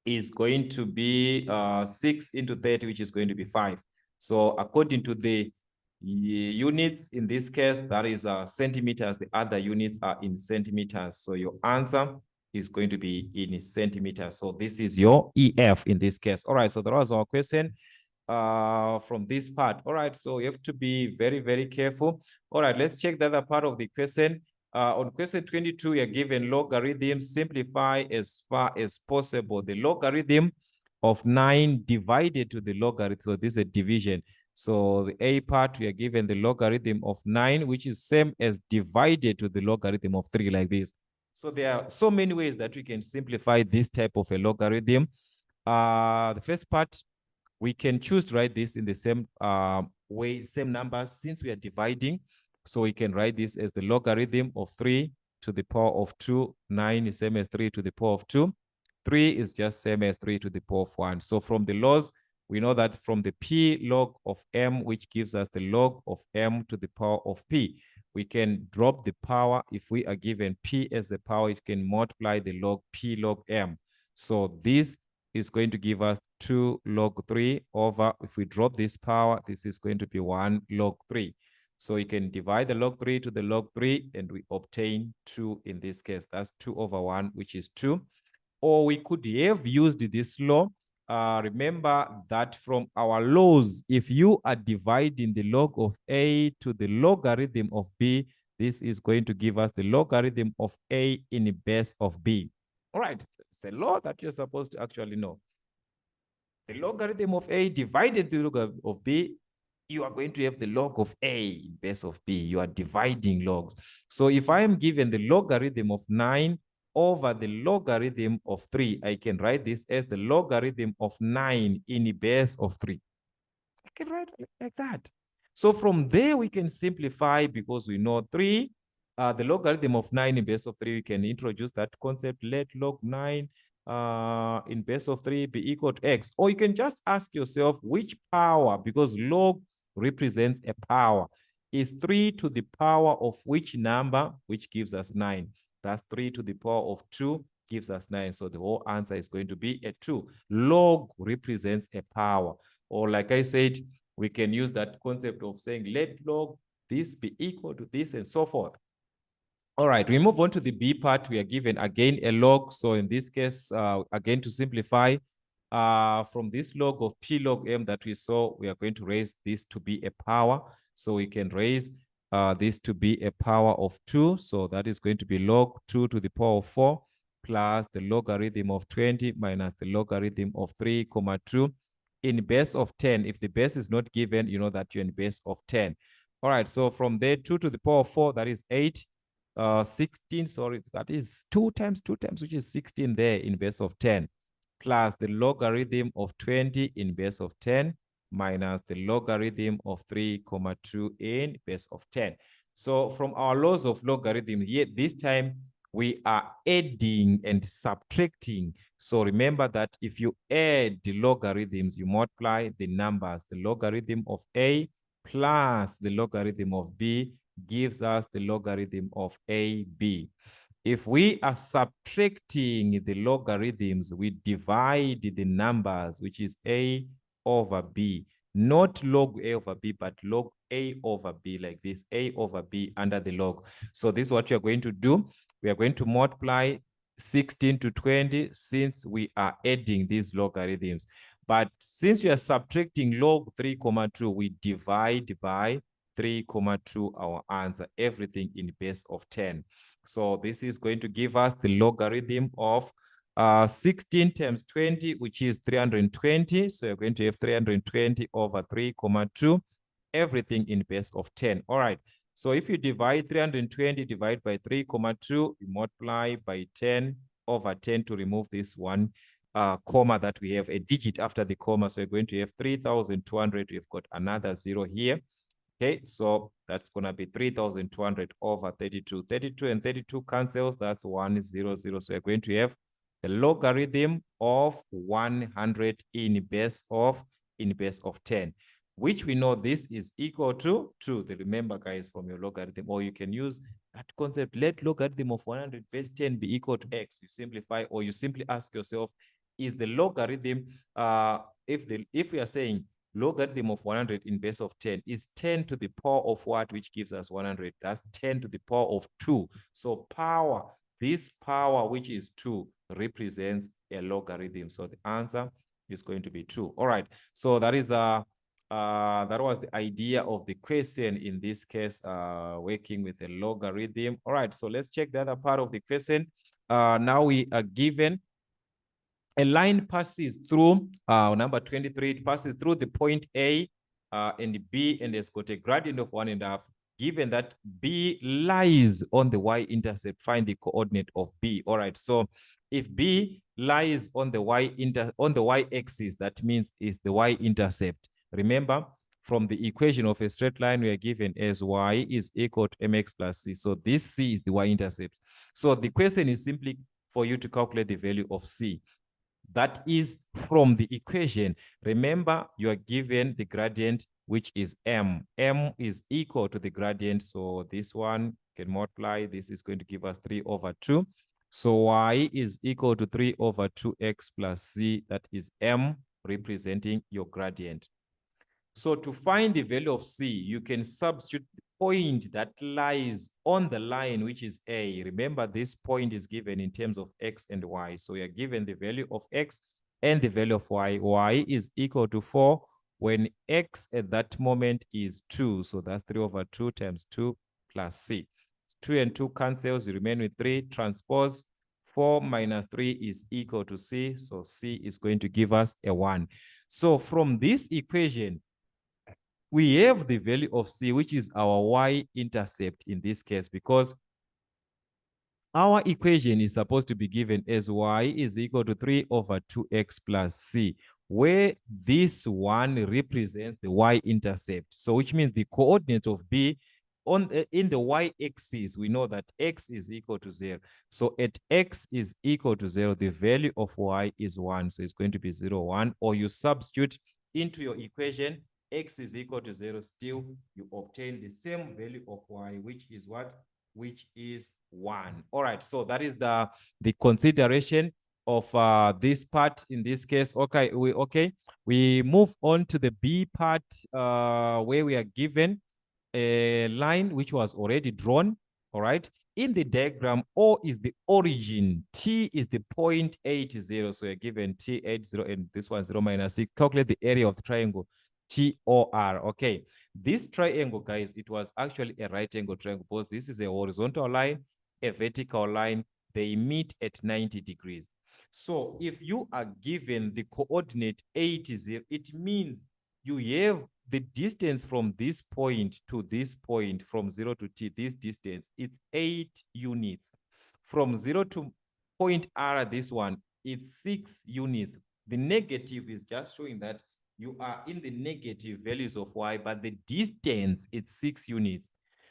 is going to be 6 into 30, which is going to be 5. So according to the units in this case, that is centimeters. The other units are in centimeters. So your answer is going to be in centimeters. So this is your EF in this case. All right, so that was our question from this part. All right, so you have to be very, very careful. All right, let's check the other part of the question. On question 22, we are given logarithms. Simplify as far as possible. The logarithm of 9 divided to the logarithm. So this is a division. So the A part, we are given the logarithm of 9, which is same as divided to the logarithm of 3, like this. So there are so many ways that we can simplify this type of a logarithm. The first part, we can choose to write this in the same way, same numbers, since we are dividing. So we can write this as the logarithm of 3 to the power of 2. 9 is same as 3 to the power of 2. 3 is just same as 3 to the power of 1. So from the laws, we know that from the P log of M, which gives us the log of M to the power of P, we can drop the power. If we are given P as the power, it can multiply the log P log M. So this is going to give us 2 log 3 over, if we drop this power, this is going to be 1 log 3. So you can divide the log 3 to the log 3, and we obtain 2 in this case. That's 2 over 1, which is 2. Or we could have used this law. Remember that from our laws, if you are dividing the log of A to the logarithm of B, this is going to give us the logarithm of A in the base of B. All right, it's a law that you're supposed to actually know. The logarithm of A divided the logarithm of B, you are going to have the log of A in base of B. You are dividing logs. So if I am given the logarithm of 9 over the logarithm of 3, I can write this as the logarithm of 9 in the base of 3. I can write it like that. So from there, we can simplify because we know 3, the logarithm of 9 in base of 3, we can introduce that concept, let log 9 in base of 3 be equal to x. Or you can just ask yourself which power, because log represents a power, is 3 to the power of which number, which gives us 9. That's 3 to the power of 2 gives us 9. So the whole answer is going to be a 2. Log represents a power. Or like I said, we can use that concept of saying, let log this be equal to this, and so forth. All right, we move on to the B part. We are given again a log. So in this case, again, to simplify, from this log of P log M that we saw, we are going to raise this to be a power. So we can raise this to be a power of 2. So that is going to be log 2 to the power of 4 plus the logarithm of 20 minus the logarithm of 3, 2 in base of 10. If the base is not given, you know that you're in base of 10. All right, so from there, 2 to the power of 4, that is 8. 16, sorry, that is 2 times 2 times, which is 16 there in base of 10, plus the logarithm of 20 in base of 10 minus the logarithm of 3, 2 in base of 10. So from our laws of logarithm here, this time we are adding and subtracting. So remember that if you add the logarithms, you multiply the numbers. The logarithm of A plus the logarithm of b gives us the logarithm of AB. If we are subtracting the logarithms, we divide the numbers, which is A over B. Not log A over B, but log A over B, like this, A over B under the log. So this is what you're going to do. We are going to multiply 16 to 20 since we are adding these logarithms. But since we are subtracting log 3,2, we divide by 3,2 our answer, everything in base of 10. So this is going to give us the logarithm of 16 times 20, which is 320. So you're going to have 320 over 3,2, everything in base of 10. All right. So if you divide 320 divide by 3,2, you multiply by 10 over 10 to remove this one comma that we have, a digit after the comma. So you're going to have 3,200. We've got another 0 here. Okay, so that's going to be 3,200 over 32. 32 and 32 cancels. That's 100. So you're going to have the logarithm of 100 in base of 10, which we know this is equal to 2. Remember, guys, from your logarithm, or you can use that concept. Let logarithm of 100 base 10 be equal to x. You simplify, or you simply ask yourself, is the logarithm, if we are saying logarithm of 100 in base of 10 is 10 to the power of what, which gives us 100. That's 10 to the power of 2. So power, this power, which is 2, represents a logarithm. So the answer is going to be 2. All right. So that is that was the idea of the question in this case, working with a logarithm. All right. So let's check the other part of the question. Now we are given a line passes through, number 23, it passes through the point A and B, and has got a gradient of 1.5. Given that B lies on the y-intercept, find the coordinate of B. All right, so if B lies on the y-axis, that means it's the y-intercept. Remember, from the equation of a straight line, we are given as y is equal to mx plus c. So this c is the y-intercept. So the question is simply for you to calculate the value of c. That is from the equation. Remember, you are given the gradient, which is m. M is equal to the gradient. So this one can multiply. This is going to give us 3 over 2. So y is equal to 3 over 2x plus c. That is m, representing your gradient. So to find the value of c, you can substitute the point that lies on the line, which is A. Remember, this point is given in terms of x and y. So we are given the value of x and the value of y. Y is equal to 4 when x at that moment is 2. So that's 3 over 2 times 2 plus c. 2 and 2 cancels, you remain with 3. Transpose 4 minus 3 is equal to c. So c is going to give us a 1. So from this equation, we have the value of c, which is our y-intercept in this case, because our equation is supposed to be given as y is equal to 3 over 2x plus c, where this one represents the y-intercept. So which means the coordinate of b in the y-axis, we know that x is equal to 0. So at x is equal to 0, the value of y is 1. So it's going to be 0, 1. Or you substitute into your equation, x is equal to 0, still you obtain the same value of y, which is what? Which is 1. All right, so that is the consideration of this part in this case. Okay, we move on to the B part, where we are given a line which was already drawn. All right, in the diagram, O is the origin, T is the point 80. So you're given T 80, and this one 0 minus 6. Calculate the area of the triangle TOR. Okay, this triangle, guys, it was actually a right angle triangle, because this is a horizontal line, a vertical line. They meet at 90 degrees. So if you are given the coordinate 80, it means you have the distance from this point to this point, from 0 to T, this distance, it's 8 units. From 0 to point R, this one, it's 6 units. The negative is just showing that you are in the negative values of y, but the distance, it's 6 units.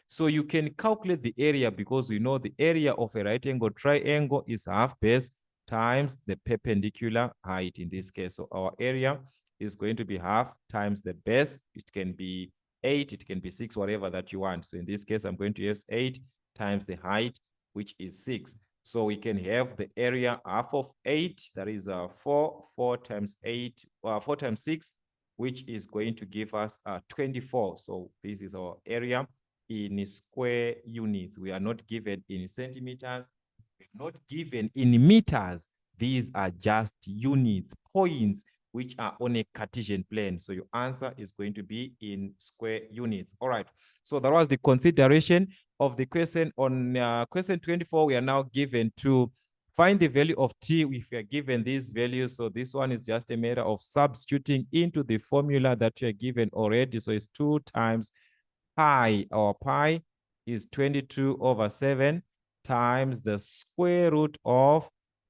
So you can calculate the area, because we know the area of a right angle triangle is half base times the perpendicular height in this case. So our area is going to be half times the base. It can be 8, it can be 6, whatever that you want. So in this case, I'm going to use 8 times the height, which is 6. So we can have the area half of 8, that is 4 times 8, 4 times 6, which is going to give us 24. So this is our area in square units. We are not given in centimeters, we're not given in meters. These are just units, points, which are on a Cartesian plane. So your answer is going to be in square units. All right. So that was the consideration of the question. On question 24, we are now given to find the value of t if we are given these values. So this one is just a matter of substituting into the formula that you are given already. So it's 2 times pi, or pi is 22 over 7 times the square root of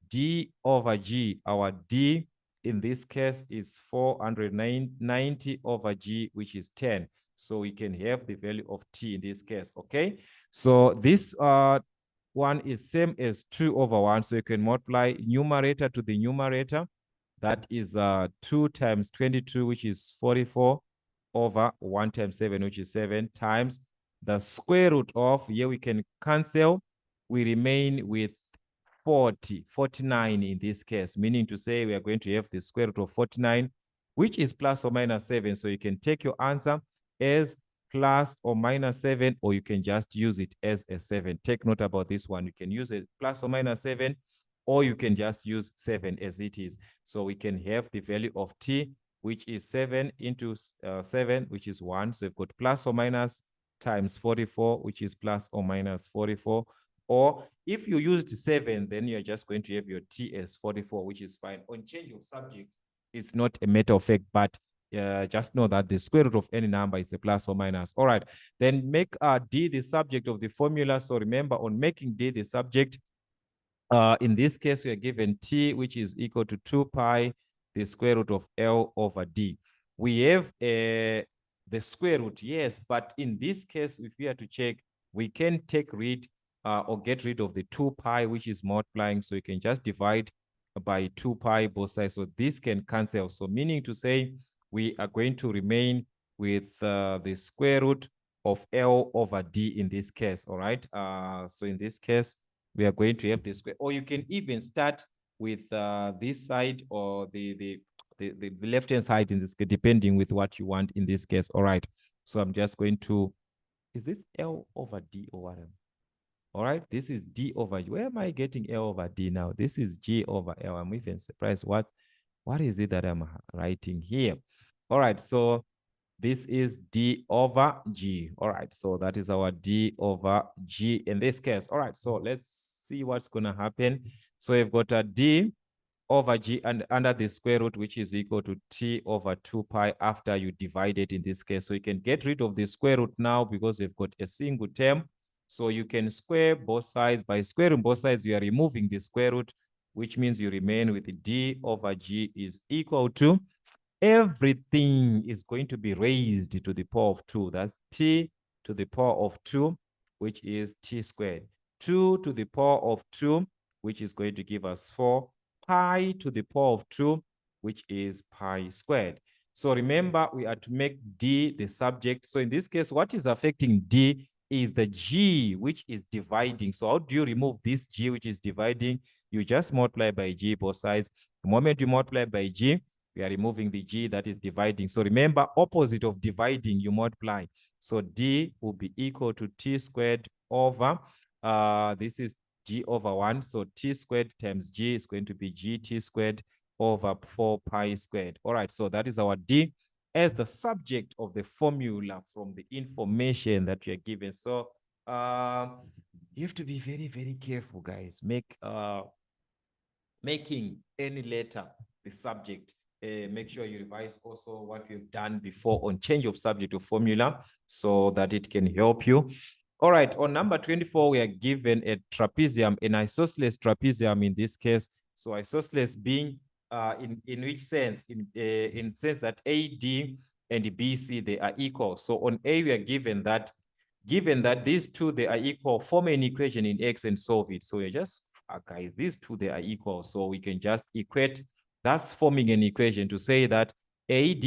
d over g. Our d in this case is 490 over g, which is 10. So we can have the value of t in this case, okay? So this one is same as 2 over 1. So you can multiply numerator to the numerator. That is 2 times 22, which is 44, over 1 times 7, which is 7, times the square root of, here we can cancel. We remain with 49 in this case, meaning to say we are going to have the square root of 49, which is plus or minus 7. So you can take your answer as plus or minus 7, or you can just use it as a 7. Take note about this one. You can use it plus or minus 7, or you can just use 7 as it is. So we can have the value of t, which is 7 into 7, which is 1. So we've got plus or minus times 44, which is plus or minus 44. Or if you used 7, then you're just going to have your t as 44, which is fine. On change of subject, it's not a matter of fact, but just know that the square root of any number is a plus or minus. All right, then make d the subject of the formula. So remember, on making d the subject, in this case, we are given t, which is equal to 2 pi, the square root of L over D. We have the square root, yes, but in this case, if we are to check, we can take rid or get rid of the 2 pi, which is multiplying. So you can just divide by 2 pi both sides. So this can cancel. So meaning to say, we are going to remain with the square root of L over D in this case, all right? So in this case, we are going to have the square, or you can even start with this side or the left-hand side in this case, depending with what you want in this case. All right. So I'm just going to, is it L over D or what? All right. This is D over, where am I getting L over D now? This is G over L. I'm even surprised. What is it that I'm writing here? All right. So this is D over G. All right, so that is our D over G in this case. All right, so let's see what's going to happen. So we've got a D over G and under the square root, which is equal to T over 2 pi after you divide it in this case. So you can get rid of the square root now because we've got a single term. So you can square both sides. By squaring both sides, you are removing the square root, which means you remain with D over G is equal to, everything is going to be raised to the power of 2. That's t to the power of 2, which is t squared. 2 to the power of 2, which is going to give us 4. Pi to the power of 2, which is pi squared. So remember, we are to make d the subject. So in this case, what is affecting d is the g, which is dividing. So how do you remove this g, which is dividing? You just multiply by g both sides. The moment you multiply by g, we are removing the g that is dividing. So remember, opposite of dividing, you multiply. So d will be equal to t squared over, this is g over 1. So t squared times g is going to be gt squared over 4 pi squared. All right, so that is our d as the subject of the formula from the information that you are given. So you have to be very, very careful, guys. Making any letter the subject. Make sure you revise also what we've done before on change of subject of formula so that it can help you. All right, on number 24, we are given a trapezium, an isosceles trapezium in this case. So isosceles being in which sense? In sense that AD and BC, they are equal. So on A, we are given that these two, they are equal, form an equation in X and solve it. So we're just, guys, these two, they are equal. So we can just equate, that's forming an equation to say that AD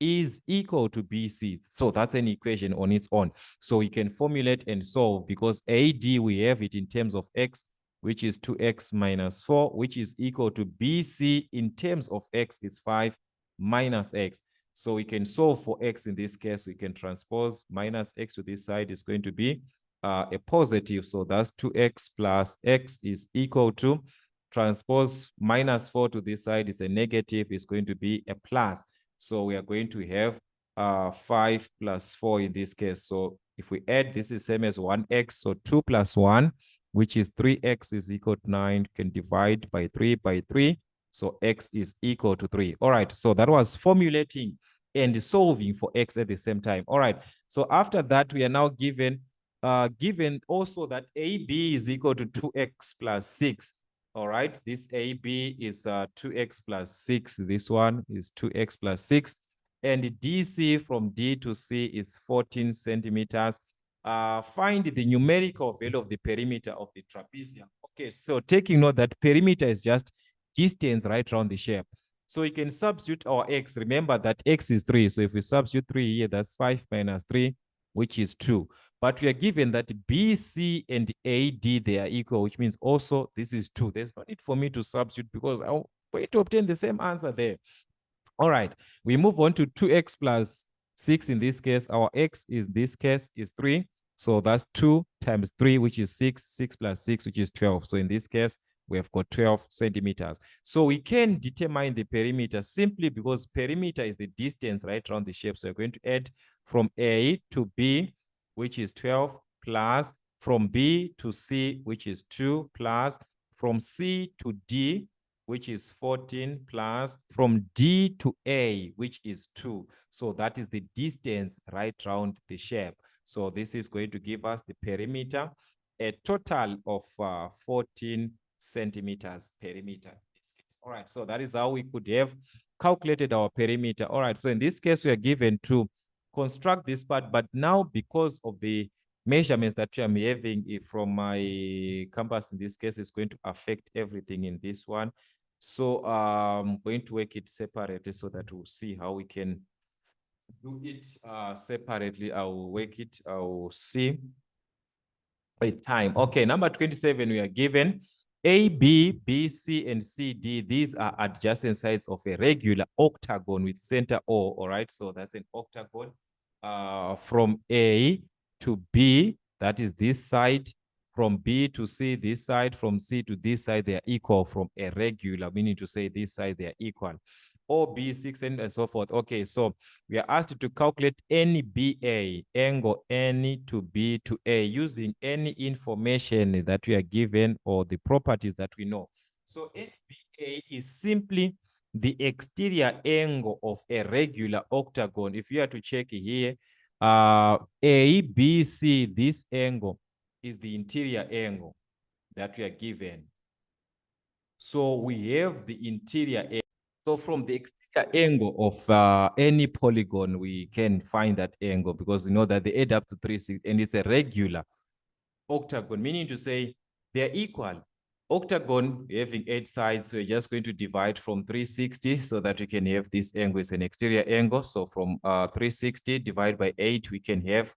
is equal to BC. So that's an equation on its own. So we can formulate and solve because AD, we have it in terms of x, which is 2x minus 4, which is equal to BC in terms of x is 5 minus x. So we can solve for x in this case. We can transpose minus x to this side is going to be a positive. So that's 2x plus x is equal to transpose minus 4 to this side is a negative, is going to be a plus. So we are going to have 5 plus 4 in this case. So if we add, this is same as 1x. So 2 plus 1, which is 3x is equal to 9. You can divide by 3. So x is equal to 3. All right. So that was formulating and solving for x at the same time. All right. So after that, we are now given also that AB is equal to 2x plus 6. All right, this AB is 2x plus 6. This one is 2x plus 6. And DC from D to C is 14 centimeters. Find the numerical value of the perimeter of the trapezium. Okay, so taking note that perimeter is just distance right around the shape. So we can substitute our x. Remember that x is 3. So if we substitute 3 here, that's 5 minus 3, which is 2. But we are given that BC and AD, they are equal, which means also this is 2. There's no need for me to substitute because I'll wait to obtain the same answer there. All right, we move on to 2x plus 6 in this case. Our x is this case is 3. So that's 2 times 3, which is 6. 6 plus 6, which is 12. So in this case, we have got 12 centimeters. So we can determine the perimeter simply because perimeter is the distance right around the shape. So we're going to add from A to B, which is 12, plus from B to C, which is 2, plus from C to D, which is 14, plus from D to A, which is 2. So that is the distance right around the shape. So this is going to give us the perimeter, a total of 14 centimeters perimeter in this case. All right, so that is how we could have calculated our perimeter. All right, so in this case, we are given to construct this part, but now because of the measurements that I'm having from my compass in this case is going to affect everything in this one. So I'm going to work it separately so that we'll see how we can do it separately. I'll work it, I'll see by time. Okay, number 27, we are given AB, BC, and CD. These are adjacent sides of a regular octagon with center O. All right, so that's an octagon. From A to B, that is this side. From B to C, this side. From C to this side, they are equal. From a regular, meaning to say this side, they are equal. O, B, 6, and so forth. Okay, so we are asked to calculate any BA, angle N to B to A, using any information that we are given or the properties that we know. So NBA is simply the exterior angle of a regular octagon. If you are to check here, ABC, this angle is the interior angle that we are given. So we have the interior angle. So from the exterior angle of any polygon, we can find that angle because we know that they add up to 360 and it's a regular octagon, meaning to say they're equal. Octagon having 8 sides, so we're just going to divide from 360 so that we can have this angle is an exterior angle. So from 360 divided by 8, we can have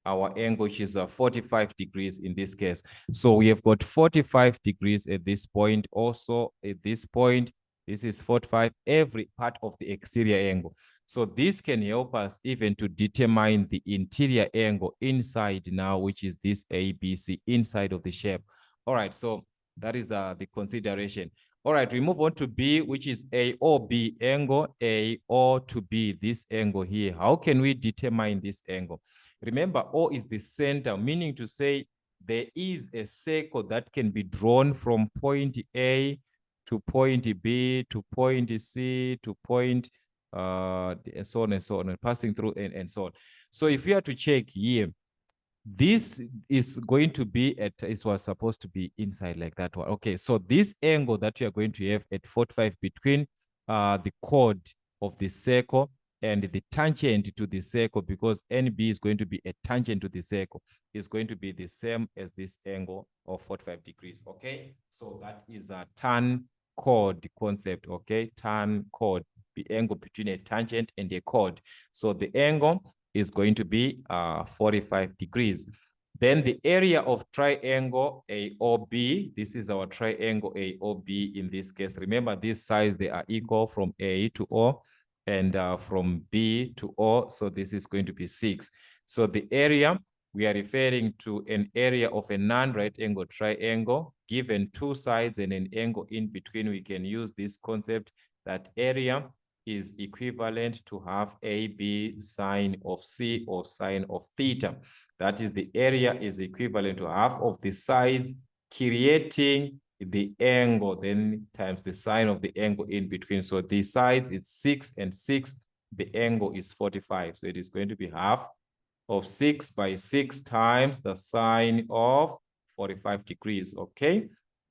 our angle, which is 45 degrees in this case. So we have got 45 degrees at this point. Also at this point, this is 45, every part of the exterior angle. So this can help us even to determine the interior angle inside now, which is this ABC inside of the shape. All right, so that is the consideration. All right, we move on to B, which is AOB angle, A or to B, this angle here. How can we determine this angle? Remember, O is the center, meaning to say there is a circle that can be drawn from point A to point B to point C to point and so on and so on, and passing through and so on. So if we are to check here, this is going to be at, it was supposed to be inside like that one. Okay, so this angle that we are going to have at 45 between the chord of the circle and the tangent to the circle, because NB is going to be a tangent to the circle, is going to be the same as this angle of 45 degrees. Okay, so that is a tan chord concept. Okay, tan chord. the angle between a tangent and a chord. So the angle is going to be 45 degrees. Then the area of triangle AOB, this is our triangle AOB in this case. Remember, these sides, they are equal from A to O and from B to O. So this is going to be 6. So the area, we are referring to an area of a non-right angle triangle. Given two sides and an angle in between, we can use this concept that area is equivalent to half AB sine of C or sine of theta. That is, the area is equivalent to half of the sides creating the angle, then times the sine of the angle in between. So the sides, it's 6 and 6. The angle is 45. So it is going to be half of 6 by 6 times the sine of 45 degrees, okay?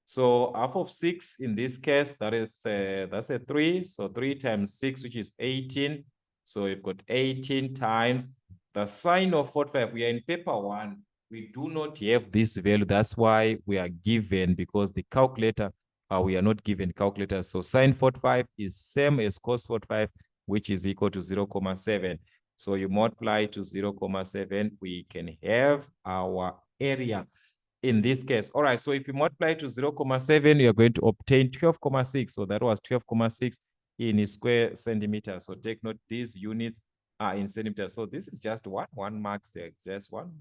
So half of 6 in this case, that's a 3. So 3 times 6, which is 18. So you've got 18 times the sine of 45. We are in paper 1. We do not have this value. That's why we are given, because the calculator, we are not given calculator. So sine 45 is same as cos 45, which is equal to 0.7. So you multiply to 0.7, we can have our area in this case. All right, so if you multiply to 0.7, you're going to obtain 12.6. So that was 12.6 in square centimeters. So take note, these units are in centimeters. So this is just one marks there, just one,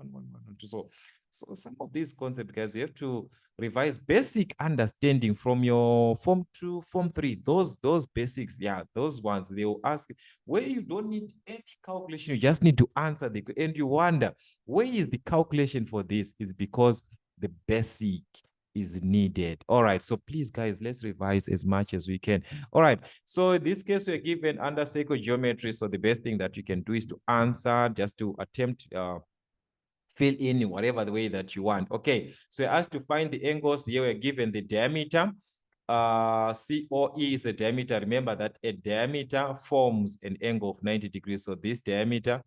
two. So some of these concepts, guys, you have to revise basic understanding from your form 2, form 3. Those basics, yeah, those ones, they will ask where you don't need any calculation. You just need to answer and you wonder, where is the calculation for this? Is because the basic is needed. All right, so please, guys, let's revise as much as we can. All right, so in this case, we're given under circle geometry. So the best thing that you can do is to answer, just to attempt fill in whatever the way that you want. Okay, so as to find the angles, here we're given the diameter. COE is a diameter. Remember that a diameter forms an angle of 90 degrees. So this diameter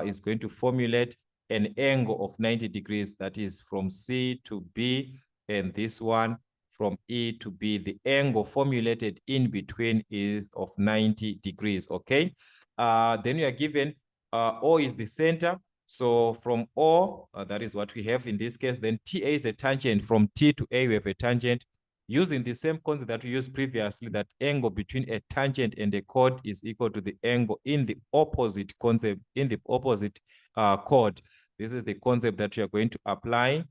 is going to formulate an angle of 90 degrees. That is from C to B, and this one from E to B. The angle formulated in between is of 90 degrees. Okay, then you are given O is the center. So from O, that is what we have in this case. Then TA is a tangent. From T to A, we have a tangent. Using the same concept that we used previously, that angle between a tangent and a chord is equal to the angle in the opposite concept, in the opposite chord. This is the concept that you are going to apply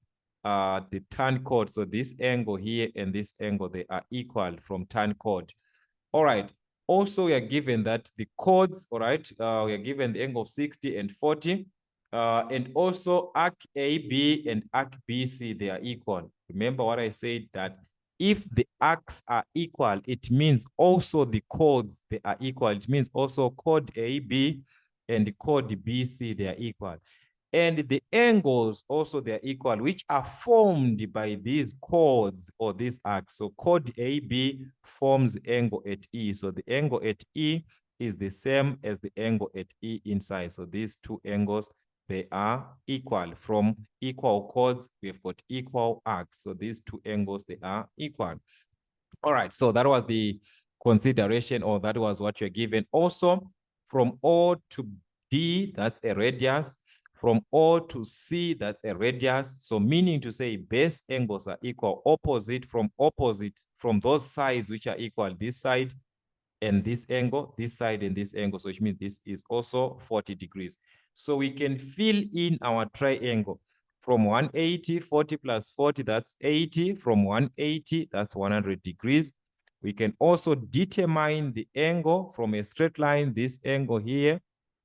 the tan chord. So this angle here and this angle, they are equal from tan chord. All right. Also, we are given that the chords, all right, we are given the angle of 60 and 40. And also arc AB and arc BC, they are equal. Remember what I said, that if the arcs are equal, it means also the chords, they are equal. It means also chord AB and the chord BC, they are equal. And the angles also, they are equal, which are formed by these chords or these arcs. So chord AB forms angle at E. So the angle at E is the same as the angle at E inside. So these two angles, they are equal. From equal chords, we've got equal arcs. So these two angles, they are equal. All right, so that was the consideration, or that was what you're given. Also, from O to B, that's a radius. From O to C, that's a radius. So meaning to say base angles are equal. Opposite, from those sides which are equal, this side and this angle, this side and this angle. So which means this is also 40 degrees. So we can fill in our triangle. From 180, 40 plus 40, that's 80. From 180, that's 100 degrees. We can also determine the angle from a straight line, this angle here,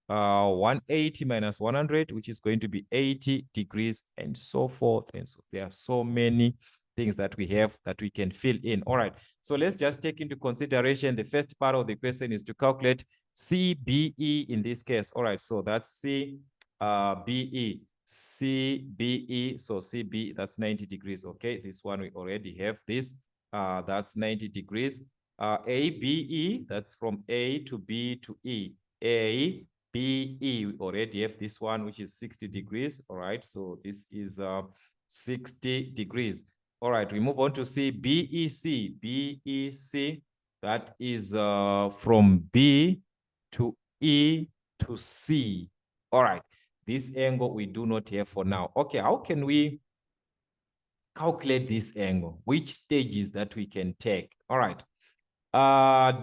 180 minus 100, which is going to be 80 degrees, and so forth. And so there are so many things that we have that we can fill in. All right, so let's just take into consideration the first part of the question is to calculate CBE in this case. All right, so that's CBE. CBE, so CB, that's 90 degrees. Okay, this one we already have this. That's 90 degrees. ABE, that's from A to B to E. ABE, we already have this one, which is 60 degrees. All right, so this is 60 degrees. All right, we move on to C, BEC. BEC, that is from B to E to C. All right, this angle we do not have for now. Okay, how can we calculate this angle? Which stages that we can take? All right.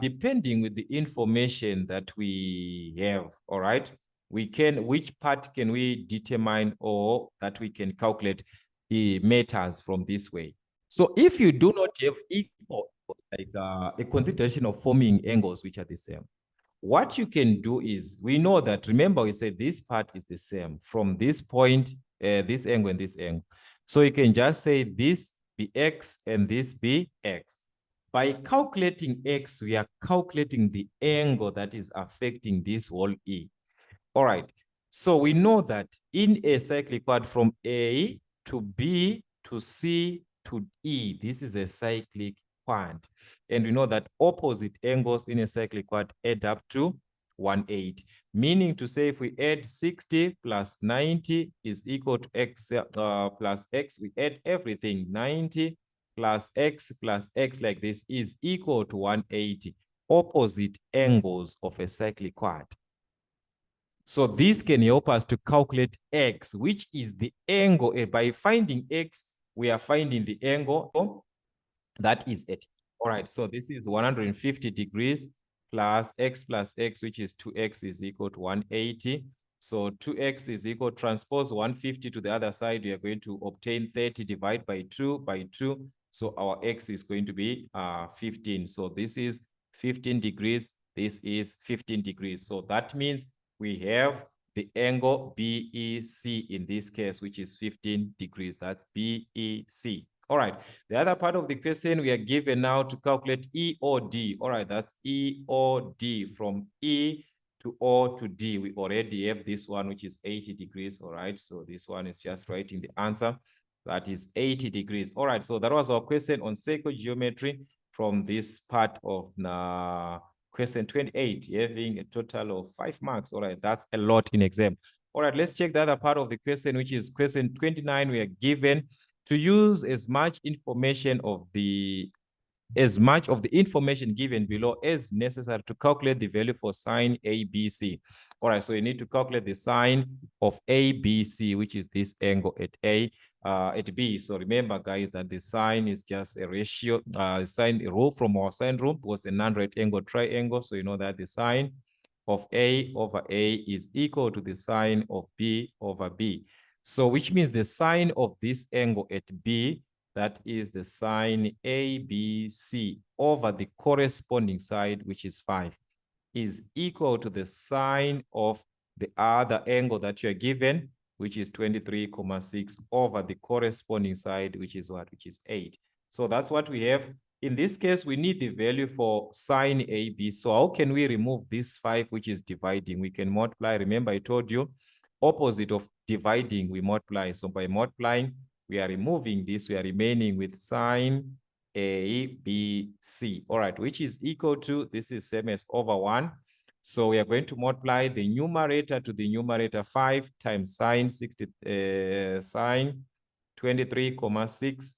Depending with the information that we have, all right, which part can we determine or that we can calculate the matters from this way. So if you do not have equal, like a consideration of forming angles which are the same, what you can do is, we know that, remember we said this part is the same from this point, this angle and this angle. So you can just say this be x and this be x. By calculating x, we are calculating the angle that is affecting this whole E. All right. So we know that in a cyclic quad from A to B to C to E, this is a cyclic quad. And we know that opposite angles in a cyclic quad add up to 180. Meaning to say, if we add 60 plus 90 is equal to x plus x, we add everything, 90 plus x like this is equal to 180. Opposite angles of a cyclic quad. So this can help us to calculate x, which is the angle. By finding x, we are finding the angle that is at. All right, so this is 150 degrees plus x, which is 2x is equal to 180. So 2x is equal, transpose 150 to the other side. We are going to obtain 30 divided by 2 by 2. So our x is going to be 15. So this is 15 degrees. This is 15 degrees. So that means we have the angle BEC in this case, which is 15 degrees. That's BEC. All right. The other part of the question we are given now to calculate E or D. All right. That's E or D. From E to O to D. We already have this one, which is 80 degrees. All right. So this one is just writing the answer. That is 80 degrees. All right. So that was our question on circle geometry from this part of question 28, having a total of 5 marks. All right. That's a lot in exam. All right. Let's check the other part of the question, which is question 29. We are given to use as much information of the information given below as necessary to calculate the value for sine ABC. All right, so you need to calculate the sine of ABC, which is this angle at B. So remember, guys, that the sine is just a ratio, sine rule from our sine rule was a non-right angle triangle. So you know that the sine of A over A is equal to the sine of B over B. So which means the sine of this angle at B, that is the sine ABC over the corresponding side, which is 5, is equal to the sine of the other angle that you are given, which is 23,6 over the corresponding side, which is what? Which is 8. So that's what we have. In this case, we need the value for sine AB. So how can we remove this 5, which is dividing? We can multiply. Remember, I told you, opposite of dividing, we multiply. So by multiplying, we are removing this. We are remaining with sine ABC. All right, which is equal to, this is same as over 1. So we are going to multiply the numerator to the numerator, 5 times sine 23,6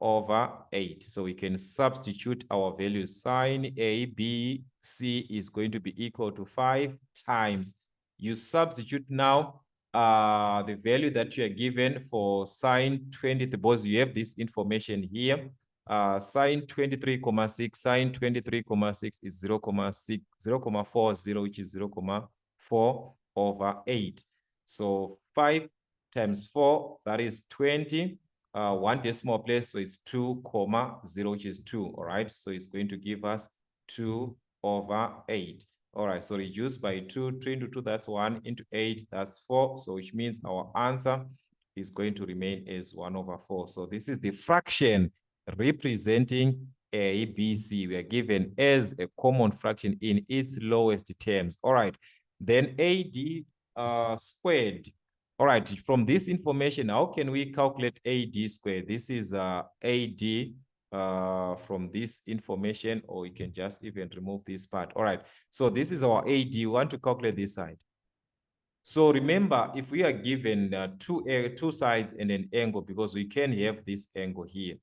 over 8. So we can substitute our value. Sine ABC is going to be equal to 5 times. You substitute now the value that you are given for sine 20, because you have this information here. Sine 23,6, sine 23,6 is 0,40, which is 0,4 over 8. So 5 times 4, that is 20. 1 decimal place, so it's 2,0, which is 2. All right, so it's going to give us 2 over 8. All right, so reduce by 2, 3 into 2, that's 1, into 8, that's 4. So which means our answer is going to remain as 1 over 4. So this is the fraction representing ABC. We are given as a common fraction in its lowest terms. All right, then AD squared. All right, from this information, how can we calculate AD squared? This is AD from this information, or you can just even remove this part. All right, so this is our AD. We want to calculate this side. So remember, if we are given two sides and an angle, because we can have this angle here.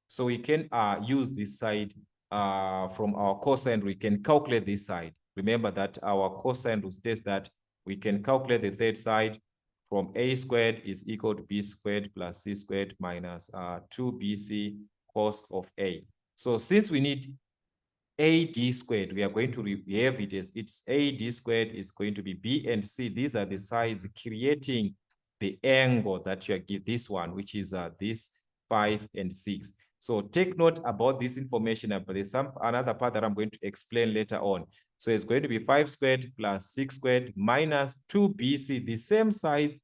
So we can use this side from our cosine, we can calculate this side. Remember that our cosine will state that we can calculate the third side from a squared is equal to b squared plus c squared minus 2bc cos of a. So since we need AD squared, we are going to have it as it's AD squared is going to be B and C. These are the sides creating the angle that you are give this one, which is this 5 and 6. So take note about this information, but there's another part that I'm going to explain later on. So it's going to be 5 squared plus 6 squared minus 2BC, the same sides,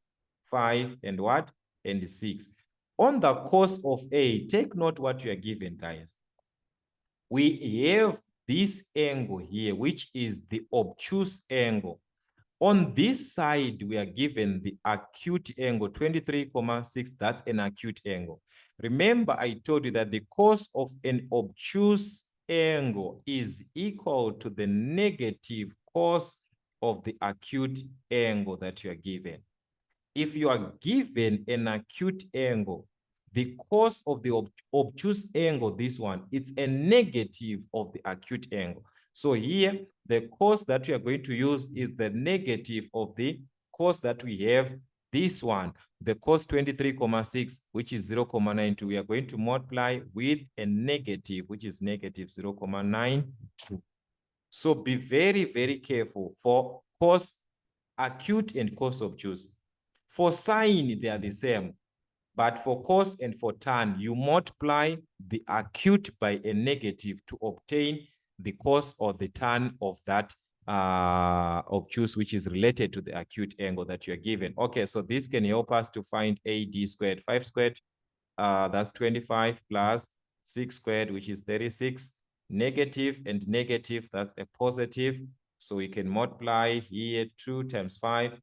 5 and what? And 6. On the cos of A, take note what you are given, guys. We have this angle here, which is the obtuse angle. On this side, we are given the acute angle, 23,6. That's an acute angle. Remember, I told you that the cos of an obtuse angle is equal to the negative cos of the acute angle that you are given. If you are given an acute angle, the cos of the obtuse angle, this one, it's a negative of the acute angle. So here, the cos that we are going to use is the negative of the cos that we have, this one, the cos 23,6, which is 0,92. We are going to multiply with a negative, which is negative 0,92. So be very, very careful for cos acute and cos obtuse. For sine, they are the same. But for cos and for tan, you multiply the acute by a negative to obtain the cos or the tan of that obtuse, which is related to the acute angle that you're given. Okay, so this can help us to find AD squared. 5 squared, that's 25 plus 6 squared, which is 36. Negative and negative, that's a positive. So we can multiply here 2 times 5.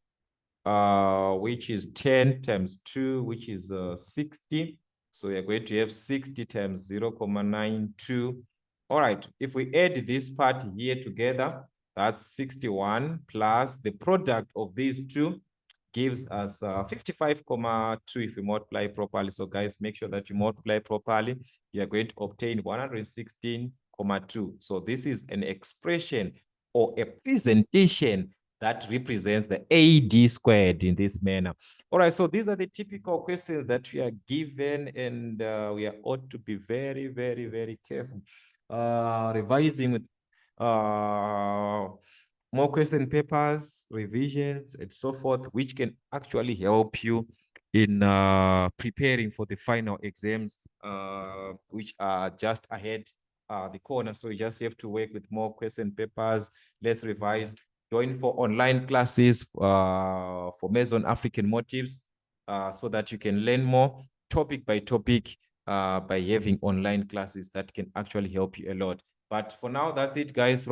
Which is 10 times 2, which is 60. So we are going to have 60 times 0,92. All right, if we add this part here together, that's 61 plus the product of these two gives us 55,2 if we multiply properly. So guys, make sure that you multiply properly. You are going to obtain 116,2. So this is an expression or a presentation that represents the AD squared in this manner. All right, so these are the typical questions that we are given, and we are ought to be very, very, very careful. Revising with more question papers, revisions, and so forth, which can actually help you in preparing for the final exams, which are just ahead the corner. So you just have to work with more question papers. Let's revise. Join for online classes for Meson African motifs so that you can learn more topic by topic by having online classes that can actually help you a lot. But for now, that's it, guys.